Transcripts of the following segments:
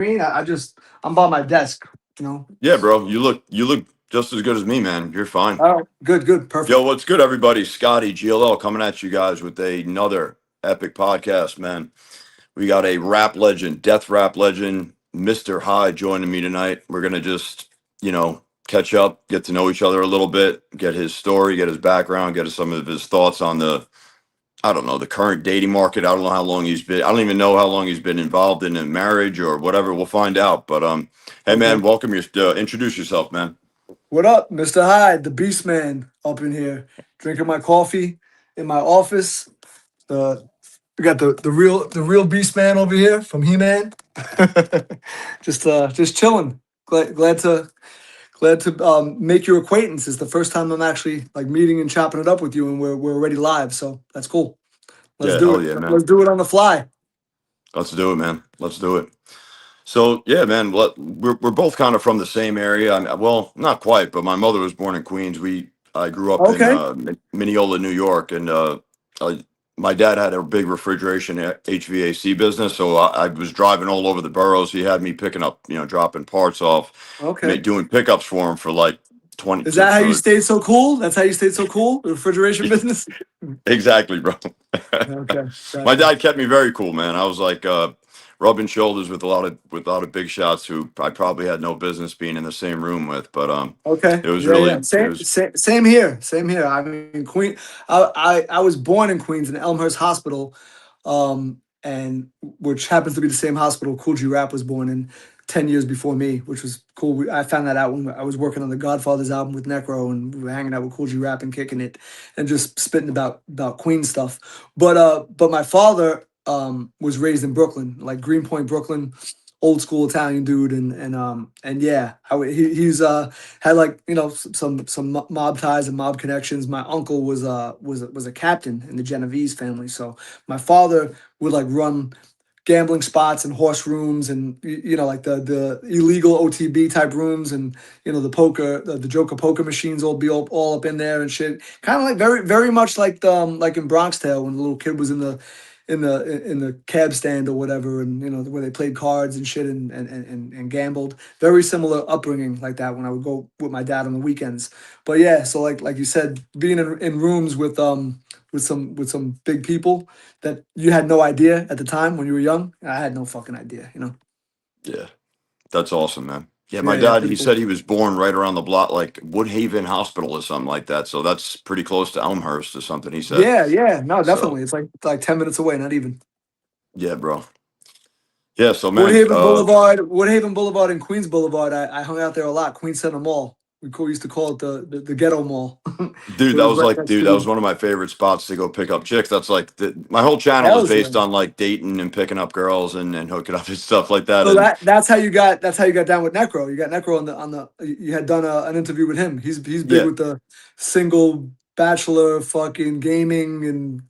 mean? I'm by my desk, you know. Yeah, bro. You look just as good as me, man. You're fine. Oh, good, good, Yo, perfect. what's good, everybody? Scotty GLL coming at you guys with another epic podcast, man. We got a rap legend, death rap legend, Mr. Hyde joining me tonight. We're gonna just, catch up, get to know each other a little bit, get his story, get his background, get some of his thoughts on I don't know, the current dating market. I don't know how long he's been. I don't even know how long he's been involved in a marriage or whatever. We'll find out. But hey, man, Okay. welcome. Introduce yourself, man. What up, Mr. Hyde, the Beast Man, up in here, drinking my coffee in my office. Uh, we got the real Beast Man over here from He Man. Just chilling. Glad to make your acquaintance. It's the first time I'm actually like meeting and chopping it up with you, and we're already live, so that's cool. Let's Yeah, do hell it. yeah, man. Let's do it on the fly. Let's do it, man. Let's do it. So yeah, man, we're both kind of from the same area. Well, not quite, but my mother was born in Queens. I grew up in Okay. Mineola, New York, and uh, my dad had a big refrigeration HVAC business, so I was driving all over the boroughs. He had me picking up, dropping parts off, Okay. doing pickups for him for like Is 22 that how you for stayed so cool? That's how you stayed so cool? The refrigeration business? exactly, bro. Okay, My gotcha. dad kept me very cool, man. I was like rubbing shoulders with a lot of big shots who I probably had no business being in the same room with. But Okay. it was Yeah, yeah. really it Same, was same, same here. Same here. I mean, I was born in Queens in Elmhurst Hospital, and which happens to be the same hospital Cool G Rap was born in 10 years before me, which was cool. I found that out when I was working on the Godfather's album with Necro, and we were hanging out with Cool G Rap and kicking it and just spitting about Queen stuff. But my father was raised in Brooklyn, like Greenpoint, Brooklyn, old school Italian dude, and yeah, he's had like some mob ties and mob connections. My uncle was a captain in the Genovese family, so my father would like run gambling spots and horse rooms and like the illegal OTB type rooms, and the Joker poker machines all up in there and shit. Kind of like very much like like in Bronx Tale when the little kid was in the cab stand or whatever, and where they played cards and shit and gambled. Very similar upbringing like that when I would go with my dad on the weekends. But yeah, so like you said, being in rooms with some big people that you had no idea at the time when you were young. I had no fucking idea. yeah, that's awesome, man. Yeah, my Yeah, yeah, dad, pretty he cool. said he was born right around the block, like Woodhaven Hospital or something like that. So that's pretty close to Elmhurst or something, he said. Yeah, yeah, no, So definitely. It's like 10 minutes away, not even. yeah, bro. Yeah, so man, Woodhaven Boulevard and Queens Boulevard. I hung out there a lot. Queens Center Mall. Used to call it the ghetto mall. It was right next Dude, that was to. one of my favorite spots to go pick up chicks. That's like my whole channel is Hell's yeah. based on like dating and picking up girls and hooking up and stuff like that. So And that's how you got down with Necro. You got Necro on the you had done an interview with him. He's big yeah, with the single bachelor fucking gaming and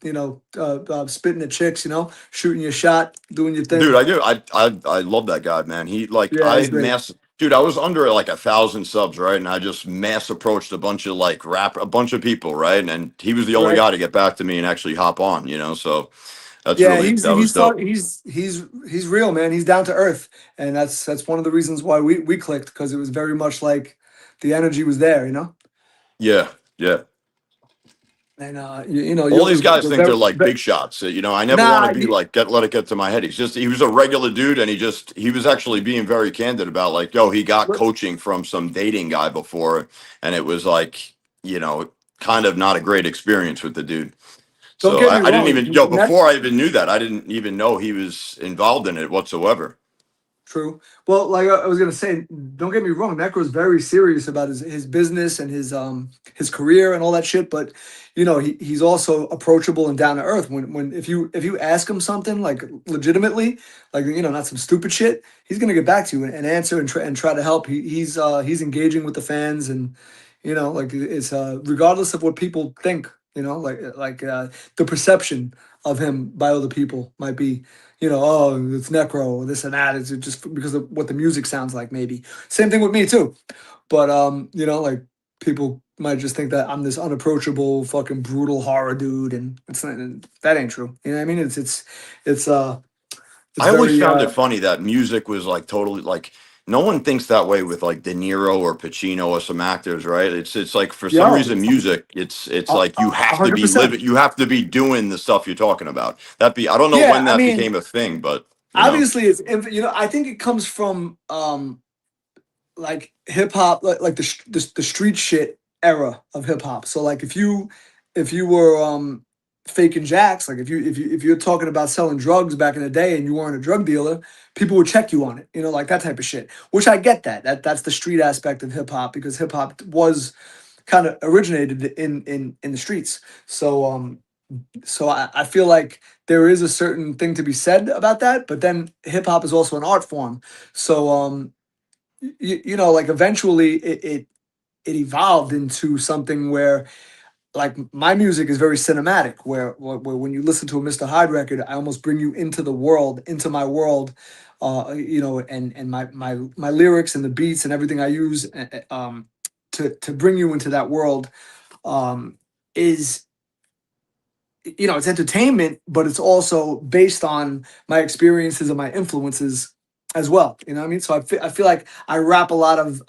spitting at chicks, shooting your shot, doing your dude, thing. I love that guy, man. He like Yeah, I he's great. mass dude, I was under like 1,000 subs, right? And I just mass approached a bunch of people, right? And he was the only Right. guy to get back to me and actually hop on, So Yeah, that was dope. he's real, man. He's down to earth, and that's one of the reasons why we clicked, because it was very much like the energy was there. Yeah, yeah. And All these guys you're think they're very, like big shots. I never want to nah. be like let it get to my head. He was a regular dude, and he was actually being very candid about like, yo, he got coaching from some dating guy before, and it was like, kind of not a great experience with the dude. Don't So get me I didn't wrong. even, before I even knew that, I didn't even know he was involved in it whatsoever. True. Well, like I was gonna say, don't get me wrong. Necro's very serious about his business and his career and all that shit. But he's also approachable and down to earth. When if you ask him something like legitimately, like not some stupid shit, he's gonna get back to you and answer and try to help. He's engaging with the fans, and like it's regardless of what people think. Like the perception of him by other people might be, oh, it's Necro, this and that. It's just because of what the music sounds like, maybe. Same thing with me too. But like people might just think that I'm this unapproachable, fucking brutal horror dude, and that ain't true. You know what I mean? It's It's I always very found it funny that music was like totally like no one thinks that way with like De Niro or Pacino or some actors, right? It's like for some yo, reason music, it's a like you a have to hundred be percent. living, you have to be doing the stuff you're talking about. That be I don't know Yeah, when I that mean, became a thing, but you know, obviously I think it comes from like hip hop, like the street shit era of hip hop. So like if you were faking jacks, like if you're talking about selling drugs back in the day and you weren't a drug dealer, people would check you on it, like that type of shit. Which I get that's the street aspect of hip hop because hip hop was kind of originated in the streets. So I feel like there is a certain thing to be said about that, but then hip hop is also an art form. So like eventually it evolved into something where like my music is very cinematic where when you listen to a Mr. Hyde record, I almost bring you into the world, into my world, and my lyrics and the beats and everything I use to bring you into that world is it's entertainment, but it's also based on my experiences and my influences as well. You know what I mean? So I feel like I wrap a lot of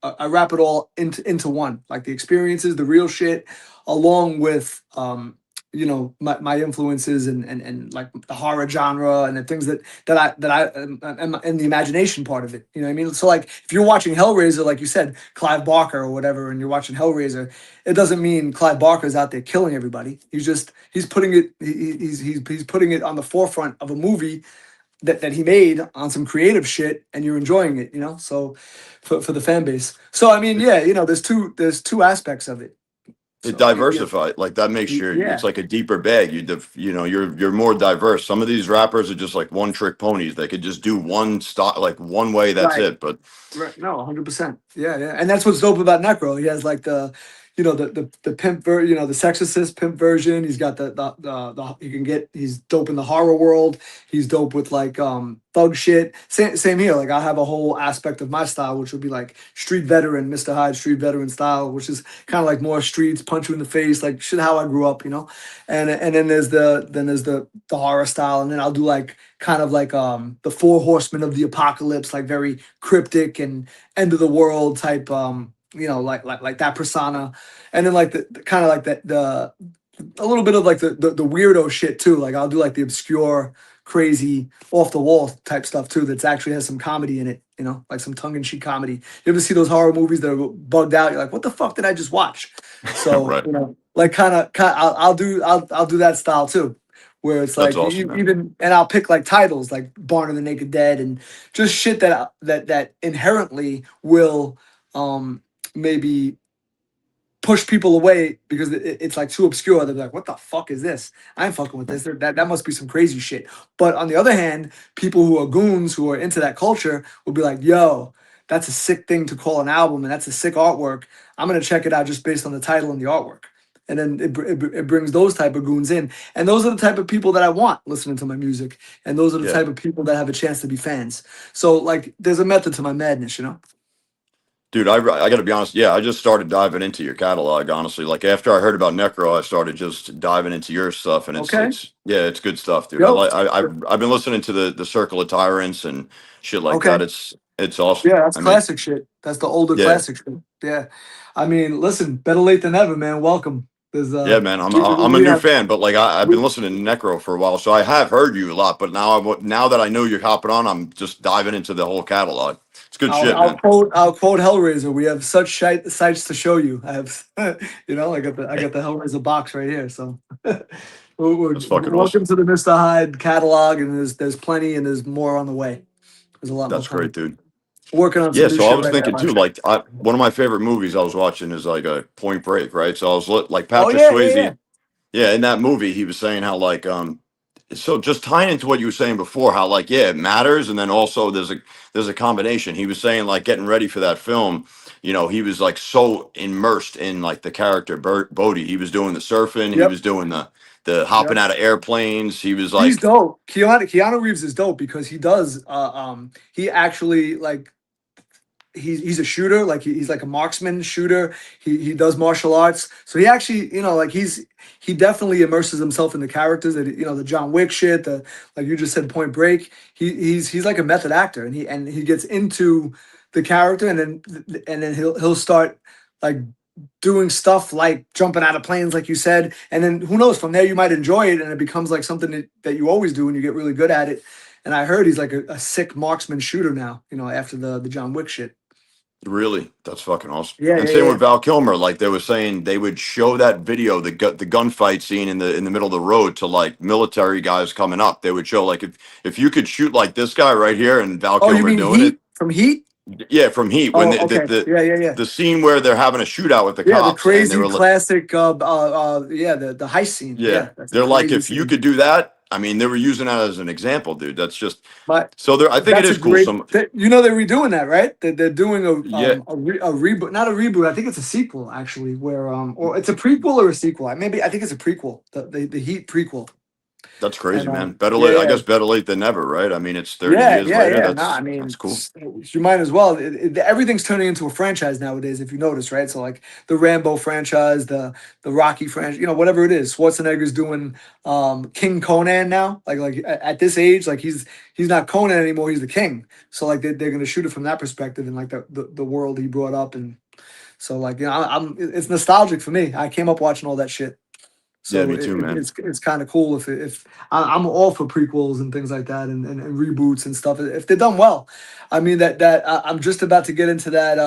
I wrap it all into one, like the experiences, the real shit, along with my influences and like the horror genre and the things that I and the imagination part of it. You know what I mean? So like if you're watching Hellraiser, like you said, Clive Barker or whatever, and you're watching Hellraiser, it doesn't mean Clive Barker's out there killing everybody. He's putting it he's putting it on the forefront of a movie that he made on some creative shit, and you're enjoying it. So for the fan base. So I mean, it, yeah, there's two aspects of it. it So diversified like that makes your it's yeah, like a deeper bag. You're more diverse. Some of these rappers are just like one trick ponies. They could just do one style, like one way. That's right. it. But Right. No, 100%. Yeah, yeah. And that's what's dope about Necro. He has like the pimp the sexorcist pimp version. He's got the you can get he's dope in the horror world. He's dope with like thug shit. Same here. Like I have a whole aspect of my style which would be like street veteran, Mr. Hyde street veteran style, which is kind of like more streets, punch you in the face, like shit how I grew up. And then there's the horror style, and then I'll do like kind of like the four horsemen of the apocalypse, like very cryptic and end of the world type like that persona. And then like the kind of like the a little bit of like the weirdo shit too. Like I'll do like the obscure, crazy, off the wall type stuff too. That's actually has some comedy in it. Like some tongue in cheek comedy. You ever see those horror movies that are bugged out? You're like, what the fuck did I just watch? So right, like I'll do that style too, where it's that's like awesome, man. even and I'll pick like titles like Barn of the Naked Dead and just shit that inherently will maybe push people away because it's like too obscure. They're like, "What the fuck is this? I ain't fucking with this. That must be some crazy shit." But on the other hand, people who are goons who are into that culture will be like, "Yo, that's a sick thing to call an album, and that's a sick artwork. I'm gonna check it out just based on the title and the artwork." And then it brings those type of goons in, and those are the type of people that I want listening to my music, and those are the Yeah. type of people that have a chance to be fans. So like, there's a method to my madness. Dude, I got to be honest. Yeah, I just started diving into your catalog. Honestly, like after I heard about Necro, I started just diving into your stuff, and it's Okay. it's yeah, it's good stuff, dude. I Yo. like I've been listening to the Circle of Tyrants and shit like Okay. that. It's awesome. Yeah, that's I mean, classic shit. That's the older yeah, classic shit. Yeah. I mean, listen, better late than never, man. Welcome. There's yeah, man. I'm we, I'm a we new have fan, but like I've we, been listening to Necro for a while, so I have heard you a lot. But now that I know you're hopping on, I'm just diving into the whole catalog. It's good I'll shit, I'll man. quote I'll quote Hellraiser. We have such sights to show you. I have I Hey, got the Hellraiser box right here. So that's fucking awesome. welcome to the Mr. Hyde catalog, and there's plenty and there's more on the way. There's a lot more That's great, coming. dude. Working on some Yeah, new so I shit was right thinking now, too, actually. like one of my favorite movies I was watching is like a Point Break, right? So I was like Oh Patrick yeah, yeah, yeah. Swayze. Yeah, in that movie, he was saying how like so just tying into what you were saying before, how like yeah, it matters, and then also there's a combination. He was saying like getting ready for that film, he was like so immersed in like the character Bodie. He was doing the surfing, he Yep. was doing the Yep. hopping out of airplanes. He was He's like dope. Keanu Reeves is dope because he does he actually like he's a shooter, like he's like a marksman shooter. He does martial arts, so he actually, like he definitely immerses himself in the characters that, the John Wick shit, the, like you just said, Point Break. He's like a method actor, and he gets into the character, and then he'll start like doing stuff like jumping out of planes, like you said, and then who knows, from there you might enjoy it, and it becomes like something that you always do, and you get really good at it. And I heard he's like a sick marksman shooter now, after the John Wick shit. Really, that's fucking awesome. Yeah, And yeah, same with yeah. Val Kilmer. Like they were saying, they would show that video, the gunfight scene in the middle of the road to like military guys coming up. They would show like if you could shoot like this guy right here, and Val Oh, you Kilmer mean doing it. Heat from Heat? Yeah, from Heat, when Oh, okay. Yeah, yeah, yeah. the scene where they're having a shootout with the Yeah, the cops, and they crazy were like, classic. Yeah, the heist scene. yeah, Yeah, that's a they're like, crazy if you scene. could do that, I mean, they were using that as an example, dude. That's just But so there. I think it that's a is cool. great. Some They're redoing that, right? They're doing yeah, a reboot, not a reboot. I think it's a sequel actually, where or it's a prequel or a sequel. I think it's a prequel, the Heat prequel. that's And crazy, man. Better yeah, late, I yeah. guess better late than never, right? I mean, it's 30 Yeah, years yeah, later. yeah. No, I That's mean, cool. you might as well. Everything's turning into a franchise nowadays, if you notice, right? So like the Rambo franchise, the Rocky franchise, whatever it is. Schwarzenegger's doing King Conan now. Like at this age, like he's not Conan anymore. He's the king. So like they're gonna shoot it from that perspective, and like the world he brought up, and so like it's nostalgic for me. I came up watching all that shit. Yeah, So me too, man. it's kind of cool if I'm all for prequels and things like that, and reboots and stuff if they're done well. I mean I'm just about to get into that.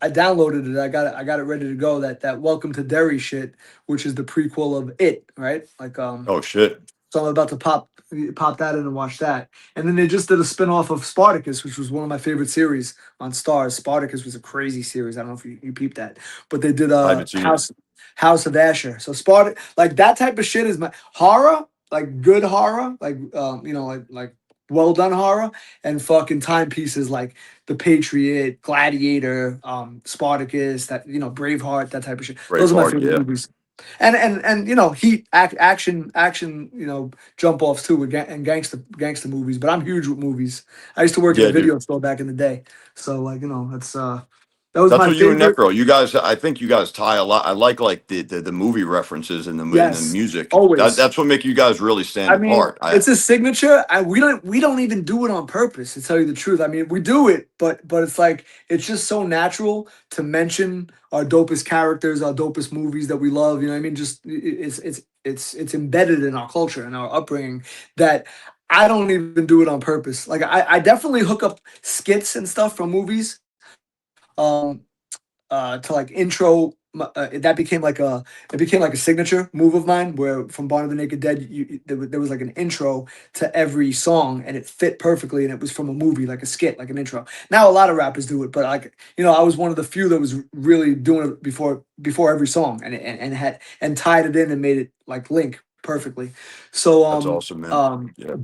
I downloaded it. I got it ready to go. That Welcome to Derry shit, which is the prequel of It, right? Like Oh shit. so I'm about to pop that in and watch that. And then they just did a spin-off of Spartacus, which was one of my favorite series on Stars. Spartacus was a crazy series. I don't know if you peeped that, but they did I haven't seen it. House of Asher. So Sparta, like that type of shit is my horror, like good horror, like like well done horror, and fucking timepieces like The Patriot, Gladiator, Spartacus, that Braveheart, that type of shit. Those are my Braveheart, favorite yeah. movies. And Heat, action, jump offs too, and gangster movies. But I'm huge with movies. I used to work at a Yeah, dude. video store back in the day, so like that's that was That's my what you and favorite. Necro, you guys, I think you guys tie a lot. I like the movie references in the Yes, music. always. That's what make you guys really stand I mean, apart. I it's a signature. We don't even do it on purpose, to tell you the truth. I mean, we do it, but it's like it's just so natural to mention our dopest characters, our dopest movies that we love. You know what I mean? Just it's embedded in our culture and our upbringing that I don't even do it on purpose. Like I definitely hook up skits and stuff from movies. Um, to like intro. That became like a signature move of mine. Where from Barn of the Naked Dead, there was like an intro to every song, and it fit perfectly, and it was from a movie, like a skit, like an intro. Now a lot of rappers do it, but like I was one of the few that was really doing it before every song, and tied it in and made it like link perfectly. So that's awesome, man. Yeah.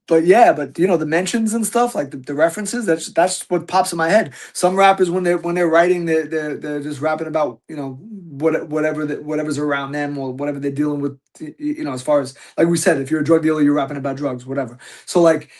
but yeah, but the mentions and stuff, like the references, that's what pops in my head. Some rappers, when they're writing, they're just rapping about whatever's around them, or whatever they're dealing with, as far as, like we said, if you're a drug dealer, you're rapping about drugs, whatever. So like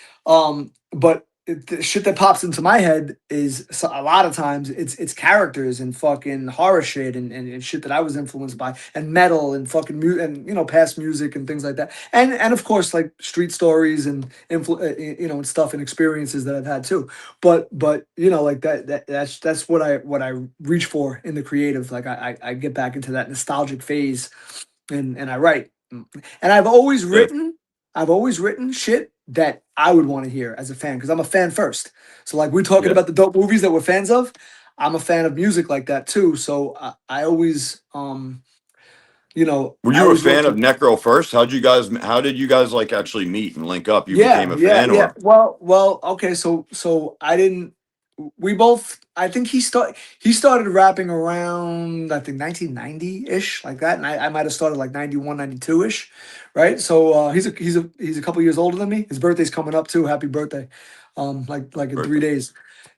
but the shit that pops into my head is, a lot of times it's characters and fucking horror shit, and shit that I was influenced by, and metal and fucking and past music and things like that, and of course like street stories and and stuff and experiences that I've had too. But like that's what I reach for in the creative. Like I get back into that nostalgic phase, and I write. And Yeah. I've always written shit that I would want to hear as a fan, because I'm a fan first. So like we're talking Yeah. about the dope movies that we're fans of. I'm a fan of music like that too. So I always Were I you a always look fan of for. Necro first? How did you guys like actually meet and link up? You Yeah, became a yeah, fan, yeah. or Well, okay. So I didn't. We both. I think He started rapping around, I think, 1990 ish, like that, and I might have started like 91, 92 ish, right? So he's a couple years older than me. His birthday's coming up too. Happy birthday! Like in three birthday? days.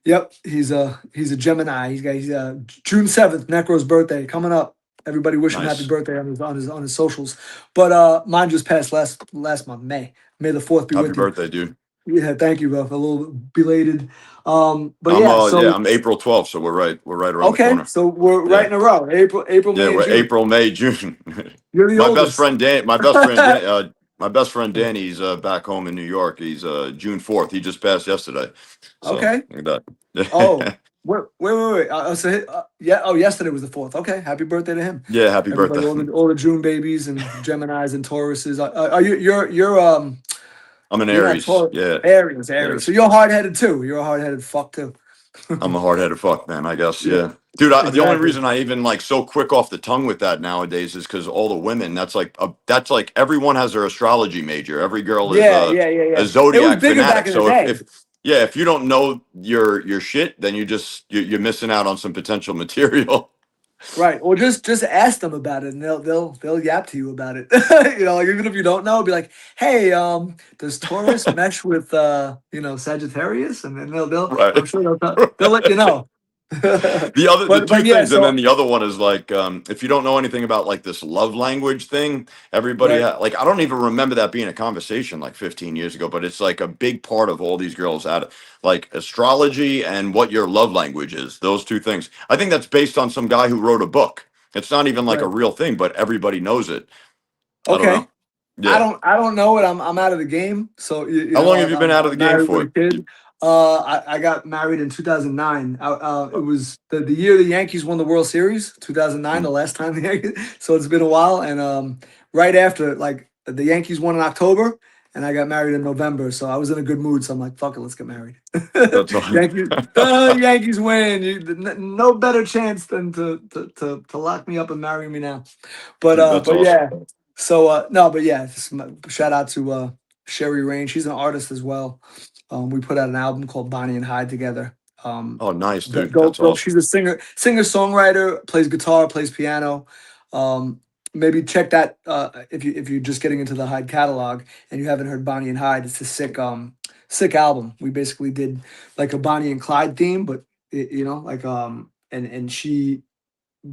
Yep, he's a Gemini. He's June 7th, Necro's birthday coming up. Everybody wish him happy Nice. birthday on his socials. But mine just passed last month, May. May the 4th be Happy with you. birthday, dude. Yeah, thank you, bro. A little belated. But I'm yeah, yeah, so I'm April 12th, so we're right around the okay, corner. so we're right Yeah. in a row. April, Yeah, May, and we're June. April, May, June. You're the oldest. My best friend Danny's back home in New York. He's June 4th. He just passed yesterday. So, Okay. like Oh, that. wait. So yeah. Oh, yesterday was the fourth. Okay, happy birthday to him. Yeah, happy Everybody, birthday. all the June babies and Gemini's and Tauruses. Are you? I'm an You're not Aries. Taurus. Yeah. Aries. So Aries. you're hard headed too. You're a hard headed fuck too. I'm a hard-headed fuck, man, I guess. Yeah, Yeah. Dude, the only exactly. reason I even like so quick off the tongue with that nowadays is because all the women, that's like everyone has their astrology major. Every girl is a Yeah. It was zodiac bigger back fanatic. in the So day. if yeah, if you don't know your shit, then you're missing out on some potential material. Right. Or just ask them about it and they'll yap to you about it. Like even if you don't know, be like, hey, does Taurus mesh with Sagittarius? And then they'll I'm Right. sure they'll let you know. The two But yeah, things, and then so the other one is like, if you don't know anything about like this love language thing, everybody right, like I don't even remember that being a conversation like 15 years ago, but it's like a big part of all these girls out like astrology and what your love language is. Those two things. I think that's based on some guy who wrote a book. It's not even like a right. real thing, but everybody knows it. I don't Okay. know. Yeah. I don't know it. I'm out of the game. So How long have you been out of the I'm game married with a for? kid. I got married in 2009. It was the year the Yankees won the World Series, 2009, the Hmm. last time the Yankees. So it's been a while. And right after, like the Yankees won in October, and I got married in November. So I was in a good mood. So I'm like, fuck it, let's get married. That's all. Yankees win. No better chance than to lock me up and marry me now. That's But awesome. yeah. So no, but yeah, shout out to Sherry Rain. She's an artist as well. We put out an album called Bonnie and Hyde together. Oh, nice, But dude. That's go. awesome. She's a singer songwriter, plays guitar, plays piano. Maybe check that if you're just getting into the Hyde catalog and you haven't heard Bonnie and Hyde. It's a sick album. We basically did like a Bonnie and Clyde theme, but like and she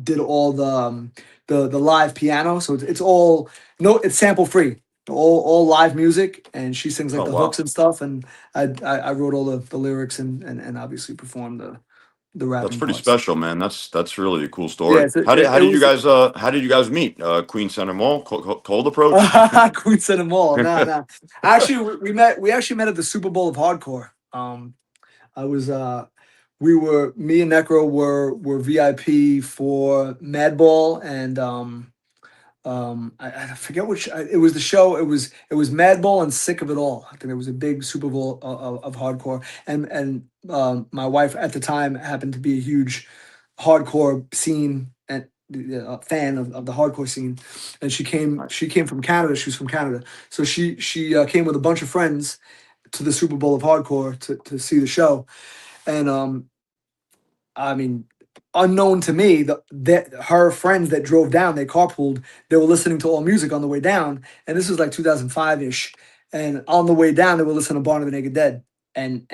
did all the live piano. So it's all no, it's sample free, all live music, and she sings like Oh, the hooks wow. and stuff. And I wrote all the lyrics and obviously performed the That's rapping pretty parts. special, man. That's really a cool Yeah, story. it was How did you guys meet? Queen Center Mall, cold approach. Queen said them all. No. Actually, we actually met at the Super Bowl of Hardcore. I was we were me and Necro were VIP for Madball and I forget which it was the show. It was Madball and Sick of It All. I think it was a big Super Bowl of hardcore. And my wife at the time happened to be a huge hardcore scene and fan of the hardcore scene. And she came from Canada. She was from Canada, so she came with a bunch of friends to the Super Bowl of hardcore to see the show. And I mean, unknown to me, that her friends that drove down, they carpooled. They were listening to all music on the way down, and this was like 2005 ish. And on the way down, they were listening to Barn of the Naked Dead and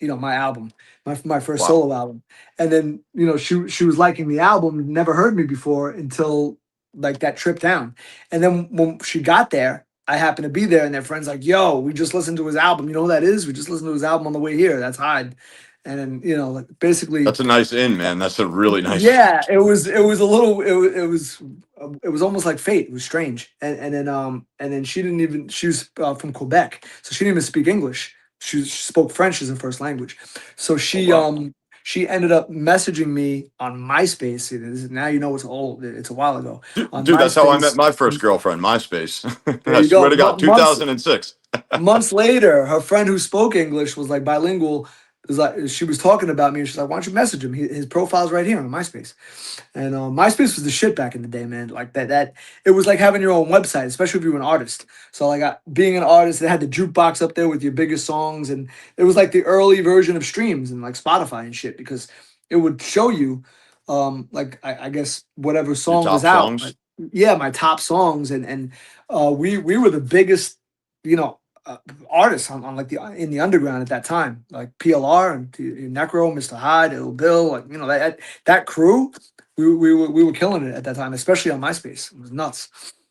my album, my first Wow, solo album. And then she was liking the album, never heard me before until like that trip down. And then when she got there, I happened to be there, and their friends like, "Yo, we just listened to his album. You know who that is? We just listened to his album on the way here. That's Hyde." And then like basically that's a nice in, man. That's a really nice. yeah, it was a little it was almost like fate. It was strange, and then she was from Quebec, so she didn't even speak English. She spoke French as her first language, so Oh, wow, she ended up messaging me on MySpace. Now you know it's old. It's a while ago on dude. That's how I met MySpace. my first girlfriend. MySpace. There I you swear go. to God, 2006. Months later, her friend who spoke English was like bilingual. Was like she was talking about me, and she's like, "Why don't you message him? His profile's right here on MySpace." And MySpace was the shit back in the day, man. Like that it was like having your own website, especially if you were an artist. So like being an artist, it had the jukebox up there with your biggest songs, and it was like the early version of streams and like Spotify and shit because it would show you, like I guess whatever Your song was top out. Like, songs. yeah, my top songs, and we were the biggest, you know. Artists on like the in the underground at that time, like PLR and Necro, Mr. Hyde, Ill Bill, like that crew, we were killing it at that time, especially on MySpace. It was nuts.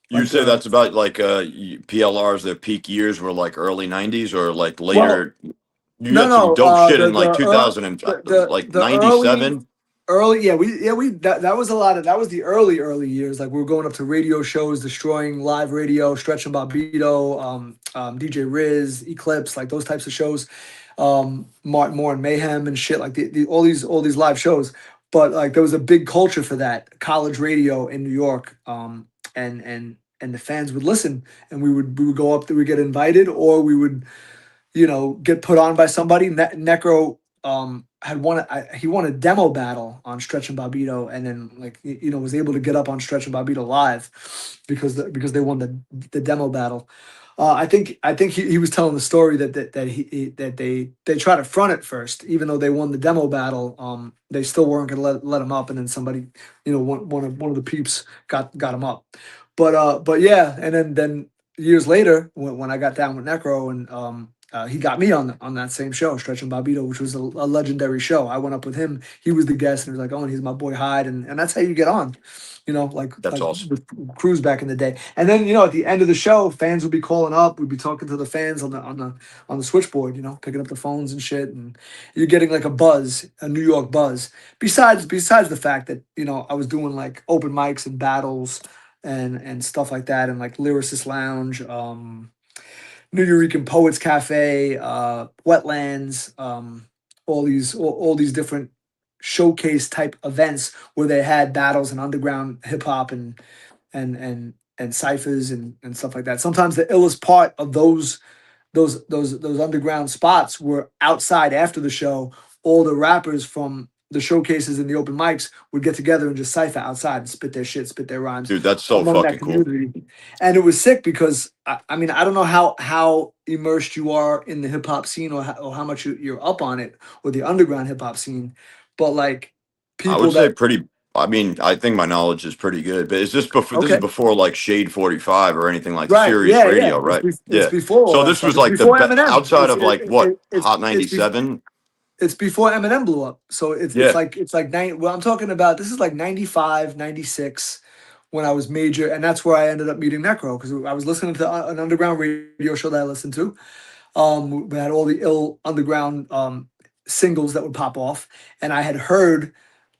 You Like say that's about like PLR's their peak years were like early '90s or like well, later. You no, got some no. dope shit The in like the 2000 and like the early '97. yeah, we that was a lot of that was the early years. Like we were going up to radio shows, destroying live radio, Stretch and Bobbito, DJ Riz, Eclipse, like those types of shows. Martin Moore and Mayhem and shit, like all these live shows. But like there was a big culture for that college radio in New York, and the fans would listen, and we would go up there, we get invited, or we would get put on by somebody. Necro had won he won a demo battle on Stretch and Bobbito, and then like was able to get up on Stretch and Bobbito live because they won the demo battle. I think he was telling the story that they tried to front it first, even though they won the demo battle. They still weren't gonna let him up, and then somebody, one of the peeps got him up. But yeah, and then years later, when I got down with Necro, and he got me on that same show, Stretch and Bobbito, which was a legendary show. I went up with him. He was the guest, and he was like, "Oh, and he's my boy Hyde," and that's how you get on, That's like awesome. with crews back in the day. And then at the end of the show, fans would be calling up. We'd be talking to the fans on the switchboard, picking up the phones and shit, and you're getting like a buzz, a New York buzz. Besides the fact that I was doing like open mics and battles and stuff like that, and like Lyricist Lounge. New Eurekan Poets Cafe, Wetlands, all these different showcase type events where they had battles and underground hip hop and ciphers and stuff like that. Sometimes the illest part of those underground spots were outside after the show. All the rappers from the showcases and the open mics would get together and just cipher outside and spit their shit, spit their rhymes Dude, that's so among that fucking cool. community. And it was sick because I mean I don't know how immersed you are in the hip hop scene, or how much you're up on it, or the underground hip hop scene, but like I people would say that pretty. I mean, I think my knowledge is pretty good. But is this before? This is okay, before like Shade 45 or anything like right, Sirius yeah, yeah, Radio, right? it's Yeah. before all So that this stuff. was It's like before Eminem. outside of like what Hot It's 97. it's before Eminem blew up. So it's Yeah. like well, I'm talking about this is like 95, 96 when I was major, and that's where I ended up meeting Necro because I was listening to an underground radio show that I listened to. We had all the ill underground singles that would pop off, and I had heard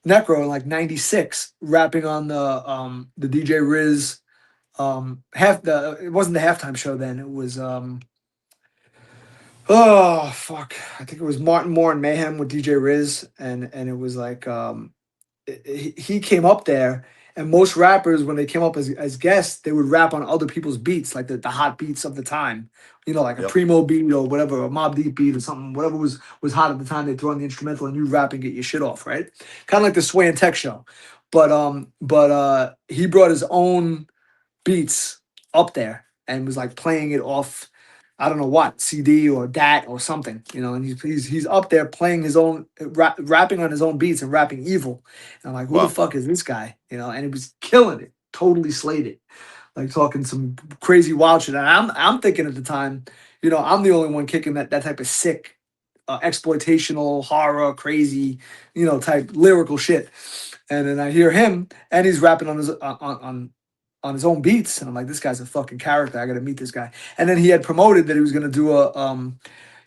Necro in like '96 rapping on the DJ Riz half the it wasn't the halftime show then, it was oh fuck, I think it was Martin Moore and Mayhem with DJ Riz, and it was like he came up there, and most rappers when they came up as guests, they would rap on other people's beats, like the hot beats of the time, like a Yep. Primo beat or whatever, a Mob Deep beat or something, whatever was hot at the time. They throw on the instrumental and you rap and get your shit off, right? Kind of like the Sway and Tech show, but he brought his own beats up there and was like playing it off. I don't know what CD or DAT or something, and he's up there playing his own rapping on his own beats and rapping evil. And I'm like, who the Wow. fuck is this guy? And he was killing it, totally slayed it, like talking some crazy wild shit. And I'm thinking at the time, I'm the only one kicking that type of sick, exploitational horror, crazy, type lyrical shit. And then I hear him, and he's rapping on his on his own beats, and I'm like, this guy's a fucking character. I got to meet this guy. And then he had promoted that he was going to do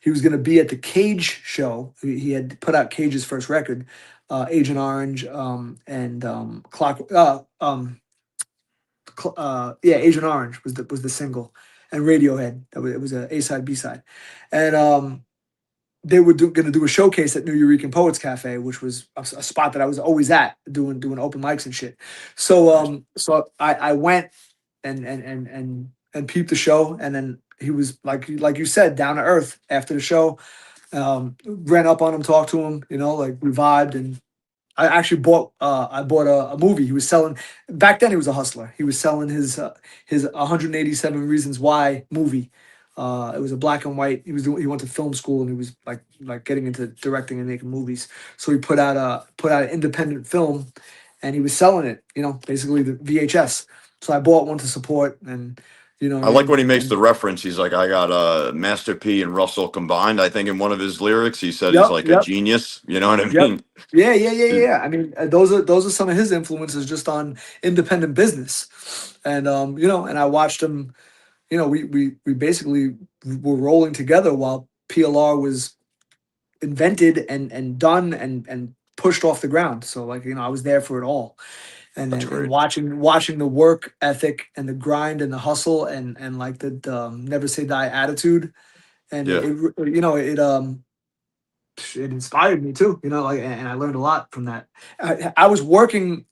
he was going to be at the Cage show. He had put out Cage's first record, Agent Orange, and Clock. Yeah, Agent Orange was the single, and Radiohead. It was a side, B side, and they were going to do a showcase at New Eurekan Poets Cafe, which was a spot that I was always at doing open mics and shit. So Nice. so I went and peeped the show, and then he was like you said, down to earth after the show. Ran up on him, talked to him, like we vibed, and I bought a movie. He was selling back then. He was a hustler. He was selling his 187 Reasons Why movie. It was a black and white. He went to film school, and he was like getting into directing and making movies. So he put out an independent film, and he was selling it. Basically the VHS. So I bought one to support, and You know what I I like when mean? he makes the And reference. He's like, I got Master P and Russell combined. I think in one of his lyrics, he said he's yep, like a yep, genius. You know what I yep. mean? Yeah, yeah, yeah, yeah. I mean, those are some of his influences just on independent business, and and I watched him. We basically were rolling together while PLR was invented and done and pushed off the ground. So like I was there for it all, That's and great. watching the work ethic and the grind and the hustle and like the never say die attitude, and Yeah. it inspired me too. Like and I learned a lot from that. I was working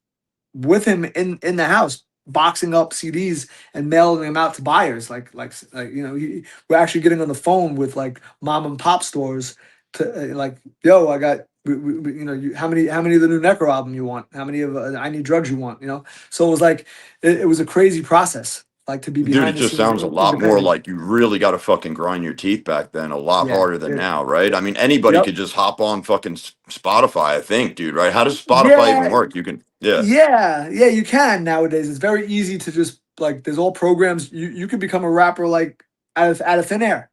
with him in the house, boxing up CDs and mailing them out to buyers. We're actually getting on the phone with like mom and pop stores to like, yo, I got. How many of the new Necro album you want? How many of I Need Drugs you want? So it was like it was a crazy process, like to be Dude, it behind the just scenes sounds a lot more independent. like you really got to fucking grind your teeth back then, a lot Yeah. harder than now, right? I mean, anybody Yep. could just hop on fucking Spotify, I think, dude, right? How does Spotify even Yeah. work? You can, yeah, Yeah, you can nowadays. It's very easy to just like there's all programs. You can become a rapper like out of thin air.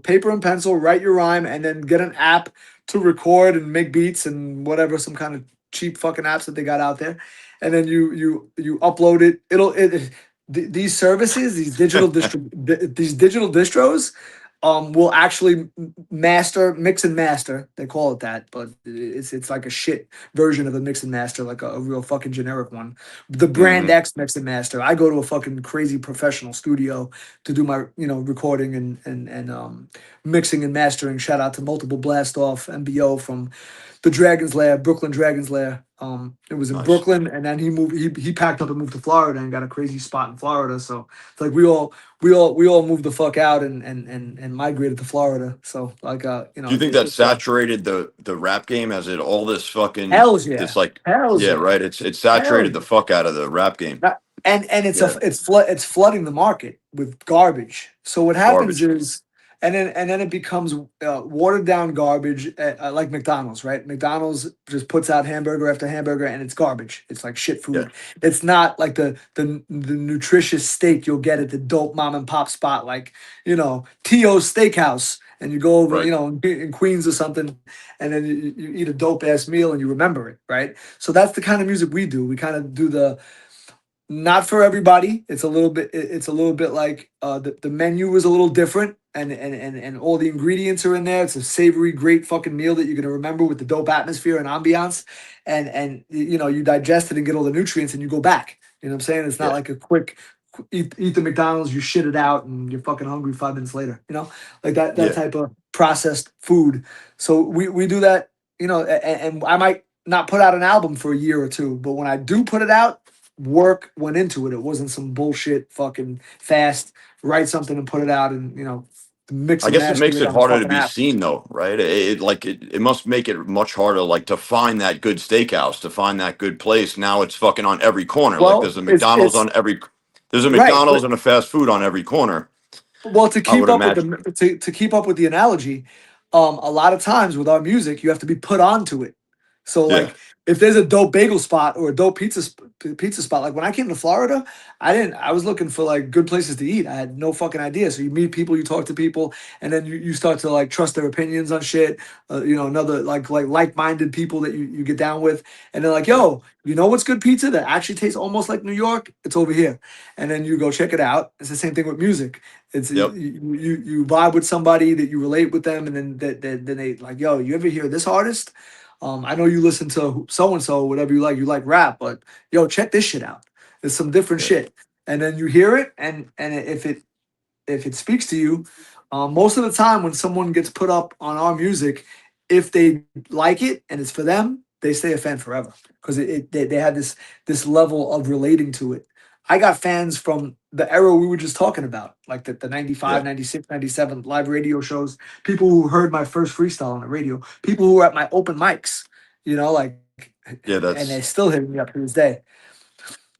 Paper and pencil, write your rhyme, and then get an app to record and make beats and whatever some kind of cheap fucking apps that they got out there, and then you upload it. These services, these digital distros, will actually mix and master. They call it that, but it's like a shit version of a mix and master, like a real fucking generic one. The brand hmm X mix and master. I go to a fucking crazy professional studio to do my recording and mixing and mastering. Shout out to Multiple Blast Off MBO from the Dragons Lair, Brooklyn Dragons Lair. It was in nice. Brooklyn, and then he moved. He packed up and moved to Florida and got a crazy spot in Florida. So it's like we all moved the fuck out and migrated to Florida. So like Do you think that it's saturated the rap game? Has it all this fucking hell's this yeah, like hell's yeah, yeah, right? It's saturated hell's the yeah. fuck out of the rap game. And Yeah, it's flooding the market with garbage. So what happens garbage. is, and then it becomes watered down garbage, like McDonald's, right? McDonald's just puts out hamburger after hamburger, and it's garbage. It's like shit Yeah, food. It's not like the nutritious steak you'll get at the dope mom and pop spot, like Tio's Steakhouse. And you go over, right. in Queens or something, and then you eat a dope ass meal and you remember it, right? So that's the kind of music we do. We kind of do the not for everybody. It's a little bit like the menu is a little different and all the ingredients are in there. It's a savory, great fucking meal that you're gonna remember with the dope atmosphere and ambiance. And you digest it and get all the nutrients and you go back. You know what I'm saying? It's not Yeah, like a quick eat the McDonald's, you shit it out and you're fucking hungry 5 minutes later. Like that yeah. type of processed food. So we do that, and I might not put out an album for a year or two, but when I do put it out, work went into it. It wasn't some bullshit fucking fast write something and put it out and mix I and guess it master makes it it on the harder to fucking be app. seen though, right? It must make it much harder like to find that good steakhouse, to find that good place. Now it's fucking on every corner. Like Well, it's there's a right, McDonald's but and a fast food on every corner, well, to I keep would up with imagine. to keep up with the analogy, a lot of times with our music, you have to be put onto it. So Yeah, like if there's a dope bagel spot or a dope pizza spot, like when I came to Florida, I was looking for like good places to eat. I had no fucking idea. So you meet people, you talk to people, and then you start to like trust their opinions on shit. Another like-minded people that you get down with, and they're like, yeah, yo, you know what's good pizza that actually tastes almost like New York? It's over here. And then you go check it out. It's the same thing with music. It's yep, you vibe with somebody that you relate with them, and then they like, yo, you ever hear this artist? I know you listen to so and so, whatever you like rap, but yo, check this shit out. There's some different yeah. shit, and then you hear it, and if it speaks to you, most of the time when someone gets put up on our music, if they like it and it's for them, they stay a fan forever because they have this level of relating to it. I got fans from the era we were just talking about, like the Yeah, 95, 96, 97 live radio shows, people who heard my first freestyle on the radio, people who were at my open mics, like, yeah. and they still hit me up to this day.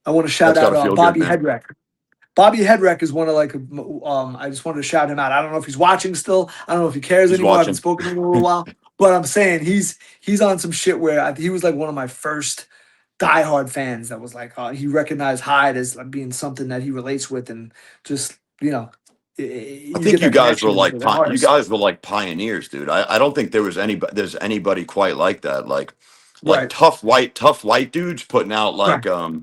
I want to shout That's got out to feel good, Bobby man. Headreck. Bobby Headreck is one of like I just wanted to shout him out. I don't know if he's watching still. I don't know if he cares He's anymore. I haven't watching. spoken to him in a little while, but I'm saying he's on some shit where he was like one of my first diehard fans that was like, he recognized Hyde as like being something that he relates with, and just I you think get you that guys were connection with like an you artist. guys were like pioneers, dude. I don't think there's anybody quite like that. Like Right. tough white dudes putting out Right. like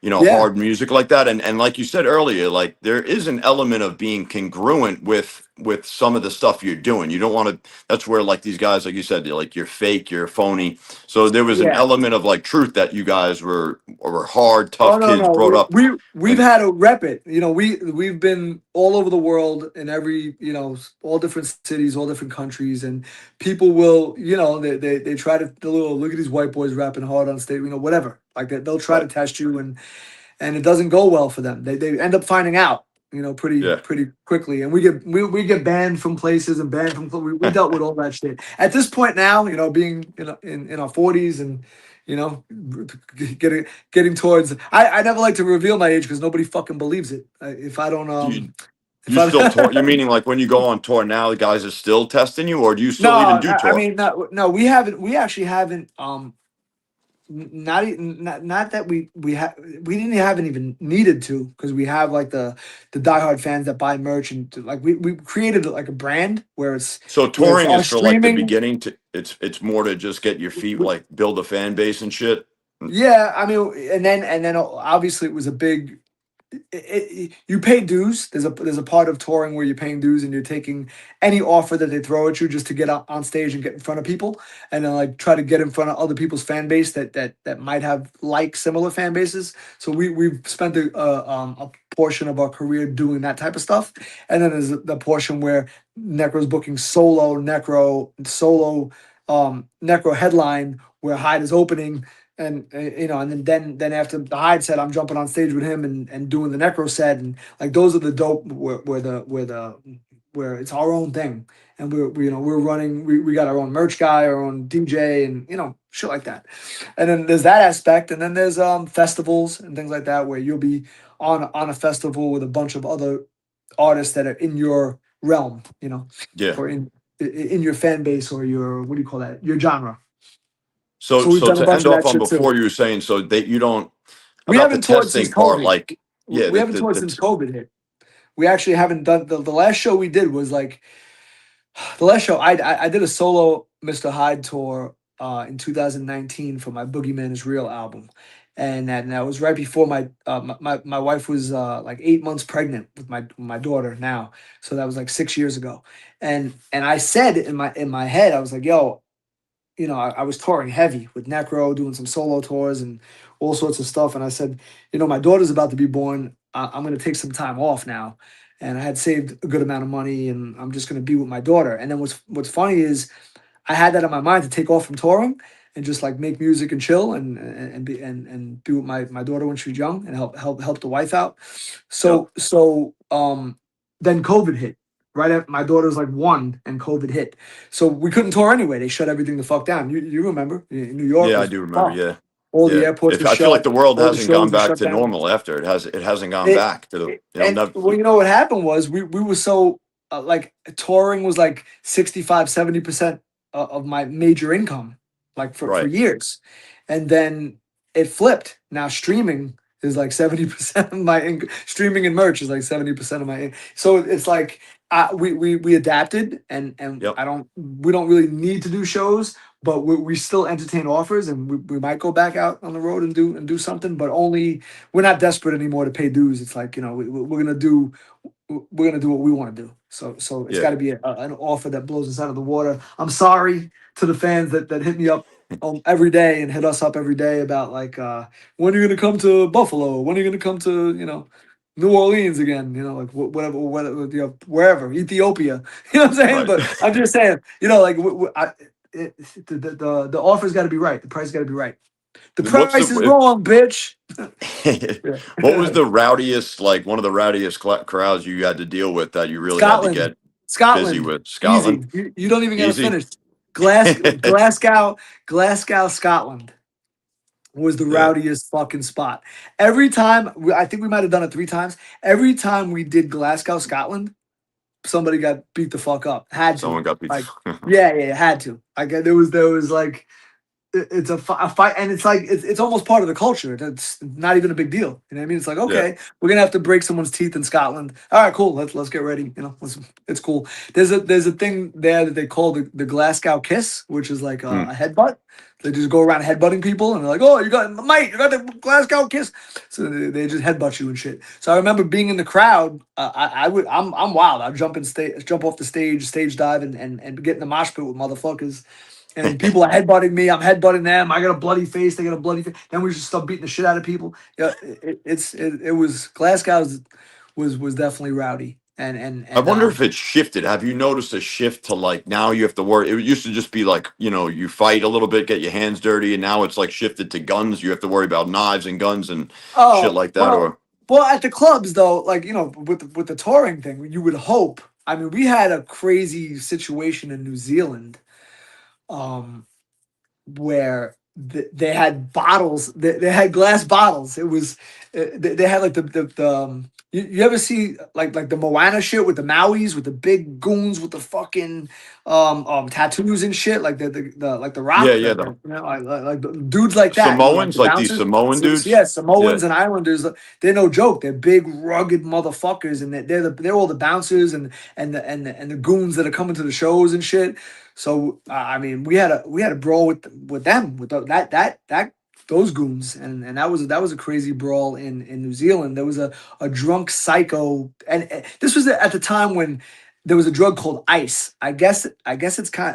Yeah. hard music like that. And like you said earlier, like there is an element of being congruent with some of the stuff you're doing. You don't want to, that's where like these guys, like you said, they're like you're fake, you're phony. So there was an Yeah. element of like truth that you guys were hard, Oh tough no, kids no, brought up. we've And had to rep it. We've been all over the world in every all different cities, all different countries, and people will they try to look at these white boys rapping hard on stage, whatever like that. They'll try to right. test you, and it doesn't go well for them. They end up finding out, Yeah. pretty quickly, and we get banned from places and banned from we dealt with all that shit. At this point now, being in our 40s and you know getting towards I never like to reveal my age because nobody fucking believes it. If I don't Do you if you still tour? You I meaning like when you go on tour now, the guys are still testing you, or do you no, still even do I tour? mean no, we actually haven't not that we didn't haven't even needed to, because we have like the diehard fans that buy merch, and like we created like a brand So where it's touring our is for like the streaming. beginning to it's more to just get your feet like build a fan base and shit. Yeah, I mean, and then obviously it was a big. You pay dues. There's a part of touring where you're paying dues and you're taking any offer that they throw at you just to get on stage and get in front of people, and then like try to get in front of other people's fan base that might have like similar fan bases. So we've spent a portion of our career doing that type of stuff, and then there's the portion where Necro's booking Necro headline where Hyde is opening, and and then after the Hyde set, I'm jumping on stage with him and doing the Necro set, and like those are the dope where it's our own thing, and we're running, we got our own merch guy, our own DJ, and shit like that. And then there's that aspect, and then there's festivals and things like that where you'll be on a festival with a bunch of other artists that are in your realm, Yeah. or in your fan base, or your, what do you call that, your genre. So So we've so done a to bunch end of off that on shit before too. you were saying so that you don't We about the haven't toured since testing part, COVID. like yeah, We haven't toured since COVID hit. We actually haven't done the last show we did was like the last show I did a solo Mr. Hyde tour in 2019 for my Boogeyman is Real album, and that was right before my wife was like 8 months pregnant with my daughter now, so that was like 6 years ago, and I said in my head I was like, yo, I was touring heavy with Necro, doing some solo tours and all sorts of stuff. And I said, my daughter's about to be born. I'm going to take some time off now. And I had saved a good amount of money, and I'm just going to be with my daughter. And then what's funny is I had that in my mind to take off from touring and just like make music and chill, and be with my daughter when she was young, and help the wife out. yep. Then COVID hit. Right after my daughter was like one, and COVID hit, so we couldn't tour anyway. They shut everything the fuck down. You remember, New York Yeah, I was do remember. fucked. Yeah. All the Yeah. airports If were I feel like shut. the world All the hasn't gone shows were back shut to down. normal after it hasn't gone It, back to the and never well, what happened was we were so like touring was like 65-70% of my major income, like for right. years, and then it flipped. Now streaming is like 70% of my income. Streaming and merch is like 70% of so it's like we adapted, and Yep. we don't really need to do shows, but we still entertain offers, and we might go back out on the road and do something, but only, we're not desperate anymore to pay dues. It's like, we're gonna do what we want to do. So it's got Yeah. to be an offer that blows us out of the water. I'm sorry to the fans that hit me up every day and hit us up every day about like, when are you gonna come to Buffalo? When are you gonna come to New Orleans again? Like whatever, wherever, Ethiopia. You know what I'm saying? Right. But I'm just saying, like the offer's got to be right. The price got to be right. The What's price is the wrong, bitch. what was Yeah. the rowdiest, like one of the rowdiest crowds you had to deal with that you really had to Scotland, get busy Scotland, with? Scotland? easy. You don't even got to Easy. finish. Glasgow, Scotland was the Yeah. rowdiest fucking spot. Every time, I think we might have done it 3 times. Every time we did Glasgow, Scotland, somebody got beat the fuck up. Had to, Someone got beat. like, yeah, had to. Like there was like it's a fight, and it's like it's almost part of the culture. That's not even a big deal. You know what I mean? It's like, Yeah. okay, we're gonna have to break someone's teeth in Scotland. All right, cool. Let's get ready. You know, it's cool. There's a thing there that they call the Glasgow kiss, which is like Hmm. a headbutt. They just go around headbutting people, and they're like, "Oh, you got mate, you got the Glasgow kiss." So they just headbutt you and shit. So I remember being in the crowd. I'm wild. I jump off the stage dive, and get in the mosh pit with motherfuckers. And people are headbutting me. I'm headbutting them. I got a bloody face. They got a bloody face. Then we just start beating the shit out of people. Yeah, it was Glasgow's was definitely rowdy. I wonder if it's shifted. Have you noticed a shift to like now you have to worry? It used to just be like, you fight a little bit, get your hands dirty, and now it's like shifted to guns. You have to worry about knives and guns and shit Oh like that. Or well, at the clubs though, like with the touring thing, you would hope. I mean, we had a crazy situation in New Zealand. Um, where they had bottles, they had glass bottles. It was they had like you ever see like the Moana shit with the Mauis with the big goons with the fucking tattoos and shit like the like the yeah, Rock, yeah, like, the like dudes like that, like Samoans, the like these bouncers. Samoan So dudes. yeah, Yeah, Samoans and Islanders, they're no joke. They're big, rugged motherfuckers, and they're all the bouncers and the goons that are coming to the shows and shit. So I mean, we had a brawl with them with that those goons, and that was a crazy brawl in New Zealand. There was a drunk psycho, and this was at the time when there was a drug called ice. I guess it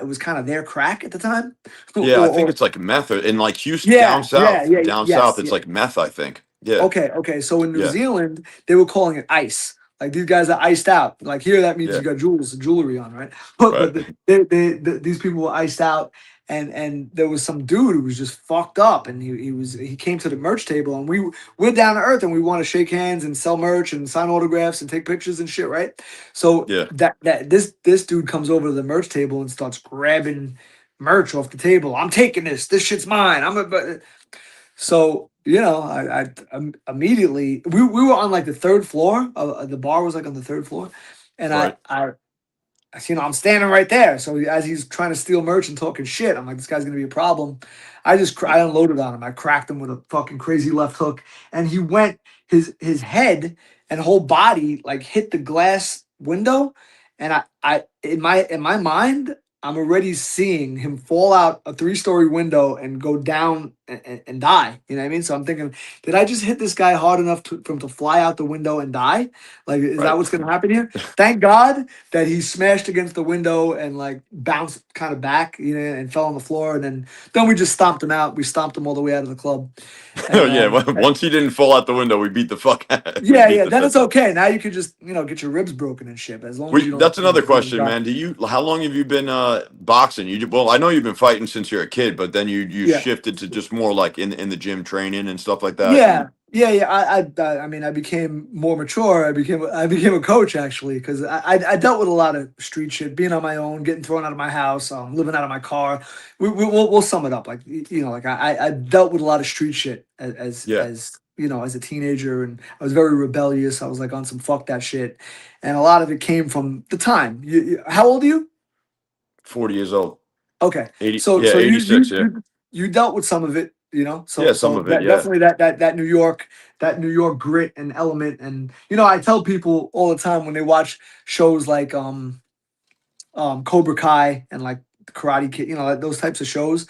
was kind of their crack at the time, yeah. I think or it's like meth in like Houston, yeah, yeah, yeah, down south. yes, It's yeah. like meth. I think. Yeah, Okay. So in New yeah, Zealand, they were calling it ice. Like these guys are iced out. Like here, that means yeah. you got jewelry on, right? But Right. these people were iced out, and there was some dude who was just fucked up, and he came to the merch table, and we're down to earth, and we want to shake hands and sell merch and sign autographs and take pictures and shit, right? So Yeah. this dude comes over to the merch table and starts grabbing merch off the table. I'm taking this. This shit's mine. So immediately we were on like the third floor. The bar was like on the third floor, and Right. I'm standing right there. So as he's trying to steal merch and talking shit, I'm like, this guy's gonna be a problem. I unloaded on him. I cracked him with a fucking crazy left hook, and he went his head and whole body like hit the glass window, and I in my mind. I'm already seeing him fall out a 3-story window and go down and die. You know what I mean? So I'm thinking, did I just hit this guy hard enough for him to fly out the window and die? Like, is that Right. what's going to happen here? Thank God that he smashed against the window and like bounced kind of back, and fell on the floor. And then we just stomped him out. We stomped him all the way out of the club. Oh And yeah. Once he didn't fall out the window, we beat the fuck. We yeah, beat yeah, the then it's piss. okay. Now you could just get your ribs broken and shit. As long as We you don't That's another question, die. man. How long have you been boxing? Well, I know you've been fighting since you're a kid, but then you Yeah. shifted to just more like in the gym training and stuff like that. Yeah, yeah. I mean, I became more mature. I became a coach actually because I dealt with a lot of street shit, being on my own, getting thrown out of my house, living out of my car. We'll sum it up like like I dealt with a lot of street shit Yeah, as a teenager, and I was very rebellious. I was like on some fuck that shit, and a lot of it came from the time. How old are you? 40 years old. Okay, 80. so Yeah, so you 86. you Yeah, you you dealt with some of it, yeah. so Some so of it. that Yeah, definitely that New York grit and element, and I tell people all the time when they watch shows like Cobra Kai and like Karate Kid, like those types of shows,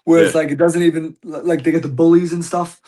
where it's yeah, like it doesn't even like they get the bullies and stuff.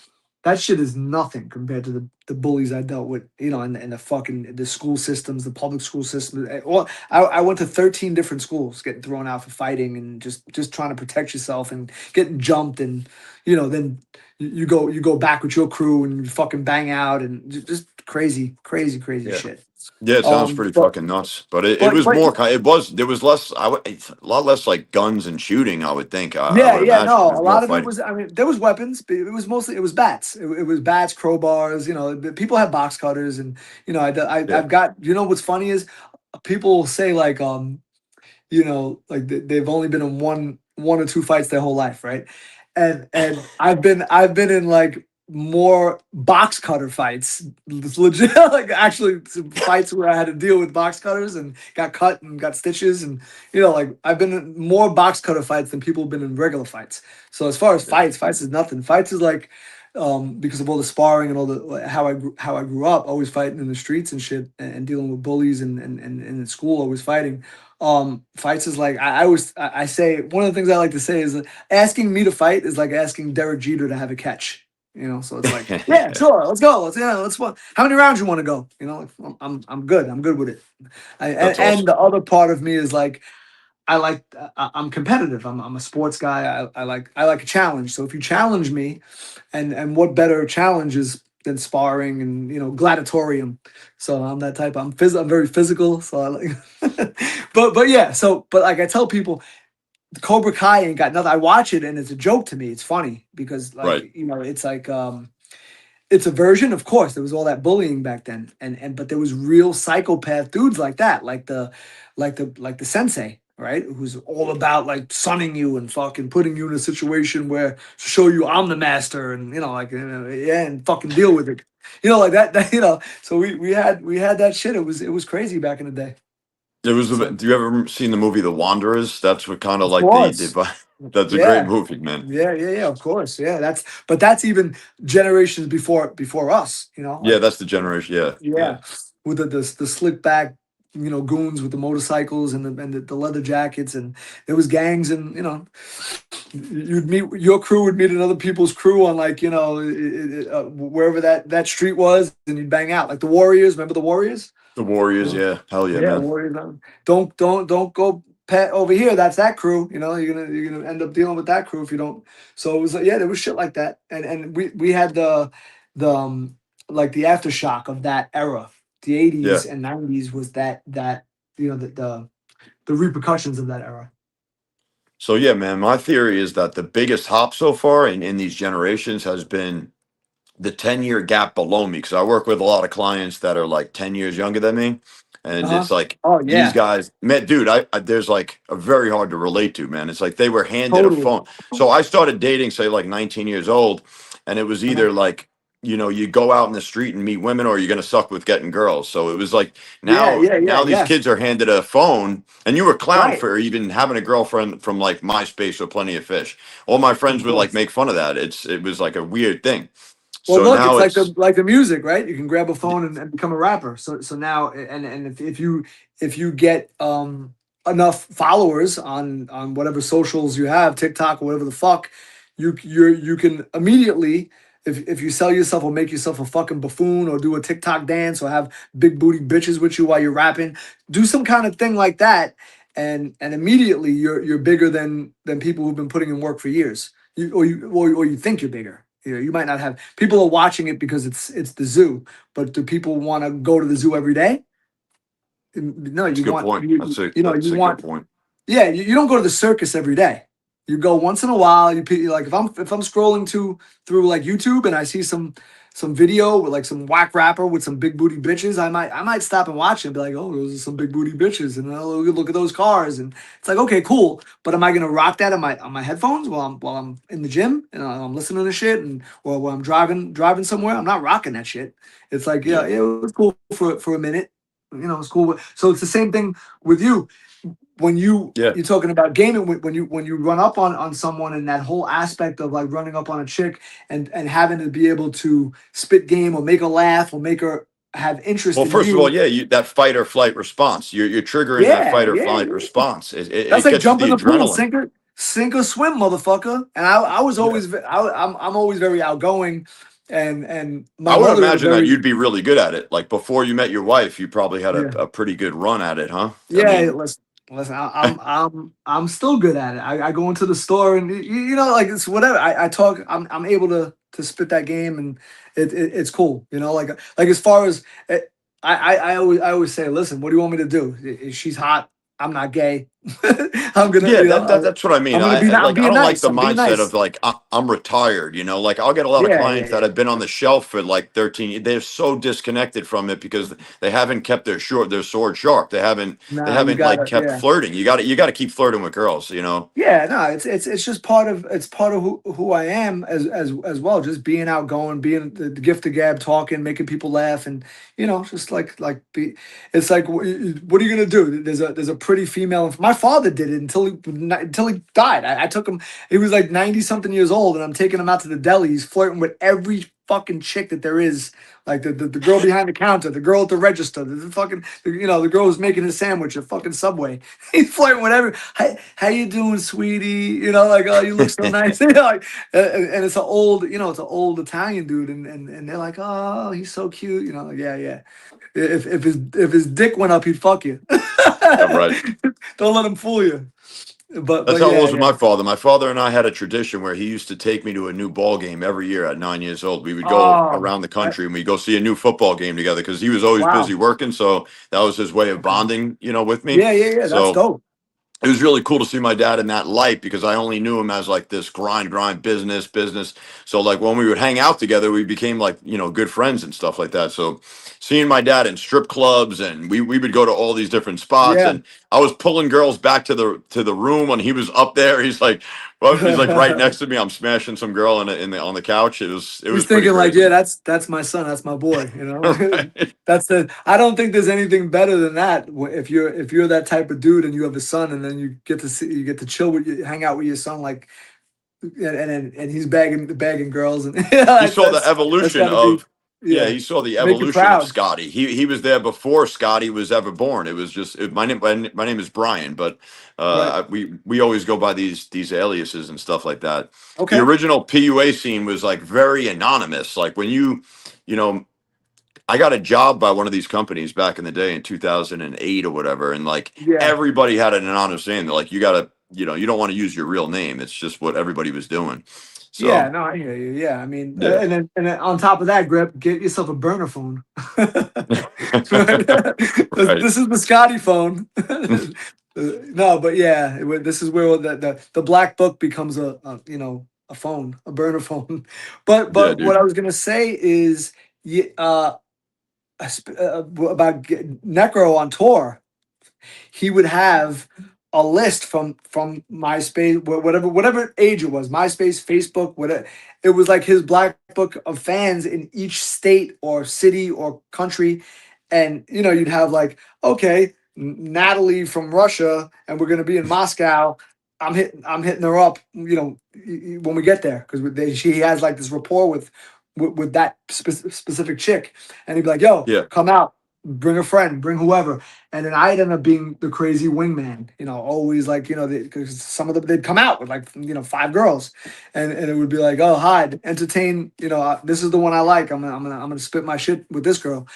That shit is nothing compared to the bullies I dealt with, and the school systems, the public school system. Well, I went to 13 different schools, getting thrown out for fighting and just trying to protect yourself and getting jumped, and then you go back with your crew and you fucking bang out and just crazy, crazy, crazy yeah. shit. Yeah, it sounds pretty But fucking nuts. But it but was but more kind. There was less. It's a lot less like guns and shooting. I would think. I Yeah, would yeah, imagine no. there's A more lot of it fighting. was. I mean, there was weapons, but it was bats. It was bats, crowbars. People had box cutters, and Yeah, I've got. What's funny is people will say like like they've only been in one or two fights their whole life, right? And I've been in like more box cutter fights. It's legit, like actually some fights where I had to deal with box cutters and got cut and got stitches, and like I've been in more box cutter fights than people have been in regular fights. So as far as Yeah. fights is nothing. Fights is like because of all the sparring and all the how I grew up, always fighting in the streets and shit, and dealing with bullies and in school, always fighting. Fights is like I say one of the things I like to say is that asking me to fight is like asking Derek Jeter to have a catch. So it's like, yeah, sure, let's go. Let's how many rounds you want to go? I'm good. I'm good with it. That's And awesome. the other part of me is like, I'm competitive. I'm a sports guy. I like a challenge. So if you challenge me, and what better challenges than sparring and gladiatorium. So I'm that type. I'm very physical. So I like, but yeah. So but like I tell people, Cobra Kai ain't got nothing. I watch it and it's a joke to me. It's funny because like Right. it's like it's a version, of course. There was all that bullying back then, and but there was real psychopath dudes like that, like the sensei, right? Who's all about like sunning you and fucking putting you in a situation where to show you I'm the master, and yeah, and fucking deal with it, like that. So we had that shit. It was crazy back in the day. It was. So Do you ever seen the movie The Wanderers? That's what kind of of like the. course, That's a great yeah. movie, man. Yeah, of course. Yeah, that's even generations before us, Yeah, like that's the generation. Yeah, yeah. yeah, with the slick back, goons with the motorcycles and the leather jackets, and there was gangs, and you'd meet your crew would meet another people's crew on like wherever that street was, and you'd bang out like the Warriors. Remember the Warriors? The Warriors. Yeah, Yeah, hell yeah, yeah, man. Warriors. Don't go pet over here. That's that crew. You're gonna end up dealing with that crew if you don't. So it was like, yeah, there was shit like that, and we had the like the aftershock of that era. The Yeah. '80s and '90s was that the repercussions of that era. So yeah, man. My theory is that the biggest hop so far in these generations has been the 10-year gap below me, because I work with a lot of clients that are like 10 years younger than me. Uh And huh. it's like Oh these yeah, guys, man, dude, I there's like a very hard to relate to, man. It's like they were handed a totally. phone. So I started dating, say, like 19 years old, and it was Uh-huh. either like, you go out in the street and meet women, or you're gonna suck with getting girls. So it was like Yeah, now yeah, yeah, now these yeah. kids are handed a phone, and you were clowned Right. for even having a girlfriend from like MySpace or Plenty of Fish. All my Of friends would like course. make fun of that. It was like a weird thing. Well, So look, it's now like the it's like the music, right? You can grab a phone and become a rapper. So now, and if you get enough followers on whatever socials you have, TikTok or whatever the fuck, you can immediately, if you sell yourself or make yourself a fucking buffoon or do a TikTok dance or have big booty bitches with you while you're rapping, do some kind of thing like that, and immediately you're bigger than people who've been putting in work for years. You think you're bigger. You might not have people are watching it because it's the zoo, but do people want to go to the zoo every day? No, that's a you good want point. you That's you a good want point. yeah, you don't go to the circus every day. You go once in a while. Like if I'm scrolling through like YouTube and I see some video with like some whack rapper with some big booty bitches, I might stop and watch it and be like, oh, those are some big booty bitches, and look at those cars, and it's like, okay, cool. But am I gonna rock that on my headphones while I'm in the gym and I'm listening to shit, and or while I'm driving somewhere? I'm not rocking that shit. It's like, Yeah. yeah, it was cool for a minute. It's cool. So it's the same thing with you when Yeah. you're talking about gaming, when you run up on someone, and that whole aspect of like running up on a chick and having to be able to spit game or make her laugh or make her have interest Well, in first of all, you. yeah, that fight or flight response. You're triggering that Yeah, fight or yeah, flight yeah. response. It That's like gets you jump in the the pool, adrenaline. sink or swim, motherfucker. And I was Yeah. always I'm always very outgoing, and my I would mother is a imagine that very you'd be really good at it. Like before you met your wife, you probably had yeah. a pretty good run at it, huh? I Yeah, mean, listen. I'm still good at it. I go into the store and like it's whatever. I talk. I'm able to spit that game, and it's cool. Like as far as I always say, listen, what do you want me to do? She's hot. I'm not gay. I'm gonna, Yeah, that's what I mean. I'm gonna be, Like, I'm I being don't like nice. the I'm being mindset nice. of like I'm retired. You know, like I'll get a lot of Yeah, yeah, clients that yeah. have been on the shelf for like 13. They're so disconnected from it because they haven't kept their sword sharp. They Nah, you haven't like gotta, kept yeah. flirting. You got to keep flirting with girls. You know. Yeah, no, it's just part of, it's part of who I am as well. Just being outgoing, being the gift of gab, talking, making people laugh, and just like be. It's like, what are you gonna do? There's a pretty female. My father did it until he died. I took him. He was like 90 something years old, and I'm taking him out to the deli. He's flirting with every fucking chick that there is, like the girl behind the counter, the girl at the register, the fucking, the girl who's making his sandwich at fucking Subway. He's flirting with every. How you doing, sweetie? Like, oh, you look so nice. Like, and it's an old, it's an old Italian dude, and they're like, oh, he's so cute. Like, yeah, yeah. If his dick went up, he'd fuck you. Yeah, right. Don't let him fool you. But That's but how it yeah, was with yeah. my father. My father and I had a tradition where he used to take me to a new ball game every year at 9 years old. We would go Oh, around the country and we'd go see a new football game together because he was always busy wow. working. So that was his way of Okay. bonding, with me. Yeah, yeah, yeah. That's So dope. it was really cool to see my dad in that light because I only knew him as like this grind, business. So like when we would hang out together, we became like, good friends and stuff like that. So seeing my dad in strip clubs and we would go to all these different spots Yeah. and I was pulling girls back to the room when he was up there. He's like, well, he's like right next to me. I'm smashing some girl on the couch. It was He's pretty thinking like, crazy. yeah, that's my son, that's my boy. Right. That's the. I don't think there's anything better than that. If you're that type of dude and you have a son, and then you get to chill with you, hang out with your son, like, and he's bagging girls, and He saw the that's evolution gotta be, of yeah, yeah, he saw the make you evolution of proud, Scotty. He was there before Scotty was ever born. It was just my name is Brian, but right? we always go by these aliases and stuff like that. The Okay, original PUA scene was like very anonymous. Like when you know I got a job by one of these companies back in the day in 2008 or whatever, and like yeah. everybody had an anonymous name. They're like, you gotta, you don't want to use your real name. It's just what everybody was doing. Yeah, So no, I hear you. Yeah, I mean, yeah, and then on top of that, Grip, get yourself a burner phone. Right? right. This is the Scotty phone. No, but yeah, this is where the black book becomes a phone, a burner phone. Yeah, But what dude. I was gonna say is, about Necro on tour. He would have a list from MySpace, whatever age it was, MySpace, Facebook, whatever. It was like his black book of fans in each state or city or country, and you'd have like, okay, Natalie from Russia, and we're gonna be in Moscow. I'm hitting her up, when we get there, because she has like this rapport with that specific chick, and he'd be like, "Yo, Yeah, come out, bring a friend, bring whoever." And then I'd end up being the crazy wingman, always like, because some of them, they'd come out with like, five girls, and it would be like, oh, Hyde, entertain, this is the one I like. I'm gonna spit my shit with this girl,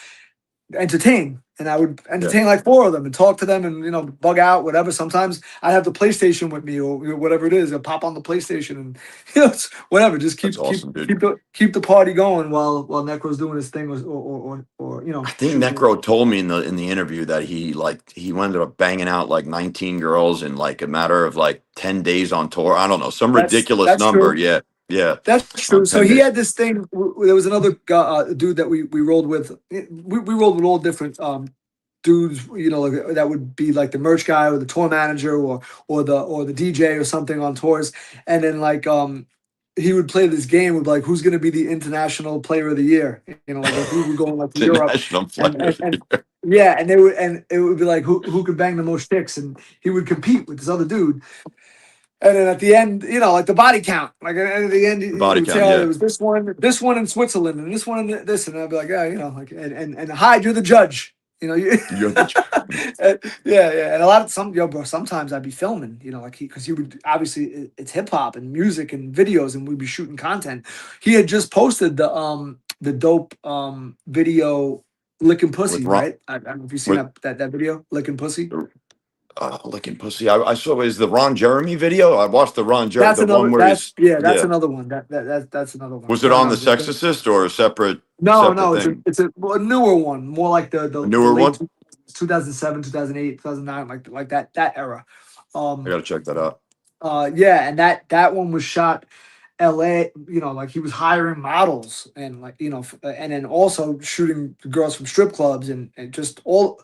entertain. And I would yeah. entertain like four of them and talk to them and bug out, whatever. Sometimes I'd have the PlayStation with me or whatever it is. I'll pop on the PlayStation and whatever. Just That's keep keep awesome, dude. keep the party going while Necro's doing his thing, or I think shooting it. Necro told me in the interview that he ended up banging out like 19 girls in like a matter of like 10 days on tour. I don't know, some That's ridiculous that's number. true. Yeah, yeah, That's on true. So 10 he days. had this thing. There was another dude that we rolled with. We rolled with all different dudes. Like, that would be like the merch guy or the tour manager or the DJ or something on tours. And then like he would play this game with like, who's going to be the international player of the year. Like if we were going like to Europe, International and player. yeah, and it would be like, who could bang the most chicks, and he would compete with this other dude. And then at the end, like the body count, like at the end, The he body would say, count, "Oh, there yeah. was this one in Switzerland, and this one in this," and I'd be like, "Yeah, like," and Hyde, you're the judge, you, You're the yeah, yeah, and a lot of bro. Sometimes I'd be filming, like because he would obviously it's hip hop and music and videos, and we'd be shooting content. He had just posted the dope video licking with pussy, Ron right? I don't know if you've seen with that video licking pussy. licking pussy. I saw is the Ron Jeremy video. I watched That's the one another. where he's That's yeah. another one. That's another one. Was it No, on the no, Sexorcist or a separate no, separate no. It's a thing? it's a, well, a newer one, more like A the newer late one? 2007, 2008, 2009, like that era. I Um, gotta check that out. yeah, and that one was shot LA, like he was hiring models and like, and then also shooting girls from strip clubs and just all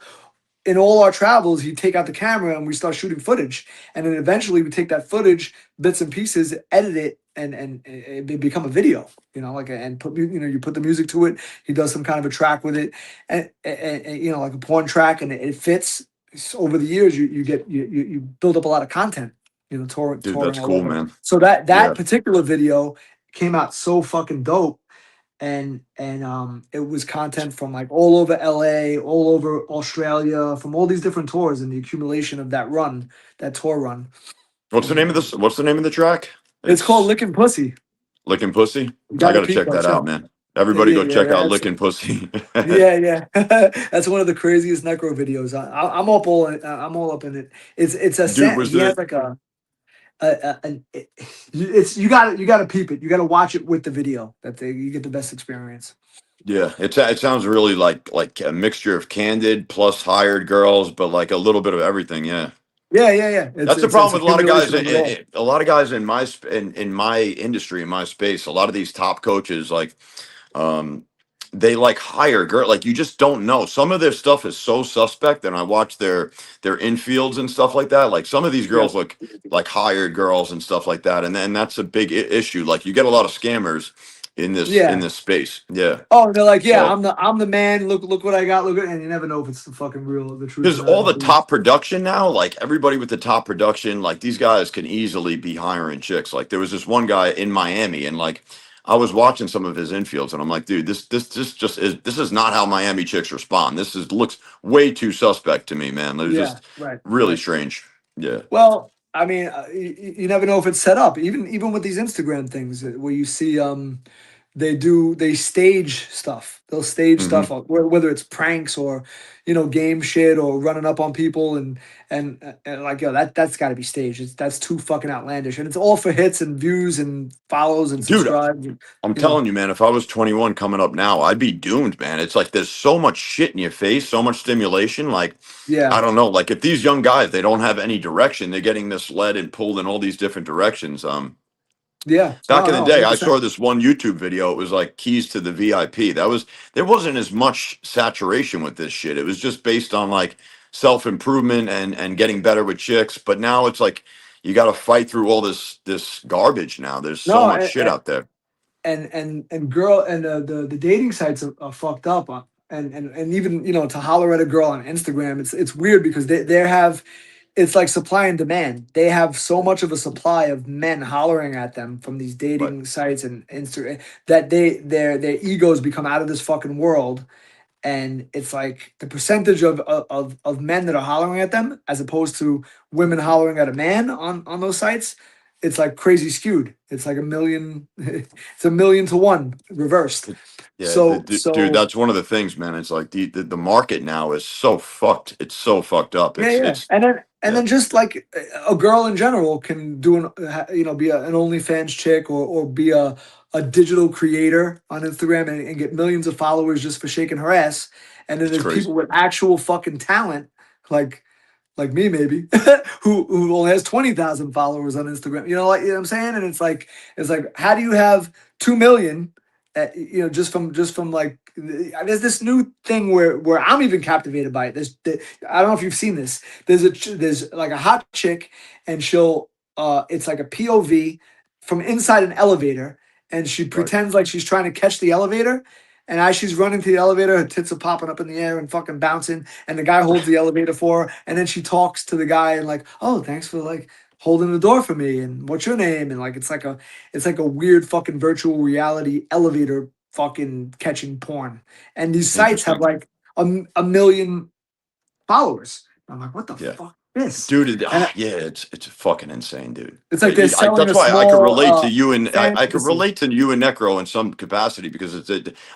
in all our travels, he'd take out the camera and we start shooting footage. And then eventually we take that footage, bits and pieces, edit it, and it become a video, like, and put, you put the music to it. He does some kind of a track with it and like a porn track, and it fits. So over the years, you get, you build up a lot of content, Dude, touring that's all cool, over. man. So that Yeah. particular video came out so fucking dope, and it was content from like all over LA, all over Australia, from all these different tours, and the accumulation of that tour run. What's the And name of this? What's the name of the track? it's called It's Lickin' Pussy. Licking Pussy. You I got to gotta peep check that that out, show. man. Yeah, Everybody yeah, go check yeah. out That's Licking Pussy. yeah, yeah. That's one of the craziest necro videos. I'm all up in it. It's a Dude, set. was He has the like it's you gotta peep it. You gotta watch it with the video. You get the best experience. yeah, it sounds really like a mixture of candid plus hired girls, but like a little bit of everything. Yeah. Yeah, yeah, yeah. It's That's the it's it's problem with a lot of guys. accumulation of it all. A lot of guys in in my industry, in my space, a lot of these top coaches, like, um, they like hire girl. Like, you just don't know. Some of their stuff is so suspect, and I watch their infields and stuff like that. Like, some of these Yeah, girls look like hired girls and stuff like that, and then that's a big issue. Like, you get a lot of scammers in yeah. this space. Yeah. Oh, and they're like, yeah, So, I'm the man. Look what I got. Look, and you never know if it's the fucking the truth or because not all the until you. top production now, like everybody with the top production, like these guys can easily be hiring chicks. Like, there was this one guy in Miami, and like I was watching some of his infields, and I'm like, dude, this just is, this is not how Miami chicks respond. This is looks way too suspect to me, man. It was Yeah, just right, really right. strange. Yeah. Well, I mean, you never know if it's set up. Even with these Instagram things, where you see they stage stuff. They'll stage Hmm. stuff whether it's pranks or game shit or running up on people and like, yo, that's got to be staged. That's too fucking outlandish, and it's all for hits and views and follows and Dude, subscribes. I'm You know, telling you, man, if I was 21 coming up now, I'd be doomed, man. It's like there's so much shit in your face, so much stimulation. Like, I yeah, don't know. Like, if these young guys, they don't have any direction, they're getting misled and pulled in all these different directions. yeah. Back No, in the no, day, hundred I percent. saw this one YouTube video. It was like keys to the VIP. There wasn't as much saturation with this shit. It was just based on like self improvement and getting better with chicks. But now it's like you got to fight through all this garbage. Now there's so No, much shit out there. and girl and the dating sites are fucked up and even to holler at a girl on Instagram, it's weird because they have, it's like supply and demand. They have so much of a supply of men hollering at them from these But dating sites and Instagram that their egos become out of this fucking world, and it's like the percentage of men that are hollering at them as opposed to women hollering at a man on those sites, it's like crazy skewed. It's like a million it's a million to one reversed. yeah, so dude, so that's one of the things, man. It's like the market now is so fucked. It's so fucked up. yeah, yeah, and Yeah, then just like a girl in general can do be an OnlyFans chick or be a digital creator on Instagram and get millions of followers just for shaking her ass, and then it's there's people crazy. with actual fucking talent like me maybe who only has 20,000 followers on Instagram. What I'm saying, and it's like how do you have 2 million? Just from like there's this new thing where I'm even captivated by it. I don't know if you've seen this. There's like a hot chick, and she'll it's like a POV from inside an elevator, and she Right. pretends like she's trying to catch the elevator. And as she's running to the elevator, her tits are popping up in the air and fucking bouncing. And the guy holds the elevator for her. And then she talks to the guy and like, oh, thanks for like holding the door for me. And what's your name? And like it's like a weird fucking virtual reality elevator fucking catching porn. And these sites have Interesting. like a million followers. I'm like, what the Yeah. fuck is this? Dude, And yeah, it's fucking insane, dude. it's like they're selling That's a why I could small relate to you, and I could fantasy. relate to you and Necro in some capacity, because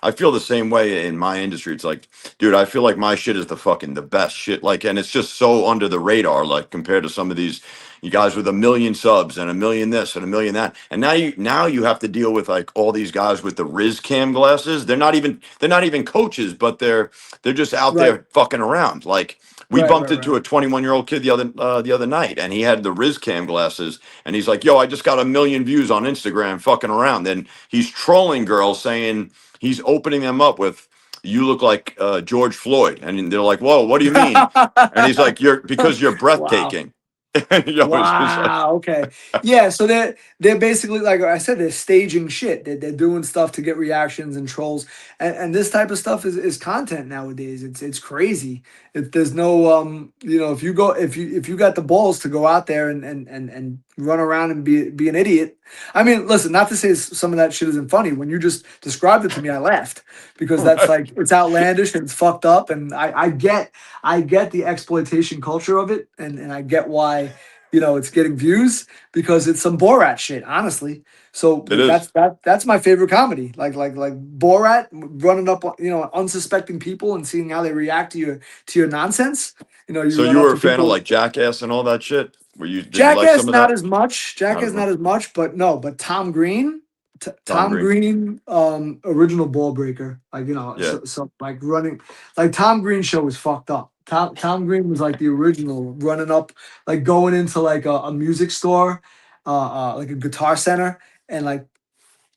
I feel the same way in my industry. It's like, dude, I feel like my shit is the best shit. Like, and it's just so under the radar, like compared to some of these you guys with a million subs and a million this and a million that. And now you have to deal with like all these guys with the Riz Cam glasses. They're not even coaches, but they're just out Right. there fucking around. Like, We Right, bumped right, into right. a 21-year-old kid the other night, and he had the Riz Cam glasses, and he's like, "Yo, I just got 1 million views on Instagram, fucking around." Then he's trolling girls, saying he's opening them up with, "You look like George Floyd," and they're like, "Whoa, what do you mean?" And he's like, "You're because you're Wow. breathtaking." It's just like, Wow. Okay. Yeah. So they're basically, like I said, they're staging shit. They're doing stuff to get reactions and trolls, and this type of stuff is content nowadays. It's crazy. There's no if you go if you got the balls to go out there and run around and be an idiot. I mean, listen, not to say some of that shit isn't funny. When you just described it to me, I laughed because that's right. like it's outlandish and it's fucked up, and I get the exploitation culture of it, and I get why it's getting views because it's some Borat shit, honestly. So It that's is. that's my favorite comedy, like Borat running up on unsuspecting people and seeing how they react to your nonsense. You So run you up were a to fan of people. like Jackass and all that shit? Did you like Jackass some of not that? as much. Not as Jackass not much. as much, but no, but Tom Green, Tom Tom Green. Green, original ball breaker. Like Yeah. so like running, like Tom Green show was fucked up. Tom Green was like the original running up, like going into like a music store, like a guitar center, and like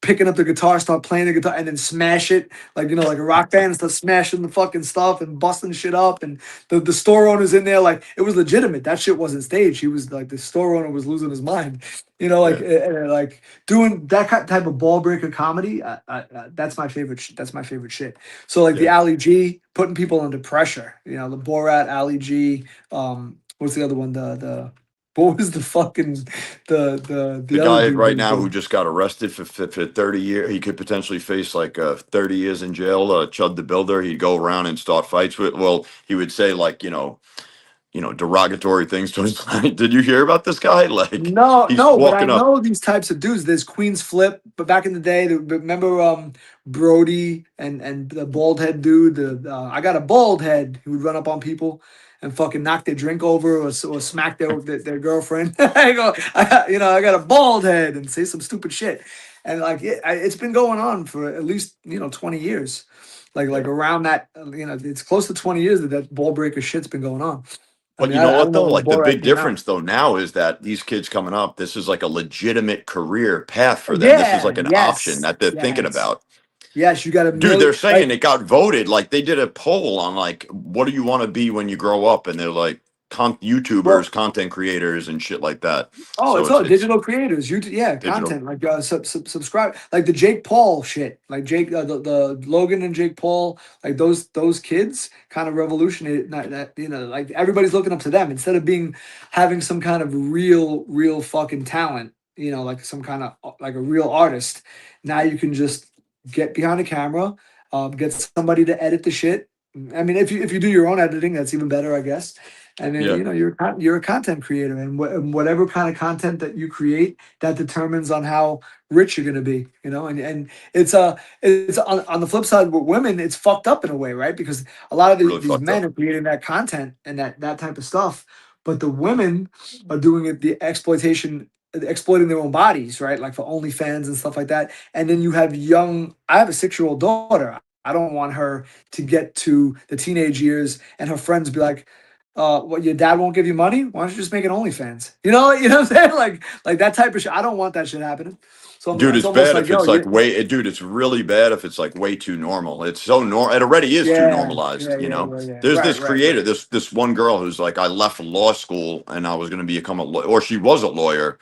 picking up the guitar, start playing the guitar, and then smash it like like a rock band, and start smashing the fucking stuff and busting shit up. And the store owner's in there, like it was legitimate. That shit wasn't staged. He was like the store owner was losing his mind, like Yeah. like doing that type of ball breaker comedy. That's my favorite. That's my favorite shit. So like the Yeah. Ali G putting people under pressure. The Borat, Ali G. What's the other one? The what was the fucking the The other guy dude? right now who just got arrested for 30 years, he could potentially face like 30 years in jail. Chud the Builder, he'd go around and start fights with. Well, he would say like derogatory things to his client. Did you hear about this guy? Like No, he's no, but I walking up. know these types of dudes. There's Queen's Flip, but back in the day, remember Brody and the bald head dude. I got a bald head. He would run up on people and fucking knock their drink over or smack their girlfriend. I got a bald head and say some stupid shit. And like it's been going on for at least 20 years. Like Yeah. around that, it's close to 20 years that ball breaker shit's been going on. I But mean, you I, know I what don't know though? when Like the Borat big came out. difference though now is that these kids coming up, this is like a legitimate career path for them. This is Yeah, like an option yes, that they're thinking yes, about. yes. You got a Dude, million. they're saying Like, it got voted. Like they did a poll on like, what do you want to be when you grow up? And they're like, YouTubers, well, content creators, and shit like that. oh, So it's it's all it's digital creators. Yeah, digital. content like subscribe, like the Jake Paul shit, like Jake, the Logan and Jake Paul, like those kids kind of revolutionated that. Like everybody's looking up to them instead of having some kind of real fucking talent. Like some kind of like a real artist. Now you can just get behind a camera, get somebody to edit the shit. I mean, if you do your own editing, that's even better, I guess. And then Yeah, you're a content creator, and whatever kind of content that you create, that determines on how rich you're going to be. And it's on the flip side with women, it's fucked up in a way, right? Because a lot of really these fucked men up. are creating that content and that type of stuff, but the women are doing it the exploitation exploiting their own bodies, right? Like for OnlyFans and stuff like that. And then you have I have a 6-year-old daughter. I don't want her to get to the teenage years and her friends be like, what, your dad won't give you money? Why don't you just make an OnlyFans? You know what I'm saying? Like that type of shit. I don't want that shit happening. So Dude, it's it's almost bad like, if yo, it's like dude, it's really bad if it's like way too normal. It's so normal. It already is too yeah, normalized, yeah, you yeah, know? yeah, yeah. There's Right, this right, creator, right, this one girl who's like, I left law school and I was going to become a lawyer, or she was a lawyer.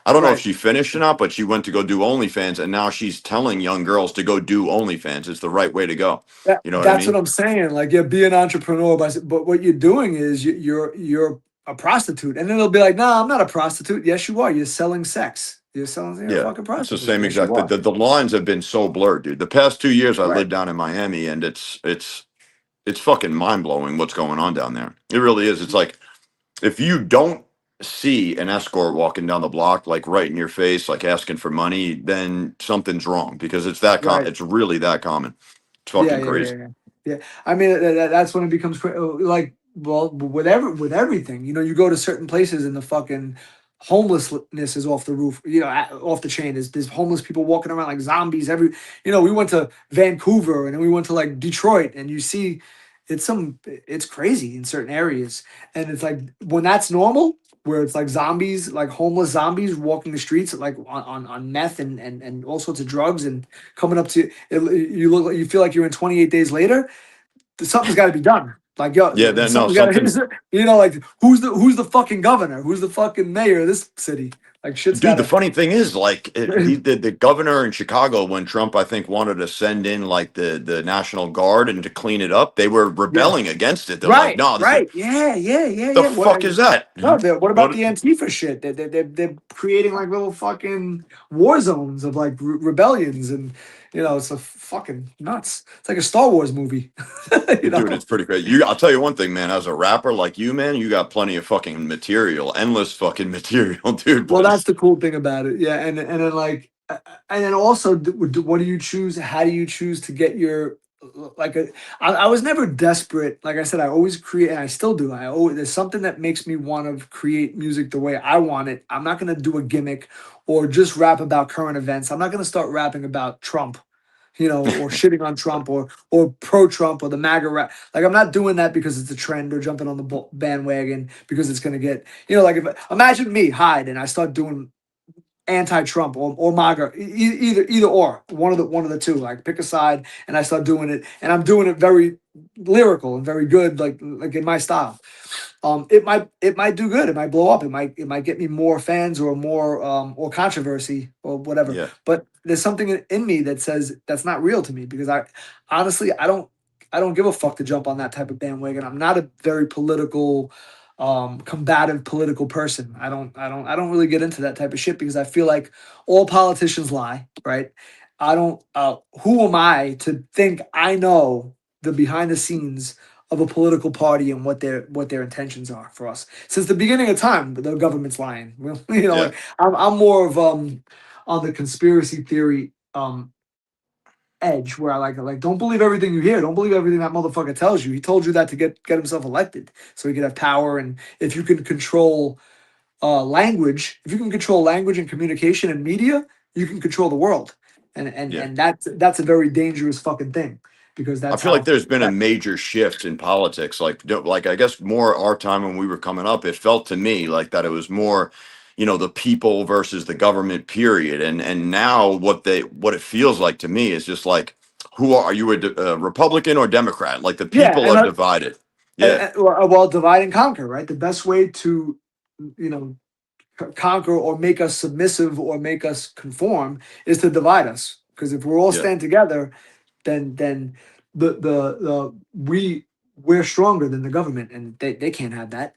I don't know if right. she finished or not, but she went to go do OnlyFans and now she's telling young girls to go do OnlyFans. It's the right way to go. You know what I That's what mean? I'm saying. Like, yeah, be an entrepreneur, but what you're doing is you're a prostitute, and then they'll be like, "No, I'm not a prostitute." Yes, you are. You're selling sex. You're a Yeah. fucking It's the prostitute. same Yes, you exact. The, are. the, the lines have been so blurred, dude. The past 2 years I Right. lived down in Miami and it's fucking mind blowing what's going on down there. It really is. It's like if you don't see an escort walking down the block, like right in your face, like asking for money, then something's wrong because Right. it's really that common. It's Yeah, fucking yeah, yeah, crazy. yeah. Yeah. I mean, that's when it becomes like, well, with everything, you go to certain places and the fucking homelessness is off the roof, off the chain. There's homeless people walking around like zombies. We went to Vancouver and then we went to like Detroit, and you see it's crazy in certain areas. And it's like when that's normal, where it's like zombies, like homeless zombies walking the streets like on meth and all sorts of drugs and coming up to you look like you feel like you're in 28 days later. Something's got to be done. Like Yeah, yo, then no, something's got something. to, like who's the fucking governor? Who's the fucking mayor of this city? Like shit's got Dude, the to. funny thing is, like the governor in Chicago, when Trump, I think, wanted to send in like the National Guard and to clean it up, they were Yeah. rebelling against it. They're like, Right. no, this is Right. Yeah. Yeah. Yeah. the Yeah. fuck is that? No, what about What? the Antifa shit? They're creating like little fucking war zones of like rebellions, and it's a fucking nuts. It's like a Star Wars movie, you Dude, know. it's pretty crazy. I'll tell you one thing, man. As a rapper like you, man, you got plenty of fucking material, endless fucking material, dude. Well, But that's the cool thing about it. Yeah, and then like, and then also, what do you choose? How do you choose to get your like a? I was never desperate. Like I said, I always create, and I still do. I always there's something that makes me want to create music the way I want it. I'm not gonna do a gimmick or just rap about current events. I'm not gonna start rapping about Trump. Or shitting on Trump or pro Trump or the MAGA rap. Like I'm not doing that because it's a trend or jumping on the bandwagon because it's gonna get like if imagine me Hyde and I start doing anti-Trump or MAGA, either or one of the two. Like pick a side, and I start doing it, and I'm doing it very lyrical and very good, like in my style. It might do good. It might blow up. It might get me more fans or more or controversy or whatever. yeah, But there's something in me that says that's not real to me because I honestly I don't give a fuck to jump on that type of bandwagon. I'm not a very political combative political person. I don't really get into that type of shit because I feel like all politicians lie, right? I don't who am I to think I know the behind the scenes of a political party and what their intentions are for us. Since the beginning of time, the government's lying. yeah, Like I'm more of on the conspiracy theory edge where I like don't believe everything you hear. Don't believe everything that motherfucker tells you. He told you that to get himself elected so he could have power. And if you can control language, if you can control language and communication and media, you can control the world. And and yeah. and that's a very dangerous fucking thing because I that's feel like how there's been a major shift in politics. Like I guess more our time when we were coming up, it felt to me like that it was more, the people versus the government. Period. And now what it feels like to me is just like, who are you a Republican or Democrat? Like the yeah. people are divided. Yeah, Well, divide and conquer, right? The best way to you know conquer or make us submissive or make us conform is to divide us. Because if we're all yeah. stand together, then we're stronger than the government, and they can't have that.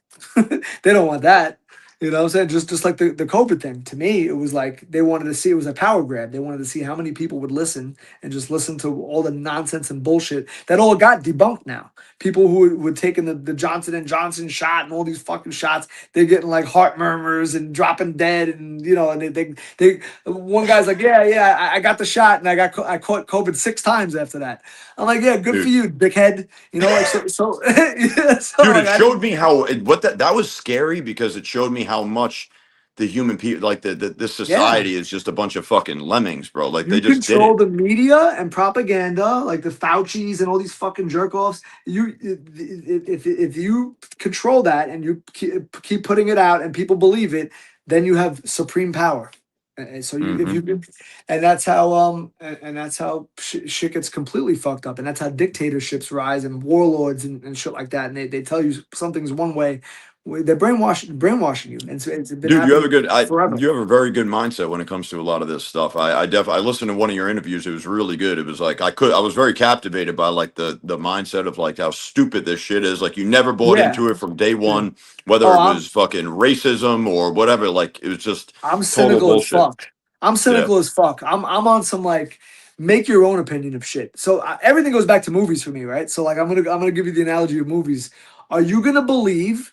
They don't want that. What I'm saying? Just like the COVID thing. To me, it was like they wanted to see it was a power grab. They wanted to see how many people would listen and just listen to all the nonsense and bullshit that all got debunked now. People who were taking the Johnson and Johnson shot and all these fucking shots, they're getting like heart murmurs and dropping dead, and and they one guy's like, yeah, I got the shot and I caught COVID 6 times after that. I'm like, yeah, good for Dude. you, dickhead. Like so yeah, so Dude, like it I showed didn't. me how what that was scary because it showed me how much the human people, like this Yeah. society, is just a bunch of fucking lemmings, bro. Like they You just did control it. the media and propaganda, like the Faucis and all these fucking jerk offs. If you control that and you keep putting it out and people believe it, then you have supreme power. And so you if Hmm. you and that's how shit gets completely fucked up, and that's how dictatorships rise and warlords and shit like that. And they tell you something's one way, they're brainwashing you, and so it's been Dude, happening forever. you have a very good mindset when it comes to a lot of this stuff. I listened to one of your interviews. It was really good. It was like I was very captivated by like the mindset of like how stupid this shit is. Like you never bought Yeah. into it from day one, whether Oh, it I'm was fucking racism or whatever. Like it was just I'm total cynical as bullshit. fuck. I'm Yeah. cynical as fuck. I'm on some like make your own opinion of shit. So everything goes back to movies for me, right? So like I'm gonna give you the analogy of movies. Are you gonna believe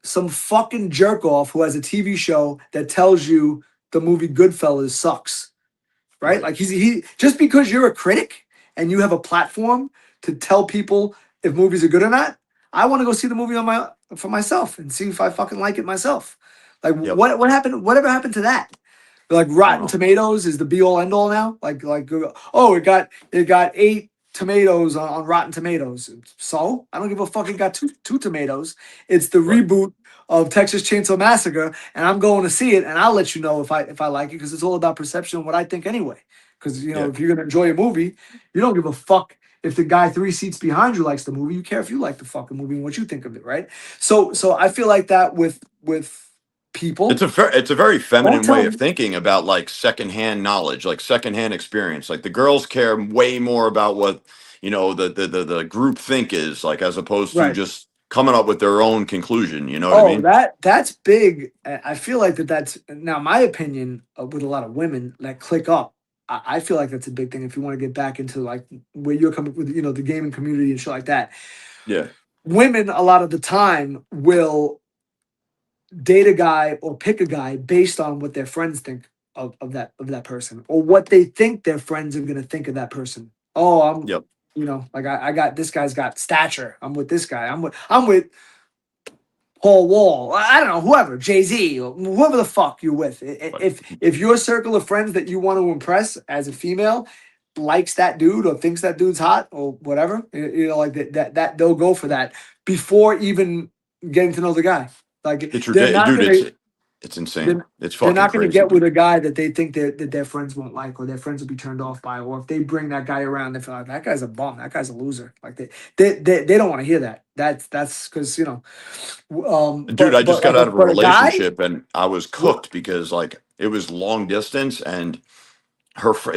some fucking jerk off who has a TV show that tells you the movie Goodfellas sucks? Right? Right. Like he just because you're a critic and you have a platform to tell people if movies are good or not, I want to go see the movie for myself and see if I fucking like it myself. Like Yep. what happened? Whatever happened to that? Like I don't Rotten know. Tomatoes is the be all end all now. Like oh it got 8. tomatoes on Rotten Tomatoes. So I don't give a fuck. It got two tomatoes. It's the Right. reboot of Texas Chainsaw Massacre, and I'm going to see it, and I'll let you know if I like it because it's all about perception and what I think anyway. Because Yeah. if you're gonna enjoy a movie, you don't give a fuck if the guy 3 seats behind you likes the movie. You care if you like the fucking movie and what you think of it, right? So I feel like that with people. It's a very Don't feminine tell way of me. thinking about like secondhand knowledge, like secondhand experience. Like the girls care way more about what, the group think is like, as opposed to Right. just coming up with their own conclusion. You know what I Oh, mean? that's big. I feel like that's now my opinion with a lot of women that click up. I feel like that's a big thing if you want to get back into like where you're coming with, the gaming community and shit like that. Yeah. Women a lot of the time will date a guy or pick a guy based on what their friends think of that person or what they think their friends are gonna think of that person. Oh, Yep. like I got this guy's got stature. I'm with this guy. I'm with Paul Wall, I don't know, whoever, Jay Z, or whoever the fuck you're with. But If your circle of friends that you want to impress as a female likes that dude or thinks that dude's hot or whatever, like that they'll go for that before even getting to know the guy. Like it's they're not dude. gonna It's insane. they're, It's they're fucking not gonna crazy, get with dude. a guy that they think that their friends won't like or their friends will be turned off by, or if they bring that guy around, they feel like that guy's a bum, that guy's a loser. Like they don't want to hear that. That's because Dude, I just got out of a but a guy, relationship and I was what? cooked because like it was long distance and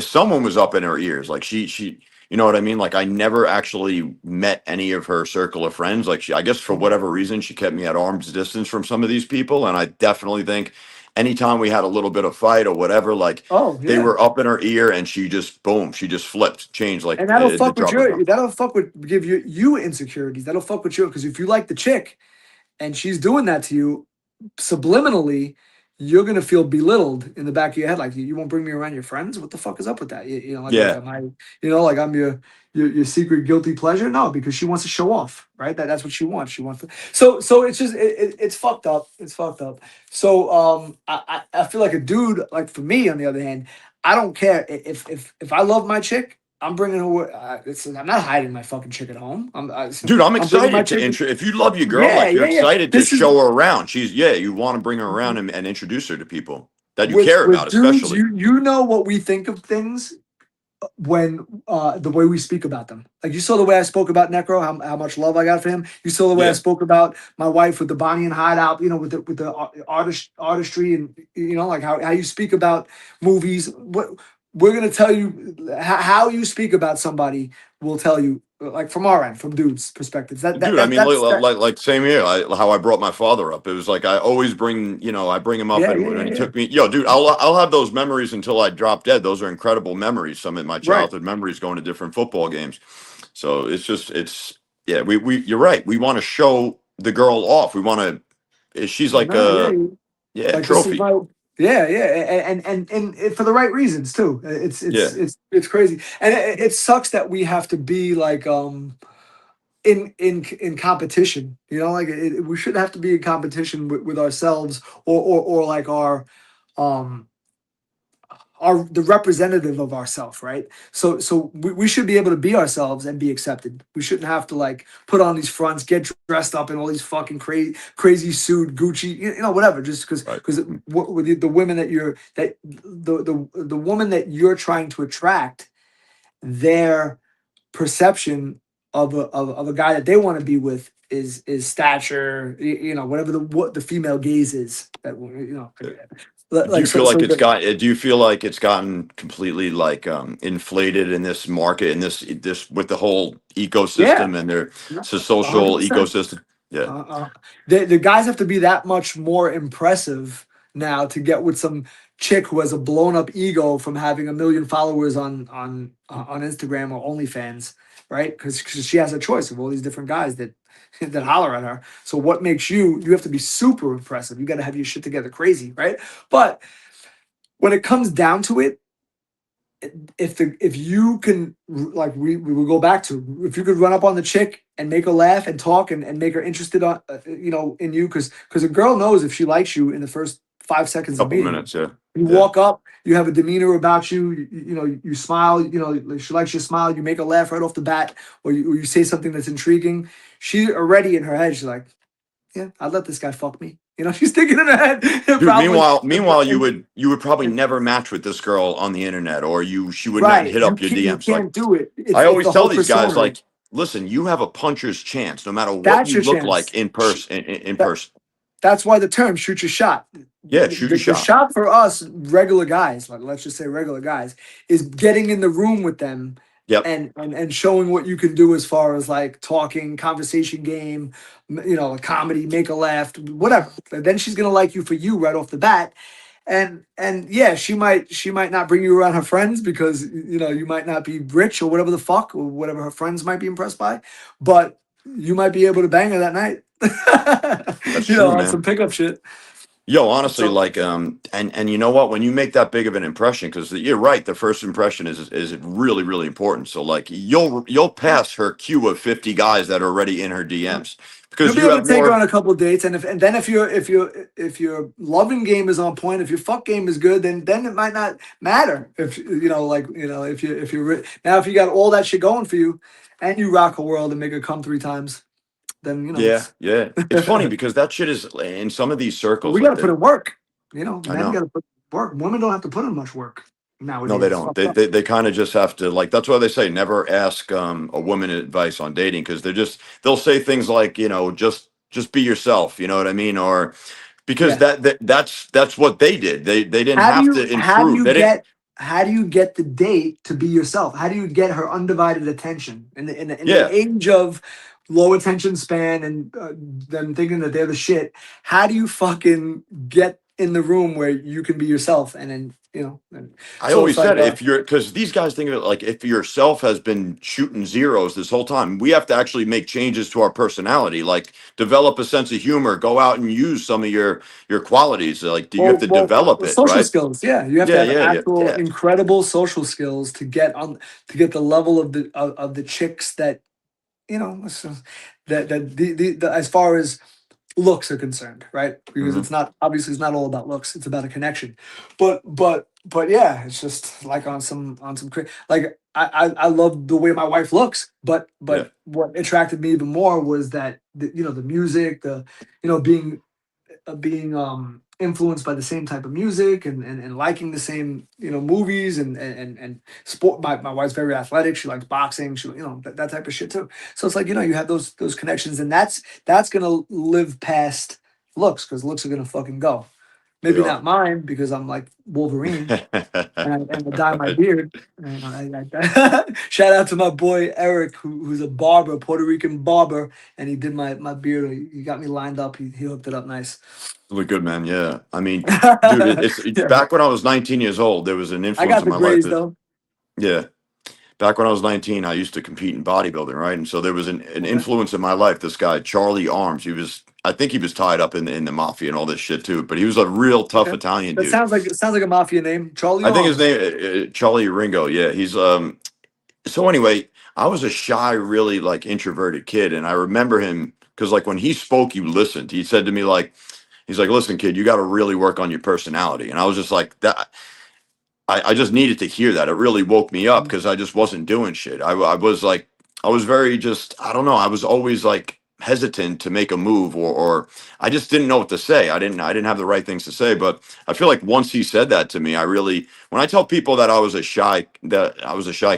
someone was up in her ears. Like she, you know what I mean? Like I never actually met any of her circle of friends. Like I guess for whatever reason, she kept me at arm's distance from some of these people. And I definitely think anytime we had a little bit of fight or whatever, like Oh they yeah, were up in her ear and she just, boom, she just flipped, changed like and that'll the fuck with drop of a your dime. that'll fuck with give you insecurities. That'll fuck with you because if you like the chick and she's doing that to you subliminally, you're gonna feel belittled in the back of your head. Like you won't bring me around your friends. What the fuck is up with that? Like what Yeah. am I? Like I'm your secret guilty pleasure. No, because she wants to show off, right? That's what she wants. She wants to. So it's just it's fucked up. It's fucked up. So I feel like a dude like for me on the other hand, I don't care if I love my chick. I'm bringing her. I'm not hiding my fucking chick at home. Dude, I'm I'm bringing my excited to chick. intro. If you love your girl, Yeah, like you're yeah, yeah. excited to This is show her around. You want to bring her around and introduce her to people that you care with about, dudes. especially. You know what we think of things when the way we speak about them. Like you saw the way I spoke about Necro, how much love I got for him. You saw the way I Yeah. spoke about my wife with the Bonnie and Hyde out. With the artistry and like how you speak about movies. What we're gonna tell you how you speak about somebody will tell you like from our end, from dudes' perspectives. Dude, I mean, That's that. like same here. How I brought my father up. It was like I always I bring him up, Yeah, and yeah, when yeah, he yeah. took me, dude, I'll have those memories until I drop dead. Those are incredible memories. Some of my Right. childhood memories going to different football games. So it's yeah. We you're right. We want to show the girl off. We want to. She's like No, yeah, a yeah. yeah Like this is trophy. my yeah, yeah, and for the right reasons too. It's Yeah. it's it's it's crazy, and it sucks that we have to be like in competition. Like we shouldn't have to be in competition with ourselves or like um our the representative of ourselves, right? So we should be able to be ourselves and be accepted. We shouldn't have to like put on these fronts, get dressed up in all these fucking crazy suit, Gucci, whatever. Just Right. because with the women the woman that you're trying to attract, their perception of a guy that they want to be with is stature, whatever what the female gaze is that Do you like feel so like it's the, got? Do you feel like it's gotten completely like inflated in this market in this with the whole yeah. ecosystem and their No, social 100%. ecosystem? Yeah. The guys have to be that much more impressive now to get with some chick who has a blown up ego from having a million followers on Instagram or OnlyFans, right? Because she has a choice of all these different guys that that holler at her. So what makes you have to be super impressive. You got to have your shit together crazy, right? But when it comes down to it, if you can like we will go back to if you could run up on the chick and make her laugh and talk and make her interested in you because a girl knows if she likes you in the first 5 seconds of Couple meeting you. minutes. Yeah. You Yeah. walk up, you have a demeanor about you, you smile, like she likes your smile, you make her laugh right off the bat, or you say something that's intriguing. She already in her head, she's like, yeah, I'd let this guy fuck me. She's thinking in her head, Dude, probably. meanwhile, And, you would probably and never match with this girl on the internet, or she would not right, hit up your you DMs. Like can't do it. I It's always the tell whole these guys, persona. like, listen, you have a puncher's chance, no matter what That's you your look like chance. in person. In That, person, that's why the term shoot your shot. yeah, shoot your The shot. shot for us regular guys, like let's just say regular guys, is getting in the room with them Yep. and showing what you can do as far as like talking, conversation game, a comedy, make a laugh, whatever. Then she's gonna like you for you right off the bat. And yeah, she might not bring you around her friends because you might not be rich or whatever the fuck or whatever her friends might be impressed by, but you might be able to bang her that night. That's true, On some man. pickup shit. Yo, honestly, So like, and you know what? When you make that big of an impression, because you're right, the first impression is really really important. So like, you'll pass her queue of 50 guys that are already in her DMs you'll because be you able have to take her more. on a couple of dates, and then if your loving game is on point, if your fuck game is good, then it might not matter if now if you got all that shit going for you, and you rock a world and make her come 3 times, then Yeah, it's. yeah. It's funny because that shit is in some of these But circles we got like to put that. in work. I Men got know. to put work. Women don't have to put in much work No, nowadays. they It's don't. fucked up. They kind of just have to, like, that's why they say never ask a woman advice on dating because they'll say things like, just be yourself, you know what I mean? Or because Yeah. that's what they did. They didn't How do have you to how do improve. you They didn't. get how do you get the date to be yourself? How do you get her undivided attention in the Yeah. age of low attention span and them thinking that they're the shit? How do you fucking get in the room where you can be yourself and then I so it's always like said if you're because these guys think of it like if yourself has been shooting zeros this whole time, we have to actually make changes to our personality, like develop a sense of humor, go out and use some of your qualities. Like, do you have to develop well, it, social right? skills. Yeah, you have to Yeah, have yeah, yeah, actual yeah, incredible social skills to get the level of the chicks that so the as far as looks are concerned, right? Because hmm it's not obviously it's not all about looks; it's about a connection. But yeah, it's just like like I love the way my wife looks, yeah. but what attracted me even more was that the music, being influenced by the same type of music and liking the same movies and sport. My wife's very athletic. She likes boxing. She that type of shit too. So it's like you have those connections, and that's gonna live past looks because looks are gonna fucking go. They Maybe are. not mine because I'm like Wolverine and I dye my beard. Shout out to my boy Eric, who's a barber, Puerto Rican barber, and he did my beard. He got me lined up. He hooked it up nice. Look good, man. Yeah, I mean, dude, it's Yeah, back when I was 19 years old. There was an I influence got in the my life grays that, though. yeah. Back when I was 19, I used to compete in bodybuilding, right? And so there was an Okay, influence in my life. This guy, Charlie Arms, I think he was tied up in the mafia and all this shit too. But he was a real tough okay. Italian That dude. sounds like a mafia name, Charlie I think his Arms. name Charlie Ringo. Yeah, he's So anyway, I was a shy, really like introverted kid, and I remember him because like when he spoke, you listened. He said to me like, he's like, "Listen, kid, you got to really work on your personality." And I was just like that. I just needed to hear that. It really woke me up Mhm. because I just wasn't doing shit. I was like, I was very just, I don't know. I was always like hesitant to make a move or I just didn't know what to say. I didn't have the right things to say. But I feel like once he said that to me, when I tell people that I was a shy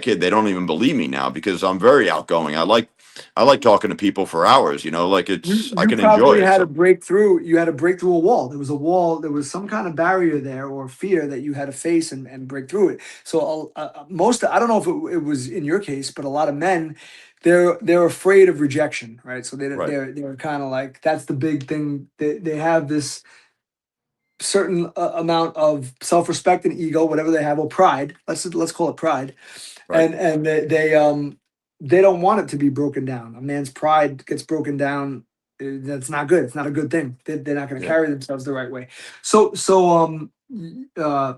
kid, they don't even believe me now because I'm very outgoing. I like talking to people for hours, like You I you can enjoy probably it. had to So break through. You had to break through a wall. There was a wall. There was some kind of barrier there or fear that you had to face and break through it. So most I don't know if it was in your case, but a lot of men they're afraid of rejection, right? So right. they're kind of like that's the big thing. They have this certain amount of self respect and ego, whatever they have, or pride. Let's call it pride, Right. and they don't want it to be broken down. A man's pride gets broken down. That's not good. It's not a good thing. They're not going to Yeah. carry themselves the right way. So uh,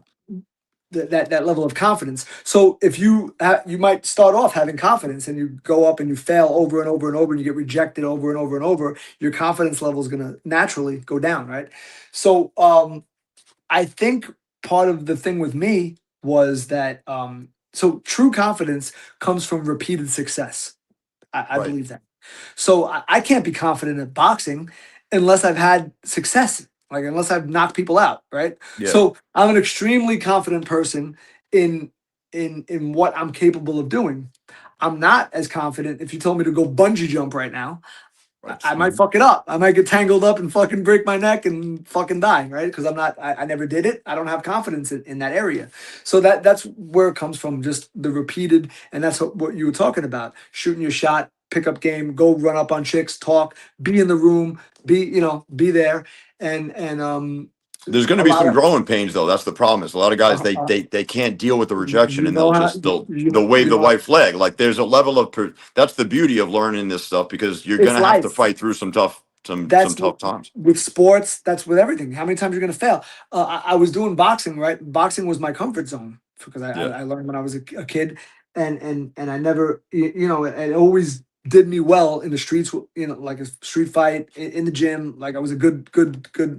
that level of confidence. So if you might start off having confidence and you go up and you fail over and over and over and you get rejected over and over and over, your confidence level is going to naturally go down, right? So I think part of the thing with me was that so true confidence comes from repeated success. I Right. believe that. So I can't be confident at boxing unless I've had success, like unless I've knocked people out, right? Yeah. So I'm an extremely confident person in in what I'm capable of doing. I'm not as confident if you told me to go bungee jump right now. Right. I might fuck it up. I might get tangled up and fucking break my neck and fucking die, right? Because I never did it. I don't have confidence in that area. So that's where it comes from, just the repeated, and that's what you were talking about. Shooting your shot, pick up game, go run up on chicks, talk, be in the room, be there. And There's going to a be lot some of growing pains though. That's the problem. Is a lot of guys uh, uh, they can't deal with the rejection, you and they'll know how just they'll wave you the know white flag. Like there's a level of that's the beauty of learning this stuff, because you're going it's to have to life. fight through some That's tough times. with sports. That's with everything. How many times you're gonna fail? I was doing boxing, right? Boxing was my comfort zone because Yeah. I learned when I was a kid, and I never, it always did me well in the streets. Like a street fight in the gym. Like I was a good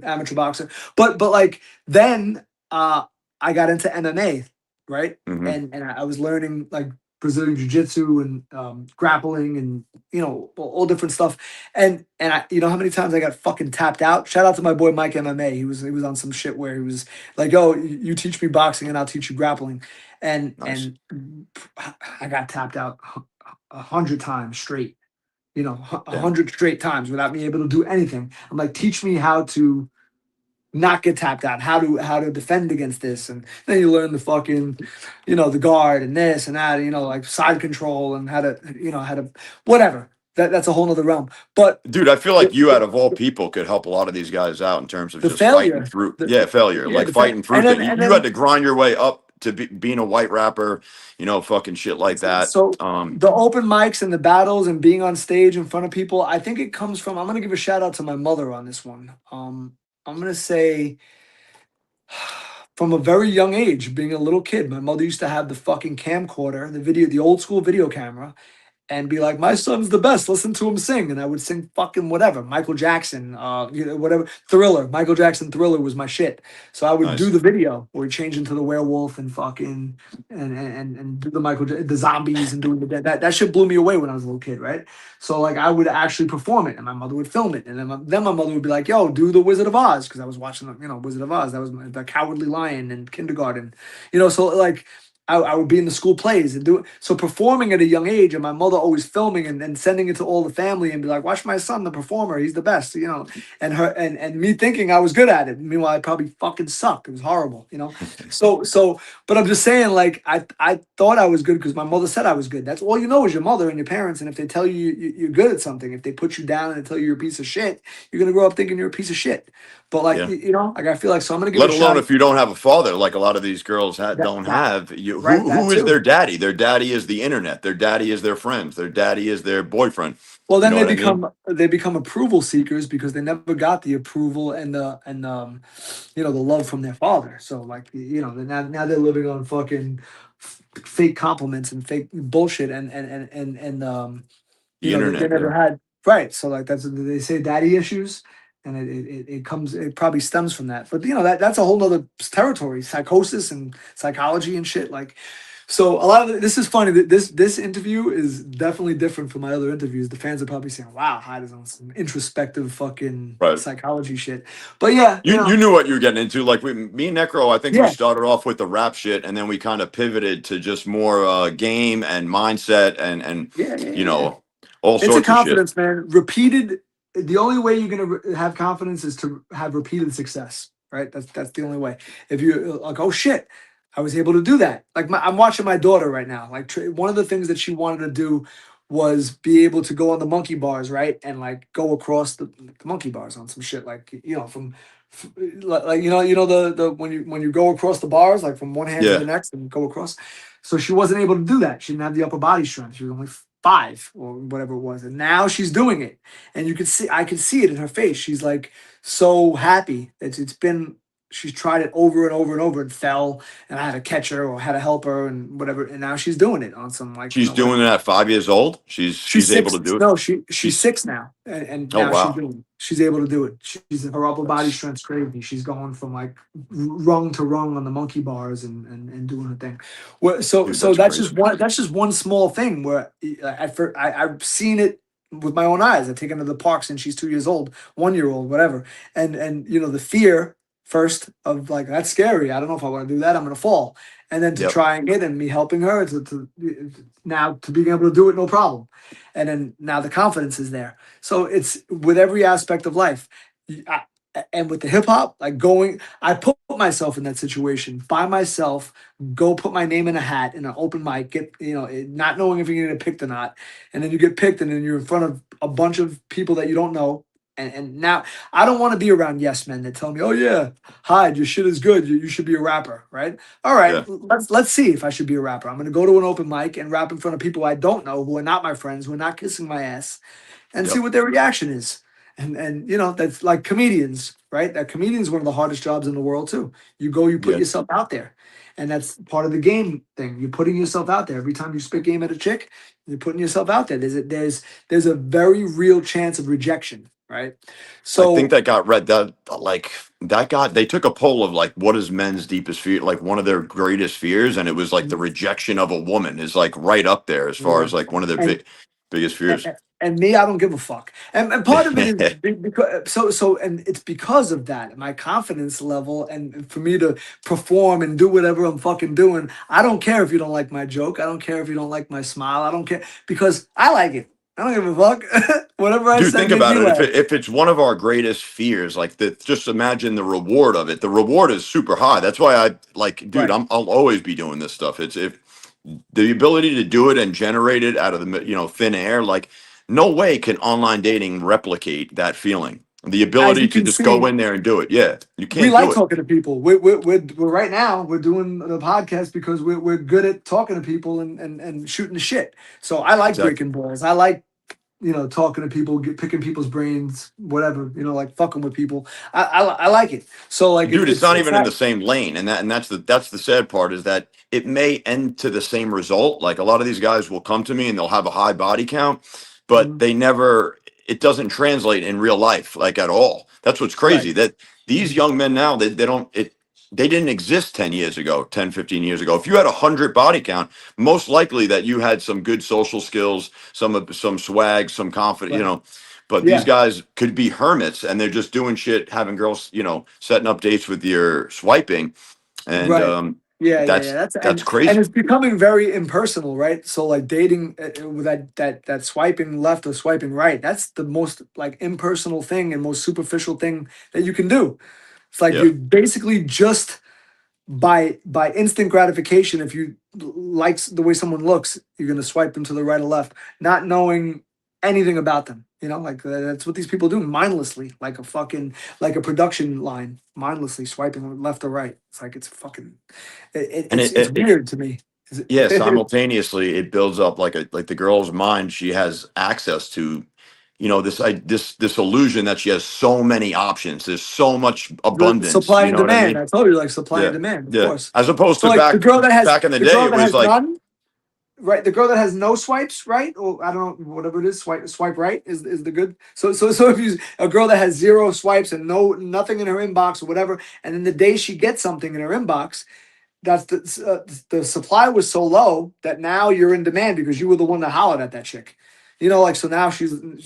amateur boxer. But like then, I got into MMA, right? Hmm. And I was learning like Brazilian Jiu Jitsu and grappling and all different stuff and I, how many times I got fucking tapped out. Shout out to my boy Mike MMA. He was on some shit where he was like, "Yo, you teach me boxing and I'll teach you grappling," Nice. and I got tapped out 100 times straight. A Damn. 100 straight times without me able to do anything. I'm like, teach me how to not get tapped out, how to defend against this, and then you learn the fucking, the guard and this and that, like side control and how to whatever. That's a whole nother realm. But Dude, I feel the, like you, out the, of all people, could help a lot of these guys out in terms of the just fighting failure, through. Yeah, failure, yeah, like fighting through and things. then You had to grind your way up to being a white rapper, fucking shit like that. so the open mics and the battles and being on stage in front of people, I think it comes from. I'm gonna give a shout out to my mother on this one. I'm gonna say from a very young age, being a little kid, my mother used to have the fucking camcorder, the old school video camera, and be like, "My son's the best. Listen to him sing." And I would sing fucking whatever, Michael Jackson, whatever, Thriller. Michael Jackson Thriller was my shit. So I would do Nice. the video where he changed into the werewolf and fucking and do the zombies and doing the dead. That shit blew me away when I was a little kid, right? So like I would actually perform it, and my mother would film it, and then my mother would be like, "Yo, do the Wizard of Oz," because I was watching Wizard of Oz. That was the Cowardly Lion in kindergarten, So like I would be in the school plays and do it. So performing at a young age, and my mother always filming and sending it to all the family and be like, "Watch my son, the performer. He's the best." And her and me thinking I was good at it. Meanwhile, I probably fucking sucked. It was horrible. But I'm just saying, like I thought I was good because my mother said I was good. That's all you know is your mother and your parents. And if they tell you're good at something, if they put you down and they tell you you're a piece of shit, you're gonna grow up thinking you're a piece of shit. But like Yeah. like I feel like so I'm gonna give Let a alone shout out if you don't have a father, like a lot of these girls that don't that have. You, right that who is too. their daddy? Their daddy is the internet. Their daddy is their friends. Their daddy is their boyfriend. Well, You then know they what I mean? become approval seekers because they never got the approval and the love from their father. So like now they're living on fucking fake compliments and fake bullshit and The they internet. never Yeah. had right. So like that's they say daddy issues, and it probably stems from that. But that's a whole nother territory, psychosis and psychology and shit. Like so a lot of this is funny that this interview is definitely different from my other interviews. The fans are probably saying, "Wow, Hyde is on some introspective fucking Right. psychology shit." But yeah, You knew what you were getting into. Like me and Necro, I think we yeah, started off with the rap shit, and then we kind of pivoted to just more game and mindset and yeah, yeah, you yeah, yeah. know all It's a sorts of shit. confidence, man. Repeated. The only way you're gonna have confidence is to have repeated success, right? That's the only way. If you like, oh shit, I was able to do that. Like I'm watching my daughter right now. Like one of the things that she wanted to do was be able to go on the monkey bars, right, and like go across the monkey bars on some shit, like from like the when you go across the bars, like from one hand to the Yeah. next and go across. So she wasn't able to do that. She didn't have the upper body strength. She was only five or whatever it was, and now she's doing it, and I could see it in her face. She's like so happy. It's been she's tried it over and over and over and fell, and I had to catch her or had to help her and whatever. And now she's doing it on some like, She's whatever. doing it at 5 years old. She's She's able six. to do it. No, she's She's 6 now, and oh now she's wow, doing it. She's able to do it. She's her upper body that's strength's crazy. She's going from like rung to rung on the monkey bars and doing her thing. Well, so dude, so that's crazy. that's just one small thing where I've seen it with my own eyes. I take her to the park since she's 2 years old, 1 year old, whatever. And the fear first of like, that's scary. I don't know if I want to do that. I'm gonna fall. And then to Yep, trying it and me helping her to now to being able to do it no problem. And then now the confidence is there. So it's with every aspect of life. I, and with the hip hop, like I put myself in that situation by myself, go put my name in a hat in an open mic, get, not knowing if you're going to get picked or not. And then you get picked and then you're in front of a bunch of people that you don't know. And now I don't want to be around yes men that tell me, oh yeah, Hyde, your shit is good. You should be a rapper, right? All right, yeah, let's see if I should be a rapper. I'm gonna go to an open mic and rap in front of people I don't know, who are not my friends, who are not kissing my ass, and see yep. what their reaction is. And that's like comedians, right? That comedian is one of the hardest jobs in the world too. You go, you put Yeah, yourself out there, and that's part of the game thing. You're putting yourself out there every time you spit game at a chick. You're putting yourself out there. There's a very real chance of rejection, right? I think So that got read that like that got they took a poll of like what is men's deepest fear, like one of their greatest fears, and it was like the rejection of a woman is like right up there as far yeah, as like one of their and biggest fears. and me, I don't give a fuck. And part of it is because and it's because of that, my confidence level, and for me to perform and do whatever I'm fucking doing. I don't care if you don't like my joke. I don't care if you don't like my smile. I don't care because I like it. I don't give a fuck. Whatever I Dude, said think made about you it. laugh. If it's one of our greatest fears, like that, just imagine the reward of it. The reward is super high. That's why I like, dude. Right. I'll always be doing this stuff. It's if the ability to do it and generate it out of the thin air. Like, no way can online dating replicate that feeling. The As ability you to can just go see, in there and do it. Yeah, you we can't like do it. talking to people. We're right now we're doing the podcast because we're good at talking to people and shooting the shit. So I like Exactly. breaking balls. I like talking to people, picking people's brains, whatever, like fucking with people. I like it. So like Dude, it's not it's even in not the same lane, and that's the sad part is that it may end to the same result. Like a lot of these guys will come to me and they'll have a high body count, but mhm, they never it doesn't translate in real life like at all. That's what's right. crazy. That these Mhm. young men now they don't it they didn't exist 10 years ago, 10, 15 years ago. If you had 100 body count, most likely that you had some good social skills, some swag, some confidence, Right. but these Yeah. guys could be hermits and they're just doing shit, having girls, setting up dates with your swiping. And Right. Yeah. that's That's that's and crazy. it's becoming very impersonal, right? So like dating with that swiping left or swiping right. That's the most like impersonal thing and most superficial thing that you can do. It's like Yeah. you're basically just by instant gratification. If you likes the way someone looks, you're gonna swipe them to the right or left, not knowing anything about them. Like that's what these people do mindlessly, like like a production line, mindlessly swiping left or right. It's like it's fucking, And it's weird to me. Is yeah, it- simultaneously it builds up like the girl's mind. She has access to, this illusion that she has so many options. There's so much the abundance. supply You and know what I demand. mean? I told you, like supply and Yeah. demand, of Yeah. course. As opposed So to like back in the the day, girl it that was has like, none. Right, the girl that has no swipes, right? Or I don't know, whatever it is, swipe right is the good. So if you a girl that has zero swipes and nothing in her inbox or whatever, and then the day she gets something in her inbox, that's the supply was so low that now you're in demand because you were the one that hollered at that chick. Like so now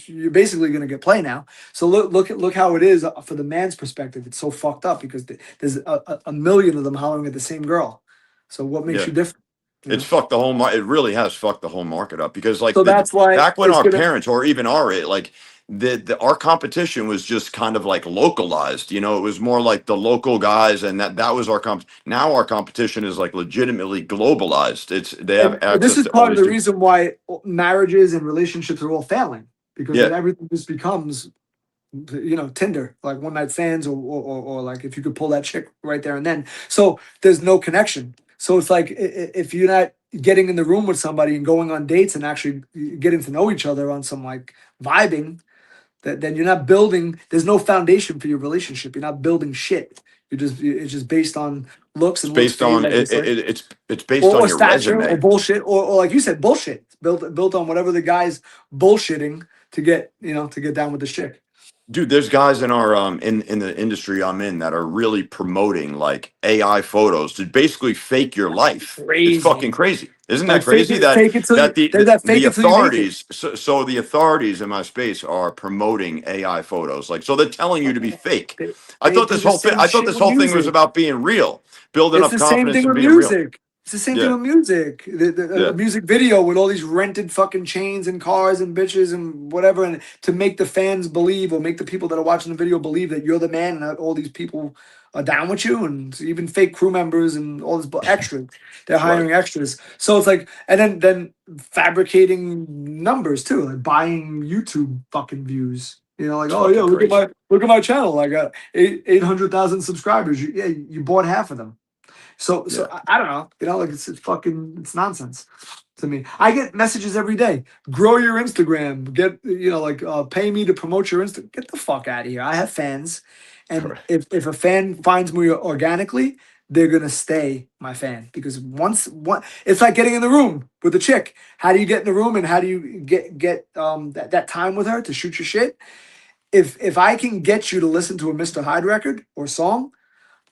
you're basically gonna get play now. So look how it is for the man's perspective. It's so fucked up because there's a million of them hollering at the same girl. So what makes yeah. you different? You It's know. fucked the whole market. It really has fucked the whole market up because like So that's why back when it's our gonna. parents or even like our competition was just kind of like localized. It was more like the local guys, and that was our now our competition is like legitimately globalized. They have And this access is to all part of these the different. reason why marriages and relationships are all failing because Yeah, then everything just becomes Tinder, like one night stands, or like if you could pull that chick right there and then. So there's no connection. So it's like if you're not getting in the room with somebody and going on dates and actually getting to know each other on some like vibing, then you're not building. There's no foundation for your relationship. You're not building shit. it's just based on looks It's and looks based fade, on like you said, it's based on or your stature or resume. bullshit, or like you said, bullshit. It's built on whatever the guy's bullshitting to get to get down with the chick. Dude, there's guys in our in the industry I'm in that are really promoting like AI photos to basically fake your life. It's fucking Crazy. crazy. Isn't Like that crazy that fake it till you. that There's that fake the it till you make it. authorities so the authorities in my space are promoting AI photos. Like so they're telling you to be fake. They, they do the same I thought shit this with whole thing was music. about being real, building It's up the same confidence thing and with being real. music. It's the same thing Yeah. with music. A Yeah. music video with all these rented fucking chains and cars and bitches and whatever, and to make the fans believe or make the people that are watching the video believe that you're the man and that all these people are down with you, and even fake crew members and all this extras. They're Right. hiring extras. So it's like, and then fabricating numbers too, like buying YouTube fucking views. Like, It's oh yeah, fucking crazy. look at my channel. I got 800,000 subscribers. Yeah, you bought half of them. So Yeah. I don't know. Like it's fucking it's nonsense to me. I get messages every day. Grow your Instagram. Get like pay me to promote your Insta. Get the fuck out of here. I have fans, and Right. if a fan finds me organically, they're gonna stay my fan because one it's like getting in the room with a chick. How do you get in the room and how do you get that time with her to shoot your shit? If I can get you to listen to a Mr. Hyde record or song,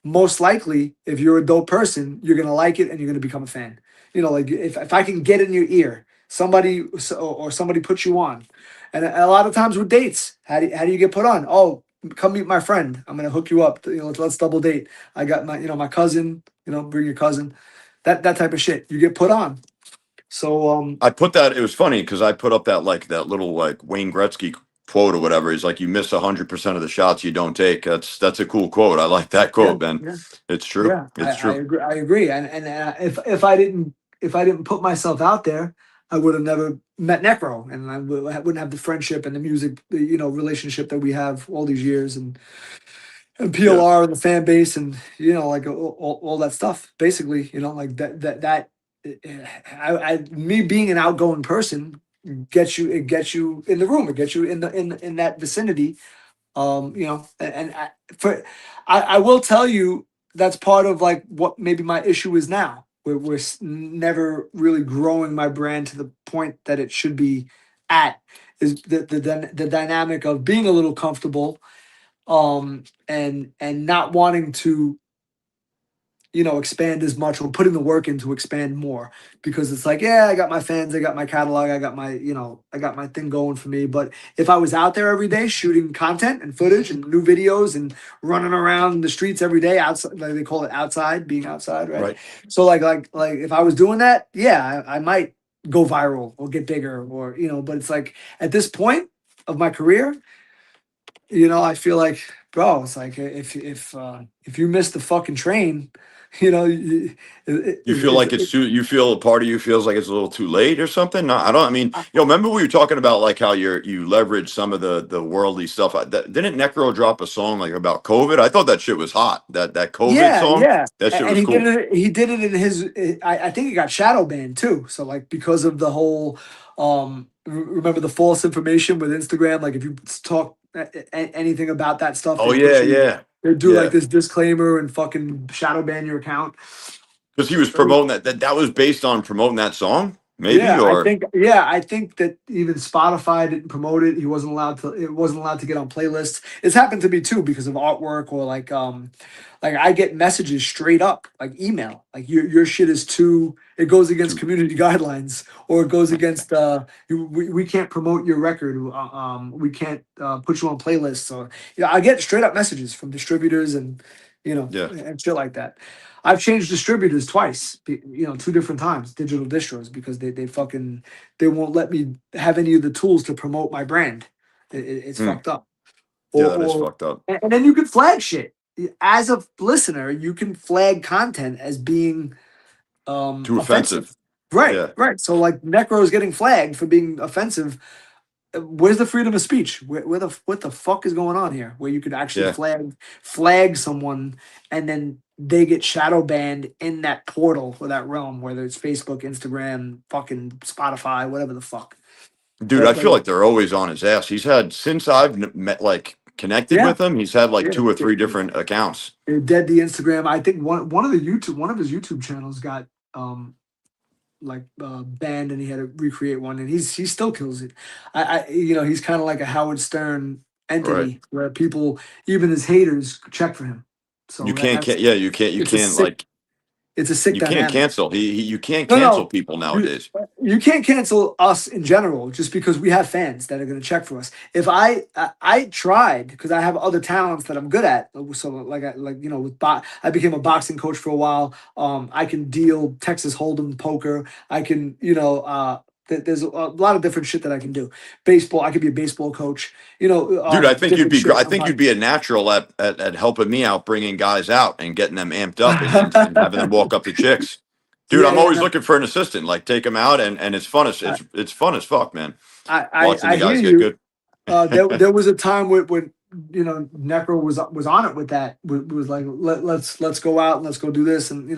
most likely, if you're a dope person, you're gonna like it and you're gonna become a fan. Like if I can get in your ear, somebody puts you on, and a lot of times with dates, how do you get put on? Oh, come meet my friend. I'm gonna hook you up. Let's double date. I got my cousin. Bring your cousin. That type of shit. You get put on. So I put that. It was funny because I put up that little like Wayne Gretzky quote or whatever. He's like, "You miss 100% of the shots you don't take." That's a cool quote. I like that yeah, quote, man. yeah. It's true. Yeah, I, It's I true. agree. I agree. And if I didn't put myself out there, I would have never met Necro, and I wouldn't have the friendship and the music, relationship that we have all these years, and Yeah. PLR and the fan base, and like all that stuff. Basically, like me being an outgoing person gets you in the room, it gets you in that vicinity, and I will tell you that's part of like what maybe my issue is now. We're never really growing my brand to the point that it should be at. Is the dynamic of being a little comfortable, and not wanting to expand as much or putting the work in to expand more, because it's like, yeah, I got my fans, I got my catalog, I got my thing going for me. But if I was out there every day shooting content and footage and new videos and running around the streets every day outside, like they call it outside, being outside, right? Right. So like if I was doing that, yeah, I might go viral or get bigger, or but it's like at this point of my career, I feel like, bro, it's like if you miss the fucking train, you know, you- You feel like it's too. You feel a part of you feels like it's a little too late or something. No, I don't. I mean, remember we were talking about like how you leverage some of the worldly stuff. Didn't Necro drop a song like about COVID? I thought that shit was hot. That COVID yeah, song. yeah. That shit And was he did cool. it. He did it in his. I think he got shadow banned too. So like because of the whole, remember the false information with Instagram. Like if you talk anything about that stuff, Oh they put yeah, you. yeah, They do like yeah. this disclaimer and fucking shadow ban your account. Because he was So promoting that was based on promoting that song, maybe, yeah, or I think that even Spotify didn't promote it. It wasn't allowed to get on playlists. It's happened to me too because of artwork, or like I get messages straight up, like email, like your shit is too, it goes against to community guidelines, or it goes against we can't promote your record. We can't put you on playlists. Or I get straight up messages from distributors and yeah. and shit like that. I've changed distributors twice, two different times, digital distros, because they won't let me have any of the tools to promote my brand. It's Hmm. fucked up. Yeah, that is Or fucked up. and then you can flag shit. As a listener, you can flag content as being Too offensive. offensive. Right, Yeah, right. So like Necro is getting flagged for being offensive. Where's the freedom of speech? What the fuck is going on here? Where you could actually yeah. flag someone, and then they get shadow banned in that portal or that realm, whether it's Facebook, Instagram, fucking Spotify, whatever the fuck. Dude, I But feel like they're always on his ass. He's had since I've met like connected Yeah, with him. He's had like yeah. two or three different accounts. It dead the Instagram. I think one of his YouTube channels got um like banned, and he had to recreate one, and he still kills it. He's kind of like a Howard Stern Right. entity where people, even his haters, check for him. You So can't, that's yeah, you can't, you it's a can't sick like, it's a sick you can't dynamic. cancel. You can't No, cancel no, people you nowadays. you can't cancel us in general just because we have fans that are going to check for us. If I tried because I have other talents that I'm good at, so I became a boxing coach for a while. I can deal Texas Hold'em poker. I can there's a lot of different shit that I can do. Baseball, I could be a baseball coach. Dude, I think you'd Different be, shit. I I'm think like. you'd be a natural at helping me out, bringing guys out and getting them amped up and having them walk up to chicks. Dude, Yeah, I'm yeah, always no, looking for an assistant. Like take them out and it's fun as it's fun as fuck, man. Watching I the hear guys get you. good. There was a time when Necro was on it with that. Was like let's go out and let's go do this, and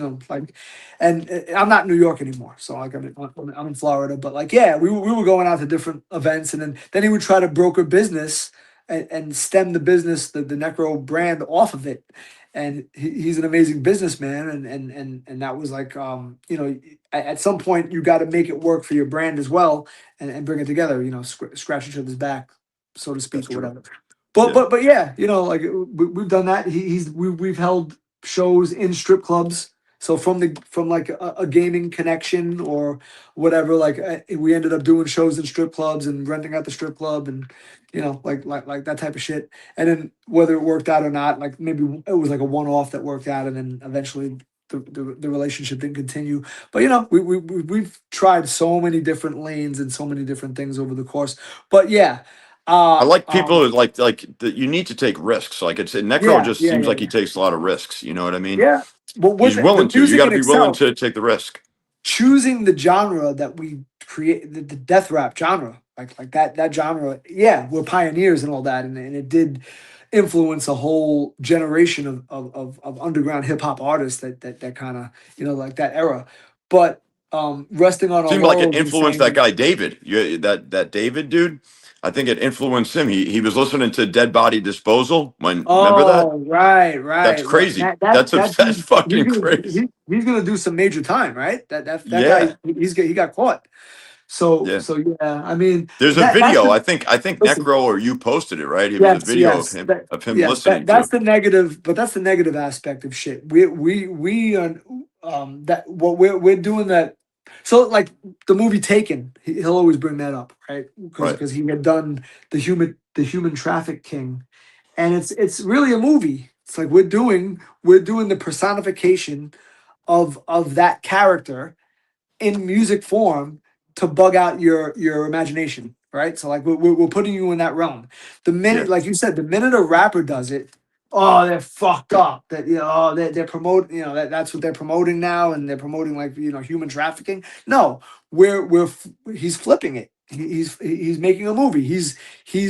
I'm not in New York anymore, so like I'm in Florida, but like yeah, we were going out to different events, and then he would try to broker business and stem the business, the Necro brand off of it. And he's an amazing businessman, and that was like at some point you got to make it work for your brand as well, and bring it together, scratch each other's back, so to That's speak, or true. whatever. But Yeah. but yeah, like we've done that. We've held shows in strip clubs. So from like a gaming connection or whatever, like we ended up doing shows in strip clubs and renting out the strip club, and like that type of shit. And then whether it worked out or not, like maybe it was like a one off that worked out, and then eventually the relationship didn't continue. But we've tried so many different lanes and so many different things over the course. But yeah, I like people um, who like that you need to take risks. Like it's Necro yeah, just yeah, seems yeah, like he yeah, takes a lot of risks. You know what I mean? yeah. But with He's willing the to. You music got to in be willing itself, to take the risk. choosing the genre that we create, the death rap genre, like that genre, yeah, we're pioneers and all that, and it did influence a whole generation of underground hip hop artists that kind of like that era. But resting on our Seemed like it laurels and influenced that saying, guy David. That David dude. I think it influenced him. He was listening to Dead Body Disposal when remember that? oh, right, That's right, right. crazy. That's That that's dude, fucking crazy. he's gonna do some major time, right? That guy, Yeah. he got caught. So Yeah. so yeah, I mean There's a that's video. the I think listen. Necro or you posted it, right? It was a Yes, video of yes, him that listening that's to. the negative, but that's the negative aspect of shit. We are that what we're doing that. So like the movie Taken, he'll always bring that up, right? Because Right. because he had done the human traffic king, and it's really a movie. It's like we're doing the personification of that character in music form to bug out your imagination, right? So like we're putting you in that realm. The Yeah. minute, like you said, the minute a rapper does it, oh, they're fucked up. That oh, they're promoting, that's what they're promoting now, and they're promoting like human trafficking. No, he's flipping it. He's making a movie. He's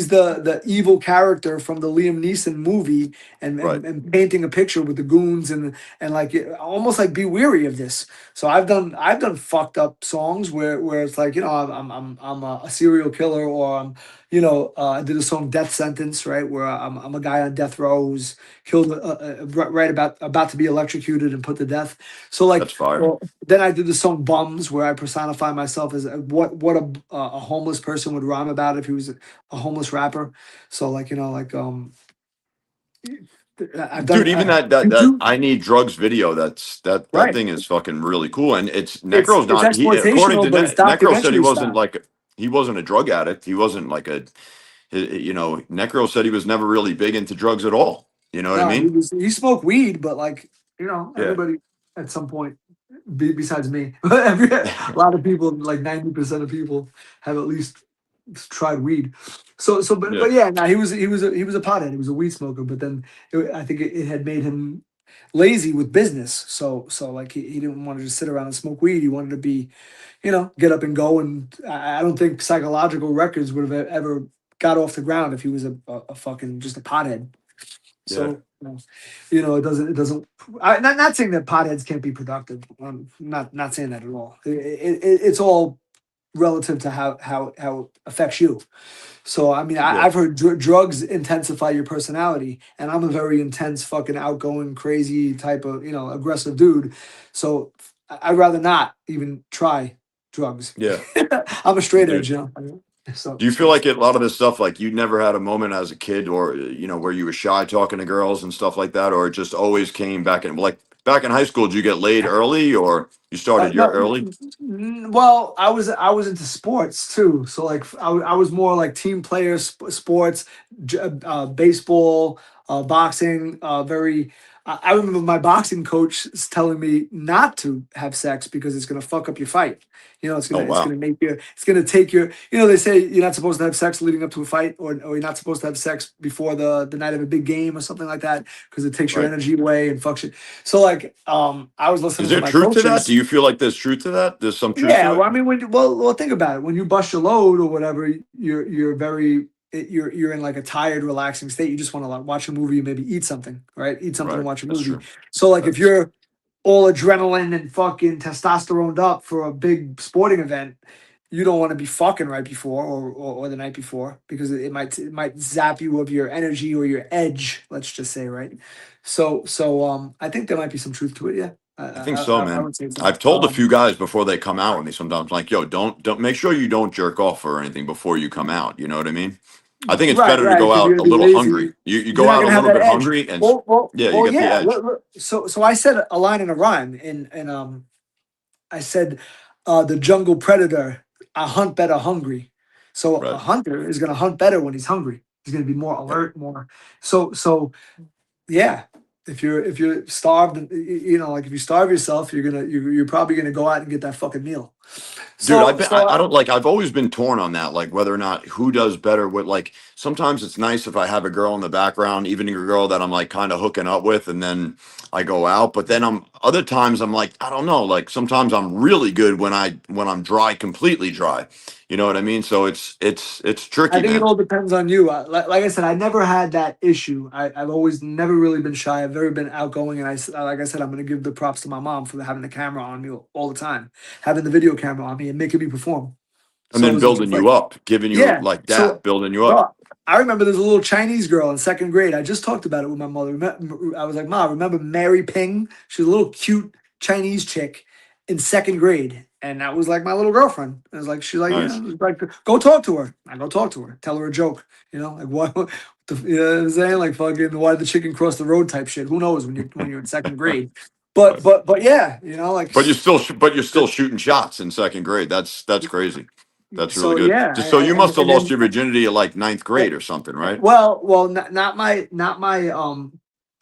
the evil character from the Liam Neeson movie, and Right. painting a picture with the goons, and like almost like be weary of this. So I've done fucked up songs where it's like I'm a serial killer, or I did a song Death Sentence, right, where I'm a guy on death row who's killed right about to be electrocuted and put to death. So That's like, fire. well, then I did the song Bums, where I personify myself as what a homeless person would rhyme about if he was a homeless rapper. So like I've Dude, done even that YouTube, I need drugs video, that right. thing is fucking really cool. And it's It's Necro's it's not he according exploitational, to but it's Necro said he documentary wasn't style. like he wasn't a drug addict. He wasn't like Necro said he was never really big into drugs at all. You know what I No, he mean? was he smoked weed, but like Yeah. everybody at some point, besides me, a lot of people, like 90% of people, have at least tried weed. So Yeah. but yeah, now he was a pothead. He was a weed smoker, but then I think it had made him lazy with business. So like he didn't want to just sit around and smoke weed. He wanted to be, get up and go. And I don't think psychological records would have ever got off the ground if he was a fucking just a pothead. Yeah. So it doesn't. Not saying that potheads can't be productive. I'm not saying that at all. It's all relative to how it affects you. So I mean, Yeah. I've heard drugs intensify your personality, and I'm a very intense, fucking outgoing, crazy type of aggressive dude. So I'd rather not even try drugs. Yeah. I'm a straight edge, Dude. you know. So Do you feel like a lot of this stuff, like you never had a moment as a kid or, where you were shy talking to girls and stuff like that, or it just always came back in high school, did you get laid early or you started your no, early? well, I was into sports too. So like I was more like team player sports, baseball, boxing. Very. I remember my boxing coach telling me not to have sex because it's gonna fuck up your fight. It's Oh, gonna wow. make you. It's gonna take your. They say you're not supposed to have sex leading up to a fight, or you're not supposed to have sex before the night of a big game or something like that because it takes your Right. energy away and fucks you. So like, I was Is listening to there my truth to that? Do coaches. you feel like there's truth to that? There's some truth Yeah, to well, it? I mean, well, think about it. When you bust your load or whatever, you're very you're in like a tired, relaxing state. You just want to like watch a movie, maybe eat something, right? Eat something and Right. watch a That's movie. true. So like, if That's you're all adrenaline and fucking testosteroned up for a big sporting event, you don't want to be fucking right before or the night before because it might zap you of your energy or your edge. Let's just say, right? So I think there might be some truth to it. Yeah, I think so, I man. would say so. I've told a few guys before they come out with me sometimes, like, yo, don't make sure you don't jerk off or anything before you come out. You know what I mean? I think it's Right, better to right. go Because you're out a gonna be little hungry. lazy. You You're go not out a gonna have little that bit edge. hungry and Well, well, yeah, you well. get the Yeah. edge. So I said a line in a rhyme, and I said, the jungle predator. I hunt better hungry. So a Right. hunter is gonna hunt better when he's hungry. He's gonna be more Yep. alert, more. So yeah. If you're starved, like if you starve yourself, you're probably gonna go out and get that fucking meal. Dude, So so I don't like, I've always been torn on that, like whether or not who does better with, like, sometimes it's nice if I have a girl in the background, even a girl that I'm like kind of hooking up with, and then I go out. But then other times I'm like, I don't know, like sometimes I'm really good when I'm dry, completely dry. You know what I mean? So it's I tricky, think it man. all depends on you. Like I said, I never had that issue. I've always never really been shy. I've never been outgoing, and like I said, I'm going to give the props to my mom for having the camera on me all the time, having the video camera on me, and making me perform. And So it then wasn't just building like, you up, giving you yeah. like that, So, building you up. bro, I remember there's a little Chinese girl in second grade. I just talked about it with my mother. I was like, "Ma, remember Mary Ping? She's a little cute Chinese chick in second grade." And that was like my little girlfriend. I was like, she's like, Nice. like, go talk to her. I go talk to her, tell her a joke, like what, you know what I'm saying? Like fucking, why did the chicken cross the road type shit. Who knows when you're in second grade? But Right. yeah, like, But you're still shooting shots in second grade. That's crazy. That's really so good. yeah, Just so you must have and lost then your virginity at like ninth grade or something, right? well, not my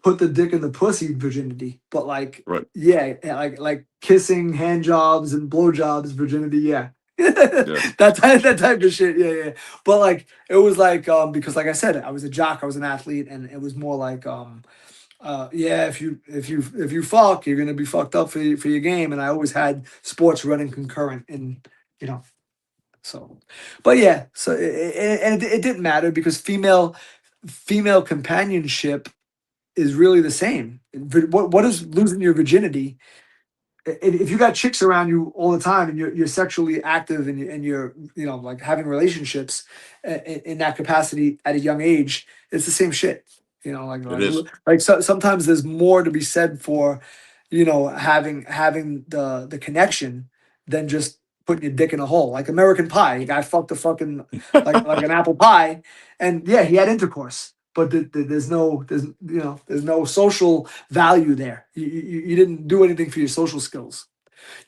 put the dick in the pussy virginity, but like, Right. yeah, like kissing, hand jobs, and blow jobs virginity, yeah. Yeah. That type of shit, yeah, yeah. But like, it was like, because like I said, I was a jock, I was an athlete, and it was more like, yeah, if you fuck, you're gonna be fucked up for your game, and I always had sports running concurrent, and you know. So, but yeah, and it didn't matter because female companionship is really the same. What is losing your virginity? If you got chicks around you all the time and you're sexually active and you're like having relationships in that capacity at a young age, it's the same shit. Like It is. so, sometimes there's more to be said for having the connection than just putting your dick in a hole. Like American Pie, a guy fucked a fucking like an apple pie, and yeah, he had intercourse, but there's no social value there. You didn't do anything for your social skills.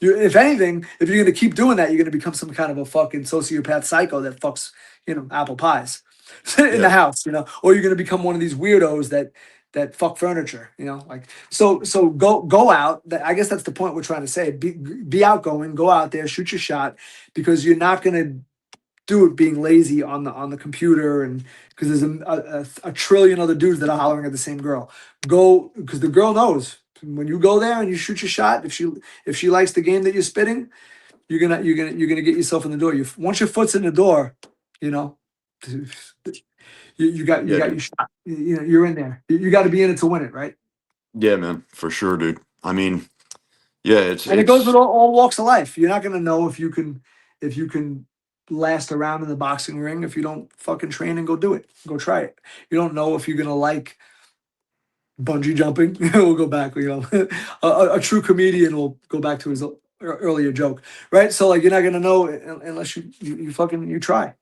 If anything, if you're going to keep doing that, you're going to become some kind of a fucking sociopath psycho that fucks, apple pies in the Yeah. house, or you're going to become one of these weirdos that fuck furniture, like so go out. I guess that's the point we're trying to say. Be outgoing, go out there, shoot your shot, because you're not going to do it being lazy on the computer, and because there's a trillion other dudes that are hollering at the same girl. Go, because the girl knows when you go there and you shoot your shot. If she likes the game that you're spitting, you're gonna get yourself in the door. Once your foot's in the door, you know, you Yeah, got dude. your shot. You're in there. You got to be in it to win it, right? Yeah, man, for sure, dude. I mean, yeah, And it goes with all walks of life. You're not gonna know if you can. if you can last around in the boxing ring. If you don't fucking train and go do it, go try it. You don't know if you're gonna like bungee jumping. We'll go back. A true comedian will go back to his earlier joke, right? So like you're not gonna know unless you fucking you try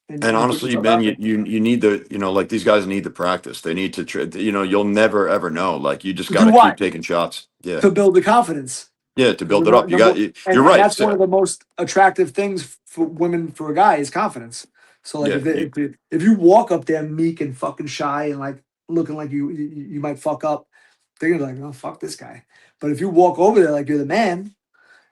And and you put honestly, yourself man, out there. you need the, like these guys need the practice. They need to, you'll never ever know. Like you just To got do to keep what? taking shots. Yeah, To build the confidence. yeah, to Because build it up. number You're and right. that's one So, of the most attractive things for women for a guy is confidence. So like yeah, if you walk up there meek and fucking shy and like looking like you might fuck up, they're gonna be like, oh fuck this guy. But if you walk over there like you're the man,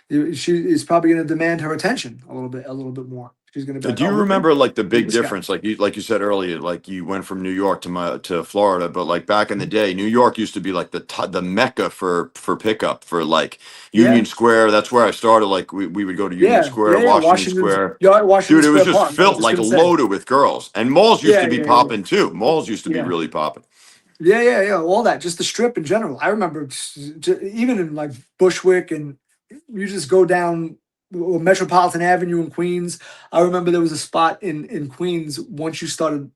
she is probably gonna demand her attention a little bit more. She's gonna be like, do oh you remember like the who's big this guy? difference? Like you said earlier, like you went from New York to Florida, but like back in the day, New York used to be like the mecca for pickup for like Union Yeah, Square. That's where I started. Like we would go to Union Square, yeah. Washington Square. Washington Dude, it was Square just Park. I was filled just like gonna say, loaded with girls, and malls used to yeah, be yeah, yeah, popping too. Malls used to be yeah. really popping. Yeah. All that, just the strip in general. I remember even in like Bushwick, and you just go down Metropolitan Avenue in Queens. I remember there was a spot in Queens once you started.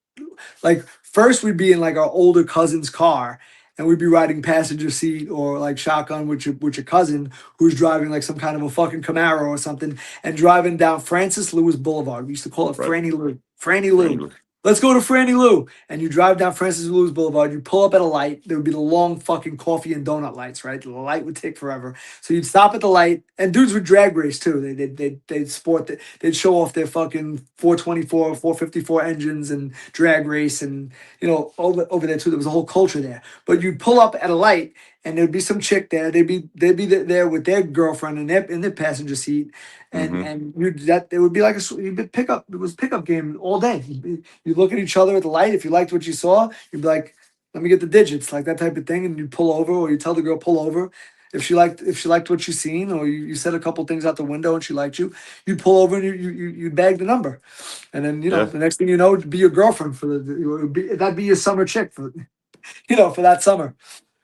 Like first, we'd be in like our older cousin's car, and we'd be riding passenger seat or like shotgun with your cousin who's driving like some kind of a fucking Camaro or something, and driving down Francis Lewis Boulevard. We used to call it Right. Franny Lou. Franny Lou. Anyway. Let's go to Franny Lou. And you drive down Francis Lewis Boulevard. You pull up at a light. There would be the long fucking coffee and donut lights, right? The light would take forever. So you'd stop at the light, and dudes would drag race too. They'd sport. They'd show off their fucking 424, 454 engines and drag race, and over there too. There was a whole culture there. But you'd pull up at a light, and there'd be some chick there. They'd be there with their girlfriend in their passenger seat, and Hmm. and you that it would be like you'd be pickup. It was pickup game all day. You look at each other at the light. If you liked what you saw, you'd be like, "Let me get the digits," like that type of thing, and you pull over, or you tell the girl pull over. If she liked what you seen, or you said a couple things out the window and she liked you, you'd pull over and you bag the number, and then Yeah. the next thing you know, it'd be your girlfriend that'd be your summer chick for that summer.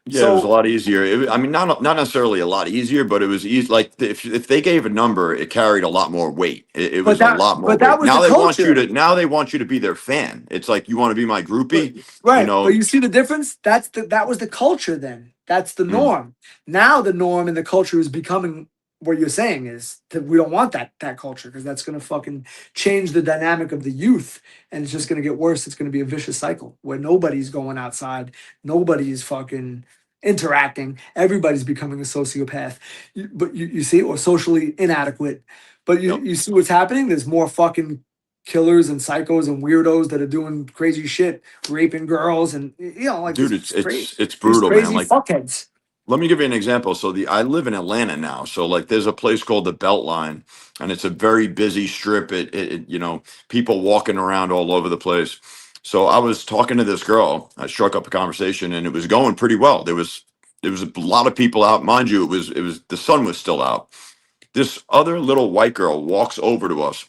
Yeah, it was a So, lot easier. I mean, not necessarily a lot easier, but it was easy. Like if they gave a number, it carried a lot more weight. It but was a that lot more but that weight. was the culture. Now they want you to be their fan. It's like you want to be my But groupie, you right, but know. you see the difference? That was the culture then. That's the Mm, norm. Now the norm and the culture is becoming what you're saying is that we don't want that culture because that's gonna fucking change the dynamic of the youth, and it's just gonna get worse. It's gonna be a vicious cycle where nobody's going outside, nobody's fucking interacting, everybody's becoming a sociopath. But you see, or socially inadequate. But you, yep, you see what's happening? There's more fucking killers and psychos and weirdos that are doing crazy shit, raping girls, and like dude, this it's crazy, it's it's these brutal, man. crazy Like fuckheads. let me give you an example. So I live in Atlanta now. So like there's a place called the Beltline, and it's a very busy strip. People walking around all over the place. So I was talking to this girl. I struck up a conversation, and it was going pretty well. There was a lot of people out. Mind you, it was the sun was still out. This other little white girl walks over to us,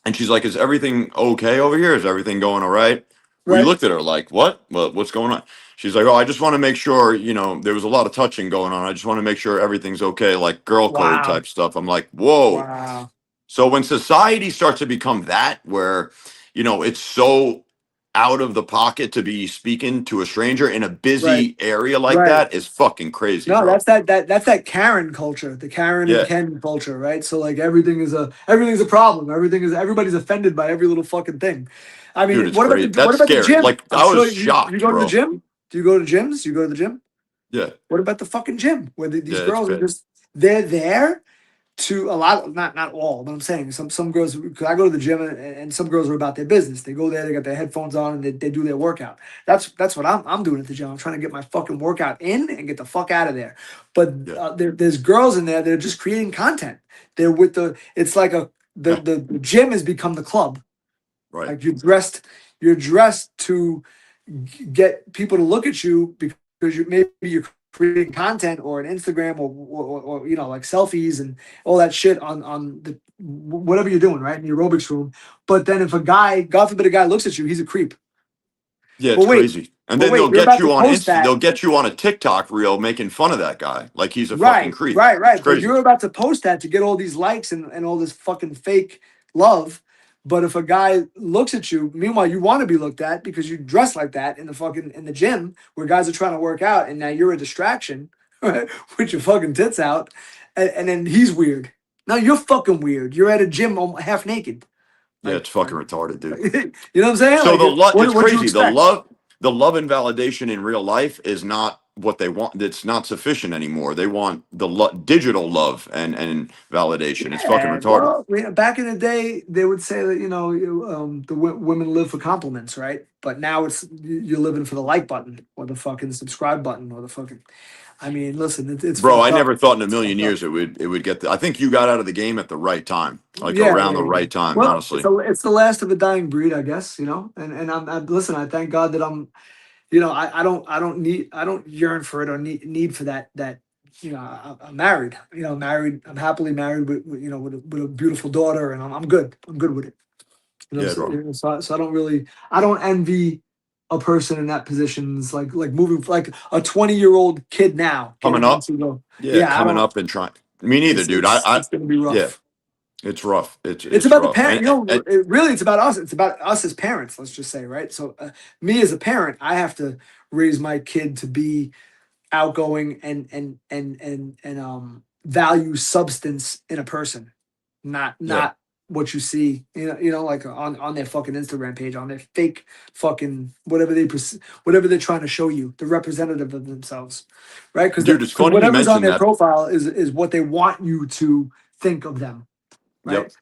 and she's like, "Is everything okay over here? Is everything going all right?" We Right? looked at her like, "What? What's going on?" She's like, "Oh, I just want to make sure, there was a lot of touching going on. I just want to make sure everything's okay, like girl code Wow, type stuff." I'm like, "Whoa." wow. So when society starts to become that, where, it's so out of the pocket to be speaking to a stranger in a Right, busy area like right. that is fucking crazy, No, bro. that's that Karen culture, the Karen and Yeah, Ken culture, right? So like everything's a problem. Everybody's offended by every little fucking thing. I dude, mean, it's crazy. what That's about the scary. gym? Like I'm I was sure you shocked, go to the bro. gym. Do you go to gyms? You go to the gym? Yeah, What about the fucking gym where these yeah, it's girls are bad. just they're there to a lot, not all, but I'm saying some girls, because I go to the gym, and some girls are about their business. They go there, they got their headphones on, and they do their workout. That's what I'm doing at the gym. I'm trying to get my fucking workout in and get the fuck out of there. But Yeah, there's girls in there that are just creating content. They're with it's like yeah, the gym has become the club. right. Like you're dressed to get people to look at you because you're creating content or an Instagram or like selfies and all that shit on the whatever you're doing, right, in the aerobics room. But then if a guy, God forbid, a guy looks at you, he's a creep. Yeah, But it's wait, crazy. And Well, then wait, you're about to post they'll that. get you on a TikTok reel making fun of that guy like he's a fucking Right, creep. right, It's right. But crazy. you're about to post that to get all these likes and all this fucking fake love. But if a guy looks at you, meanwhile you want to be looked at because you dress like that in the fucking in the gym where guys are trying to work out, and now you're a distraction right, with your fucking tits out, and then he's weird. Now you're fucking weird. You're at a gym half naked. Yeah, Like, it's fucking retarded, dude. you know what I'm saying? So Like, the love, it's what do you crazy. expect? The love and validation in real life is not what they want. It's not sufficient anymore. They want the digital love and validation. It's fucking Yeah, retarded. well, back in the day, they would say that women live for compliments, right? But now you're living for the like button or the fucking subscribe button or the fucking. I mean, listen, it's Bro, I fucked up. never thought in a It's million fucked up. years it would get. I think you got out of the game at the right time, like Yeah, around yeah, the yeah. right time. Well, Honestly, it's the last of a dying breed, I guess. And I'm listen. I thank God that I'm. I don't yearn for it or need for that. I'm married. Married. I'm happily married with a beautiful daughter, and I'm good. I'm good with it. yeah, bro. So I don't envy a person in that position. It's like moving like a 20-year-old kid now Coming getting up, into yeah, yeah. I coming don't. up and trying. Me neither, dude. It's gonna be Yeah, rough. it's rough. It's It's about the rough. parent. And Really, it's about us. It's about us as parents. Let's just say, right? So, me as a parent, I have to raise my kid to be outgoing and value substance in a person, not yeah, what you see, like on their fucking Instagram page, on their fake fucking whatever they're trying to show you, the representative of themselves, right? dude, it's Because funny you whatever's on mentioned their that. profile is what they want you to think of them, Yep. right?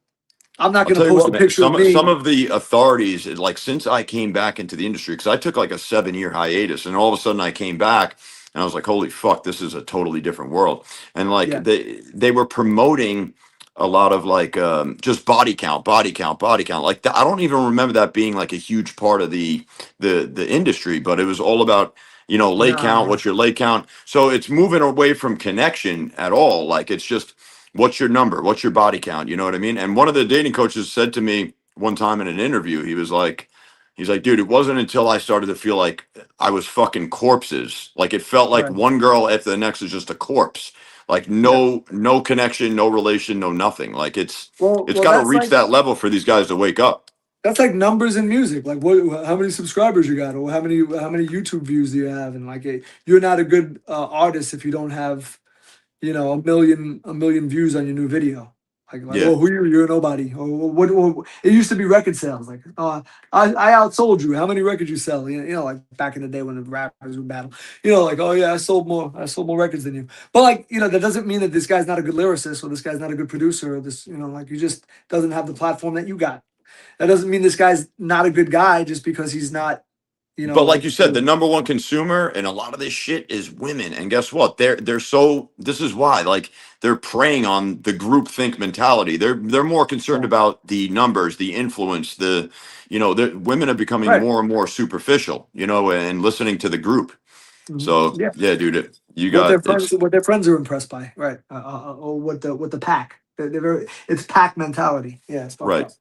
I'm not I'll going to tell you post a what, man. picture of Some me. of the authorities, like since I came back into the industry, because I took like a 7 year hiatus, and all of a sudden I came back, and I was like, "Holy fuck, this is a totally different world." And like Yeah, they were promoting a lot of like just body count, body count, body count. Like I don't even remember that being like a huge part of the industry, but it was all about leg count. nah, What's your leg count? So it's moving away from connection at all. Like it's just what's your number? What's your body count? You know what I mean? And one of the dating coaches said to me one time in an interview, he's like, dude, it wasn't until I started to feel like I was fucking corpses. Like it felt like right, one girl after the next is just a corpse. Like yeah. no connection, no relation, no nothing. Like it's Well, got to reach that level for these guys to wake up. that's like numbers in music. Like how many subscribers you got, or how many YouTube views do you have, and like you're not a good artist if you don't have a million views on your new video. Like Yeah. well, who you? You're nobody. Or what? It used to be record sales. Like I outsold you. How many records you sell? Like back in the day when the rappers would battle. Like oh yeah, I sold more records than you. But like that doesn't mean that this guy's not a good lyricist or this guy's not a good producer or this like you just doesn't have the platform that you got. That doesn't mean this guy's not a good guy just because he's not But like like you said, the number one consumer and a lot of this shit is women. And guess what? They're so this is why like they're preying on the group think mentality. They're more concerned yeah. about the numbers, the influence, the women are becoming Right. more and more superficial, and listening to the group. So Yeah. yeah, dude, you what their got friends it's what their friends are impressed by, right? Or what the pack. It's pack mentality. Yeah, it's fucked right. up.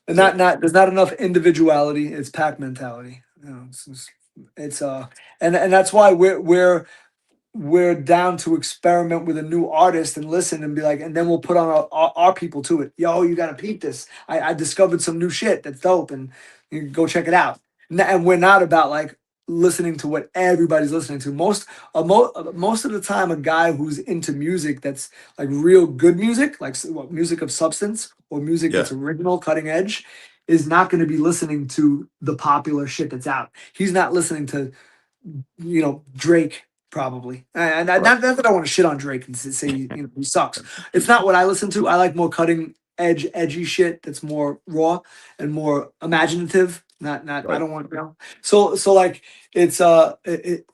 And Yep. not there's not enough individuality. It's pack mentality. It's and that's why we're down to experiment with a new artist and listen and be like, and then we'll put on our people to it. Yo, you gotta peep this. I discovered some new shit that's dope, and you go check it out. And we're not about like listening to what everybody's listening to. Most of the time, a guy who's into music that's like real good music, like music of substance or music Yeah. that's original, cutting edge, is not going to be listening to the popular shit that's out. He's not listening to Drake probably, and Right. not that I want to shit on Drake and say he sucks. It's not what I listen to. I like more cutting edge, edgy shit that's more raw and more imaginative. Not I Right. don't want so like it's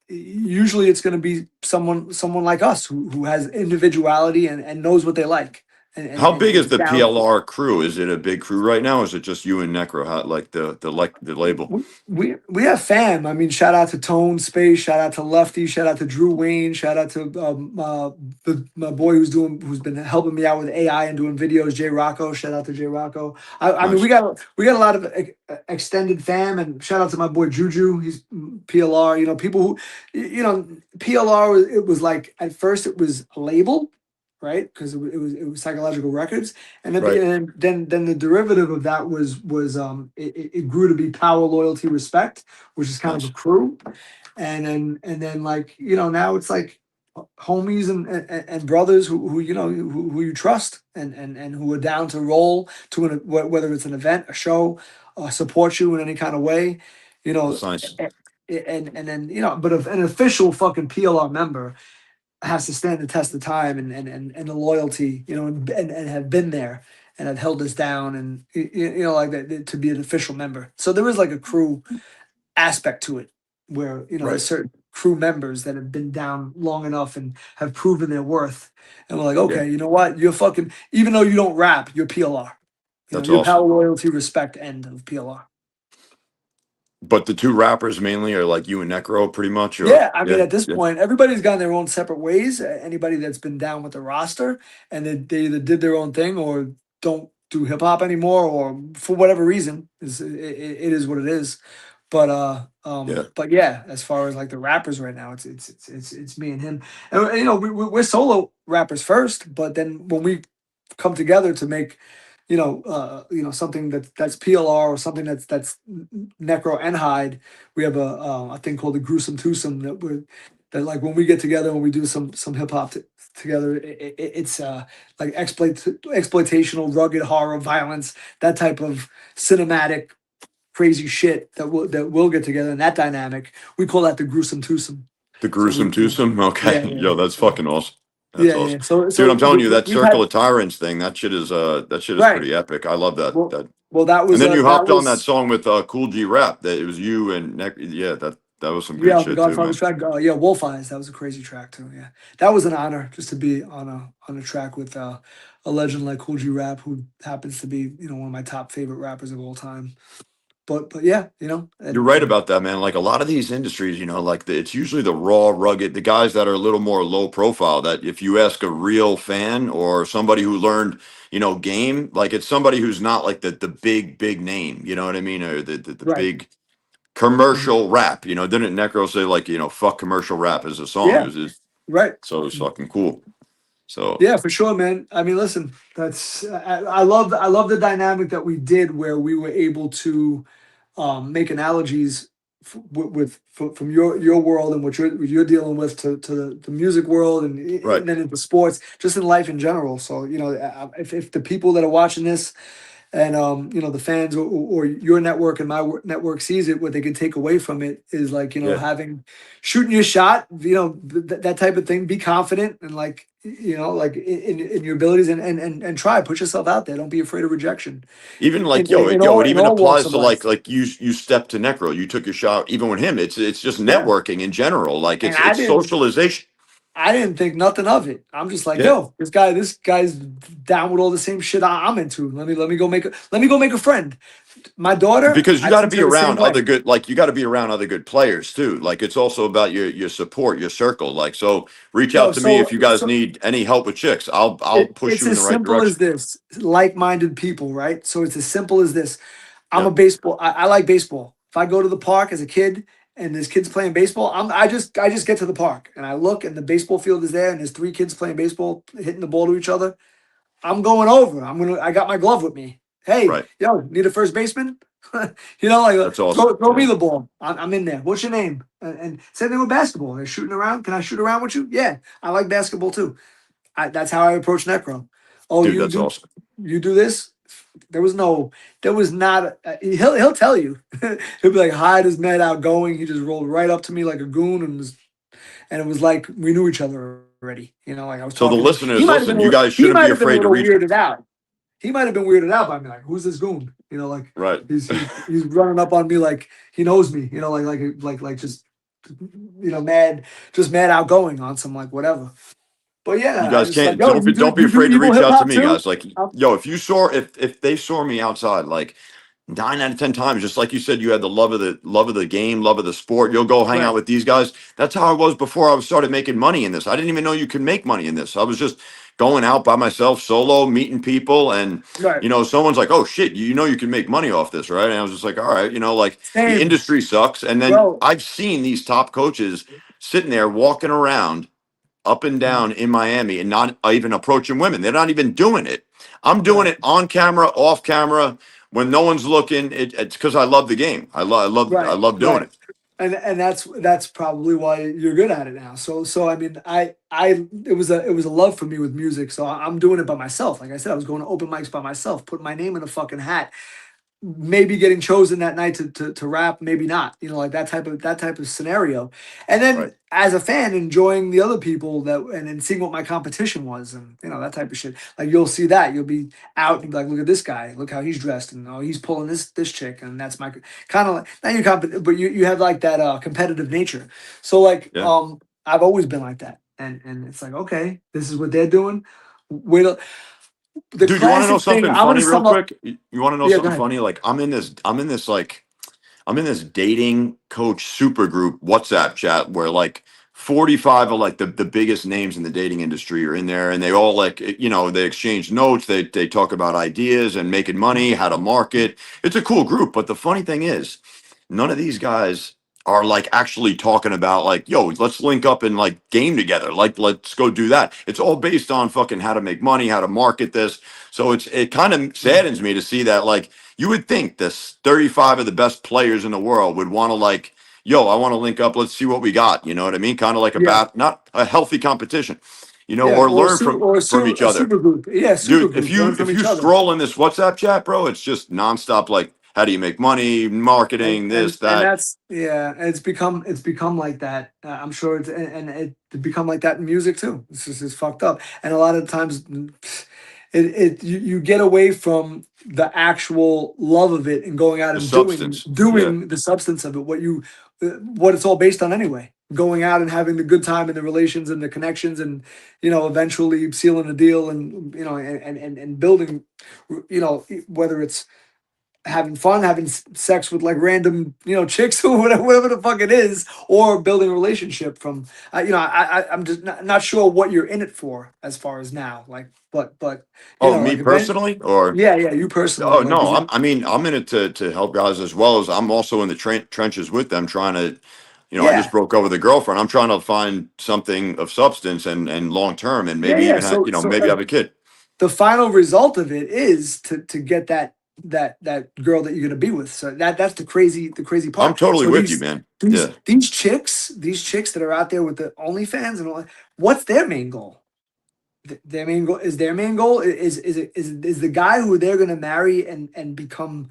usually it's going to be someone like us who has individuality and knows what they like How big is and the down. PLR crew? Is it a big crew right now? Or is it just you and Necro? How, like the label? We have fam. I mean, shout out to Tone Space, shout out to Lefty, shout out to Drew Wayne, shout out to my boy who's been helping me out with AI and doing videos, Jay Rocco. Shout out to Jay Rocco. I mean, Nice. we got a lot of extended fam, and shout out to my boy Juju. He's PLR. You know, people who PLR. It was like at first it was a label, right? Because it was Psychological Records, and Right. then the derivative of that was it grew to be Power, Loyalty, Respect, which is kind of a Nice. crew, and then like now it's like homies and brothers who who you trust and who are down to roll to whether it's an event, a show, support you in any kind of way, you know. That's nice. And then but if an official fucking PLR member has to stand the test of time and the loyalty, and have been there and have held us down and like that to be an official member. So there is like a crew aspect to it where Right. there's certain crew members that have been down long enough and have proven their worth. And we're like, Yeah. okay, you know what? You're fucking even though you don't rap, you're PLR. That's You're awesome. Power, Loyalty, Respect end of PLR. But the two rappers mainly are like you and Necro, pretty much, or Yeah, I mean, yeah, at this yeah, point, everybody's gone their own separate ways. Anybody that's been down with the roster and they either did their own thing or don't do hip hop anymore, or for whatever reason, it is what it is. yeah. But yeah, as far as like the rappers right now, it's me and him, and we're solo rappers first, but then when we come together to make something that's PLR or something that's Necro and Hyde. We have a thing called the Gruesome Twosome that like when we get together and we do some hip hop together, it's like exploitational, rugged horror, violence, that type of cinematic crazy shit that will get together in that dynamic. We call that the Gruesome Twosome. The So we gruesome twosome. yeah, Okay, yo, that's yeah, fucking awesome. That's yeah, yeah. awesome, dude. So I'm telling you, that we've Circle had of Tyrants thing, that shit is right. pretty epic. I love that. Well, That well, that and was then you that hopped on that was song with Cool G Rap. That it was you and yeah, that was some yeah, good on the shit too, Godfather man. track. Yeah, Wolf Eyes. That was a crazy track too. Yeah, that was an honor just to be on a track with a legend like Cool G Rap, who happens to be one of my top favorite rappers of all time. But yeah, You're and right about that, man. Like a lot of these industries, like it's usually the raw, rugged, the guys that are a little more low profile. That if you ask a real fan or somebody who learned, game, like it's somebody who's not like the big name. You know what I mean? Or the right, big mhm, commercial rap. Didn't Necro say like fuck commercial rap as a song? yeah, right. So it was fucking cool. So Yeah, for sure, man. I mean, listen, I love the dynamic that we did where we were able to make analogies from your world and what you're dealing with to the music world right, and then into sports, just in life in general. So if the people that are watching this and the fans or your network and my network sees it, what they can take away from it is like yeah. having shooting your shot, that type of thing. Be confident and like like in your abilities and try push yourself out there. Don't be afraid of rejection Even like it in even all walks applies of to life. like you stepped to Necro, you took your shot even with him. It's just Yeah, networking in general. Like and it's socialization. I didn't think nothing of it. I'm just like, Yeah. yo, this guy's down with all the same shit I'm into. Let me go make a friend. My daughter, Because you I got to teach be her the same around way. other good, like you got to be around other good players too. Like it's also about your support, your circle. Like so, reach Yo, out to me if so you guys so need any help with chicks. I'll push it's you in the as right simple as direction. this: like-minded people, right? So it's as simple as this. I'm a Yep. baseball. I like baseball. If I go to the park as a kid and there's kids playing baseball, I just get to the park and I look and the baseball field is there and there's three kids playing baseball, hitting the ball to each other. I'm going over. I got my glove with me. Hey, Right. yo, need a first baseman? Like That's awesome. throw me Yeah. the ball. I'm in there. What's your name? And same thing with basketball. They're shooting around. Can I shoot around with you? Yeah, I like basketball too. That's how I approach Necro. Oh, Dude, that's awesome. you do this. There was not. He'll tell you. He'll be like, Hyde is mad outgoing. He just rolled right up to me like a goon and it was like we knew each other already. Like I was So the talking to him. listeners, listen, you guys He shouldn't be might have been a afraid to little reach. weirded out. He might have been weirded out by me. Like, who's this goon? Like Right. he's running up on me like he knows me. Like just mad outgoing on some like whatever. But You yeah, I guys just like, can't yo, don't be you do afraid to evil reach hip out to hop me, too? guys. Like, Um, yo, if they saw me outside, like 9 out of 10 times, just like you said, you had the love of the game, love of the sport. You'll go hang out right, with these guys. That's how I was before I started making money in this. I didn't even know you could make money in this. I was just going out by myself, solo, meeting people, and right, someone's like, "Oh shit, you know you can make money off this, right?" And I was just like, "All right, like the same, industry sucks." And then bro. I've seen these top coaches sitting there walking around up and down in Miami and not even approaching women. They're not even doing it. I'm doing Right, it on camera, off camera, when no one's looking. It's because I love the game. I right, love doing right. it. And that's probably why you're good at it now. So I mean, it was a love for me with music. So I'm doing it by myself. Like I said, I was going to open mics by myself, putting my name in a fucking hat, maybe getting chosen that night to rap, maybe not, like that type of scenario. And then Right. as a fan, enjoying the other people that and seeing what my competition was and that type of shit. Like you'll see that you'll be out and be like, look at this guy, look how he's dressed, and oh, he's pulling this chick, and that's my kind of like not your but you have like that competitive nature. So like Yeah. I've always been like that, and it's like, okay, this is what they're doing. Wait, the Dude, you want to know classic thing. something I'm gonna funny real sum up. quick? You want to know Yeah, go something ahead. funny? Like I'm in this dating coach super group WhatsApp chat where like 45 of like the biggest names in the dating industry are in there, and they all like they exchange notes, they talk about ideas and making money, how to market. It's a cool group, but the funny thing is none of these guys are like actually talking about like, yo, let's link up and like game together. Like, let's go do that. It's all based on fucking how to make money, how to market this. So it kind of saddens me to see that like you would think this 35 of the best players in the world would want to like, yo, I want to link up. Let's see what we got. You know what I mean? Kind of like Yeah. not a healthy competition, Yeah, or or learn from each a other. super group. Yeah, super Dude, if group. Learn you from if you each other. scroll in this WhatsApp chat, bro, it's just nonstop. Like, how do you make money? And Marketing, and this, and that. that's yeah, it's become like that. I'm sure and it become like that in music too. It's fucked up. And a lot of times you get away from the actual love of it and going out The and doing substance. Yeah. doing the substance of it, what it's all based on anyway. Going out and having the good time and the relations and the connections and eventually sealing a deal and and building whether it's having fun, having sex with like random, chicks or whatever the fuck it is, or building a relationship from, I'm just not sure what you're in it for as far as now, like, but Oh, me like event, personally, or yeah, you personally, oh like, no, is it, I mean, I'm in it to help guys as well as I'm also in the trenches with them, trying to, I just yeah, broke up with a girlfriend. I'm trying to find something of substance and long term, and maybe yeah. even have, So maybe have a kid. the final result of it is to get that girl that you're gonna be with. So that's the crazy I'm part. totally So with you, these man. these Yeah. these chicks these chicks that are out there with the OnlyFans and all that, what's their main goal? Their main goal is the guy who they're gonna marry and become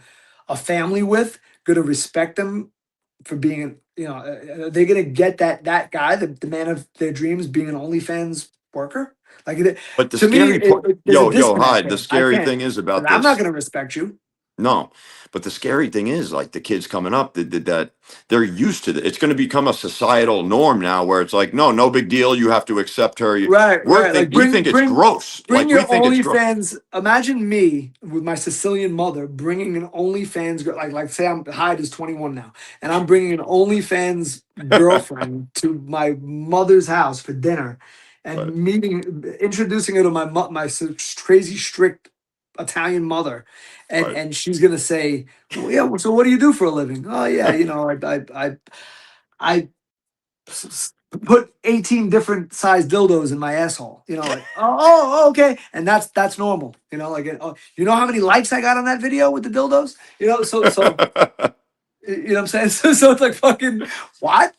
a family with gonna respect them for being are they gonna get that guy, the man of their dreams, being an OnlyFans worker? Like But the to me, scary part, there's a yo, disconnect Hyde, the there. I scary can't thing is because about I'm not this. gonna respect you. No, but the scary thing is, like the kids coming up, that they're used to it. It's going to become a societal norm now, where it's like, no, no big deal. You have to accept her. Right, right. Like We think it's gross. bring Like we your think it's gross. OnlyFans. Imagine me with my Sicilian mother bringing an OnlyFans like say I'm Hyde is 21 now, and I'm bringing an OnlyFans girlfriend to my mother's house for dinner, and Right, introducing her to my crazy strict Italian mother, and right. and she's gonna say, well, yeah. So what do you do for a living? Oh yeah, I put 18 different size dildos in my asshole. Like, okay. And that's normal. Like, oh, you know how many likes I got on that video with the dildos? So you know what I'm saying? So it's like fucking what?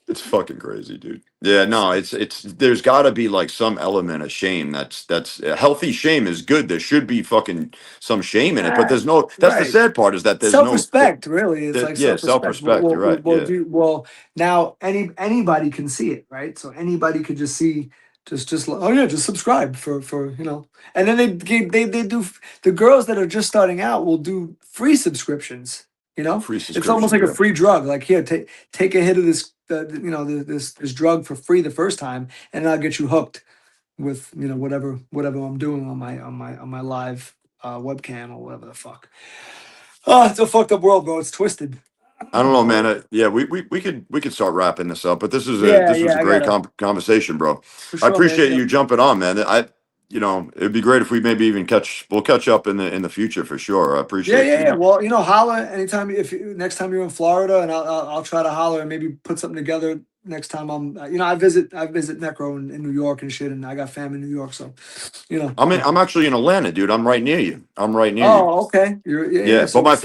It's fucking crazy, dude. Yeah, no, it's there's got to be like some element of shame. That's healthy shame is good. There should be fucking some shame in it, but Right. there's no. That's the Right. sad part is that there's no. Self-respect, really. It's like Yeah, self self-respect. Well, respect. well, You're well, right. well, Yeah, do well now. Anybody can see it, right? So anybody could just see, just like, oh yeah, just subscribe for and then they do the girls that are just starting out will do free subscriptions You know, Free it's almost subscriptions, like a yeah. free drug. Like here, take a hit of this, this drug for free the first time, and I'll get you hooked with whatever I'm doing on my live webcam or whatever the fuck. Oh, it's a fucked up world, bro. It's twisted. I don't know, But man. Yeah, we could start wrapping this up, but yeah, this was yeah, a I great gotta conversation, bro. for I sure, man. appreciate Yeah, you jumping on, man. It'd be great if we maybe even we'll catch up in the future for sure. I yeah, appreciate yeah, yeah. you. Well, holler anytime next time you're in Florida, and I'll try to holler and maybe put something together next time I'm. I visit Necro in New York and shit, and I got family in New York, so you know. I'm actually in Atlanta, dude. I'm right near you. I'm right near you. Oh, okay. Yeah. Yeah, but So my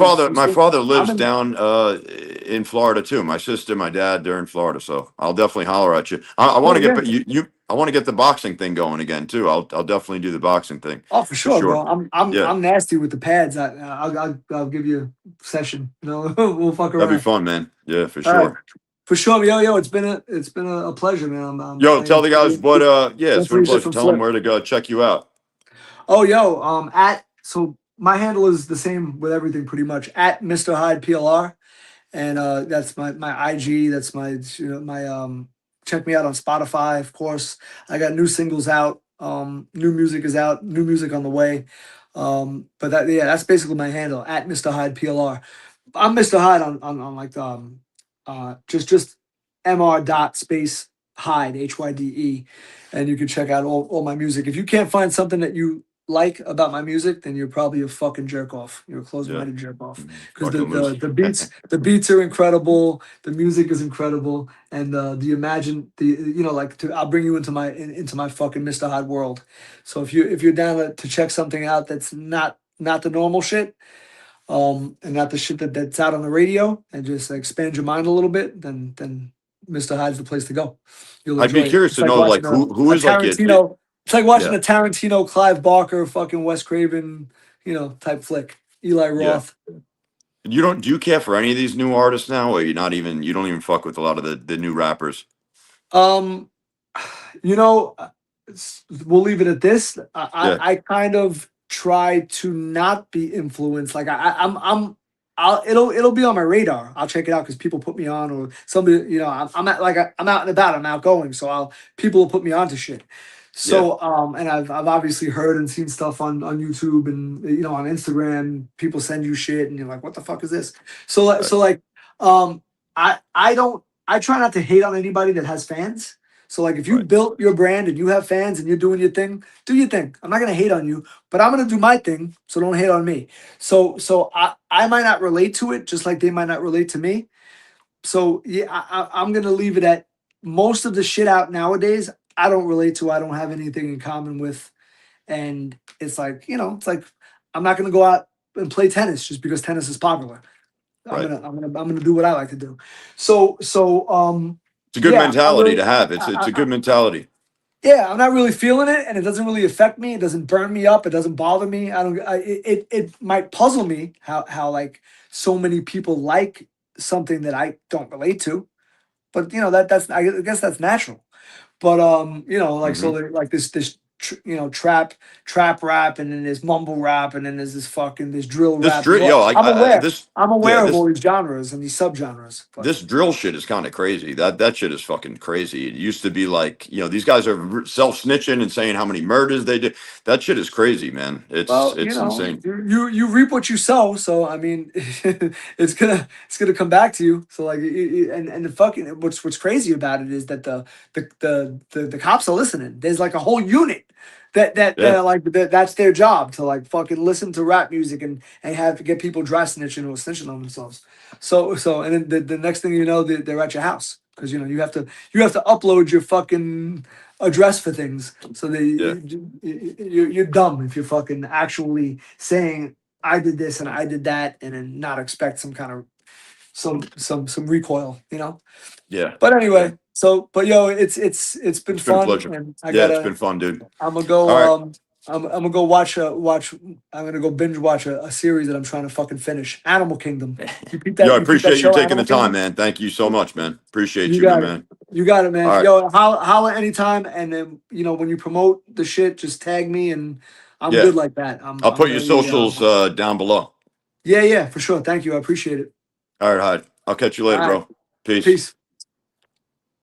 father I'm lives in. down in Florida too. My sister, my dad, they're in Florida, so I'll definitely holler at you. I want Oh to get yeah. but you I want to get the boxing thing going again too. I'll definitely do the boxing thing Oh, for for sure, sure. bro. I'm Yeah, I'm nasty with the pads. I'll give you a session. We'll fuck that'd be around. fun, man. Yeah, for All right, sure. for sure. Yo, it's been a pleasure, man. Yo, I tell the guys enjoy what yeah, it's going been through a these pleasure. different Tell them flips. where to go check you out. Oh, yo, my handle is the same with everything pretty much at Mr. Hyde PLR, and that's my IG. That's my check me out on Spotify, of course. I got new singles out. New music is out. New music on the way. But that's basically my handle at Mr. Hyde PLR. I'm Mr. Hyde on like just Mr. dot space Hyde HYDE, and you can check out all my music. If you can't find something that you like about my music, then you're probably a fucking jerk off. You're a closed Yeah, minded jerk off because fucking loose. the beats are incredible, the music is incredible, and I'll bring you into my fucking Mr. Hyde world. So if you're down to check something out that's not the normal shit, and not the shit that's out on the radio, and just expand your mind a little bit, then Mr. Hyde's the place to go. You'll I'd be enjoy it. curious It's to like know watching like who a is like Tarantino. It's like watching yeah, a Tarantino, Clive Barker, fucking Wes Craven, type flick. Eli yeah. Roth. Do you care for any of these new artists now, or you don't even fuck with a lot of the new rappers? Um, you know, we'll leave it at this. Yeah, I kind of try to not be influenced. Like I'm it'll be on my radar. I'll check it out because people put me on, or somebody. I'm I'm out and about. I'm outgoing, so people will put me on to shit. yeah, So and I've obviously heard and seen stuff on YouTube and on Instagram. People send you shit, and you're like, what the fuck is this? right, Um I don't I try not to hate on anybody that has fans. So like if you right, built your brand and you have fans and you're doing your thing, do your thing. I'm not gonna hate on you, but I'm gonna do my thing. So don't hate on me. So I might not relate to it, just like they might not relate to me. So yeah, I'm gonna leave it at most of the shit out nowadays. I don't relate to. I don't have anything in common with, and it's like I'm not gonna go out and play tennis just because tennis is popular. right. I'm gonna do what I like to do. So It's a good yeah, I'm not mentality really to have. It's a I, good mentality. yeah, I'm not really feeling it, and it doesn't really affect me. It doesn't burn me up. It doesn't bother me. I don't. It might puzzle me how like so many people like something that I don't relate to, but that's I guess that's natural. But like Hmm. like this trap rap, and then there's mumble rap, and then there's this drill This rap. There's drill, yo, I'm aware. this, I'm yeah, aware of all these genres and these subgenres, but this drill shit is kind of crazy. That shit is fucking crazy. It used to be like, these guys are self snitching and saying how many murders they did. That shit is crazy, man. well, It's insane. you reap what you sow. So I mean, it's gonna come back to you. So like, and the fucking what's crazy about it is that the cops are listening. There's like a whole unit that Yeah, are like that's their job to like fucking listen to rap music and have get people dry snitching or snitching on themselves. And then the next thing you know, they're at your house because you have to upload your fucking address for things. So yeah, you're dumb if you're fucking actually saying I did this and I did that, and then not expect some kind of some recoil, yeah, But yeah. anyway, but yo, it's been It's been a fun, pleasure. and Yeah, it's been fun, dude. I'm gonna All right. go I'm gonna go I'm gonna go binge watch a series that I'm trying to fucking finish. Animal Kingdom. Yo, I You peep that appreciate you show, taking the Animal time, Kingdom? man. Thank you so much, man. Appreciate You you, my got it. man. You got it, man. All right. Yo, holla anytime, and then when you promote the shit, just tag me, and I'm Yeah. good like that. I'll I'm put your very socials down below. yeah, for sure. Thank you. I appreciate it. All right, Hyde. I'll catch you All later, right. bro. Peace. Peace.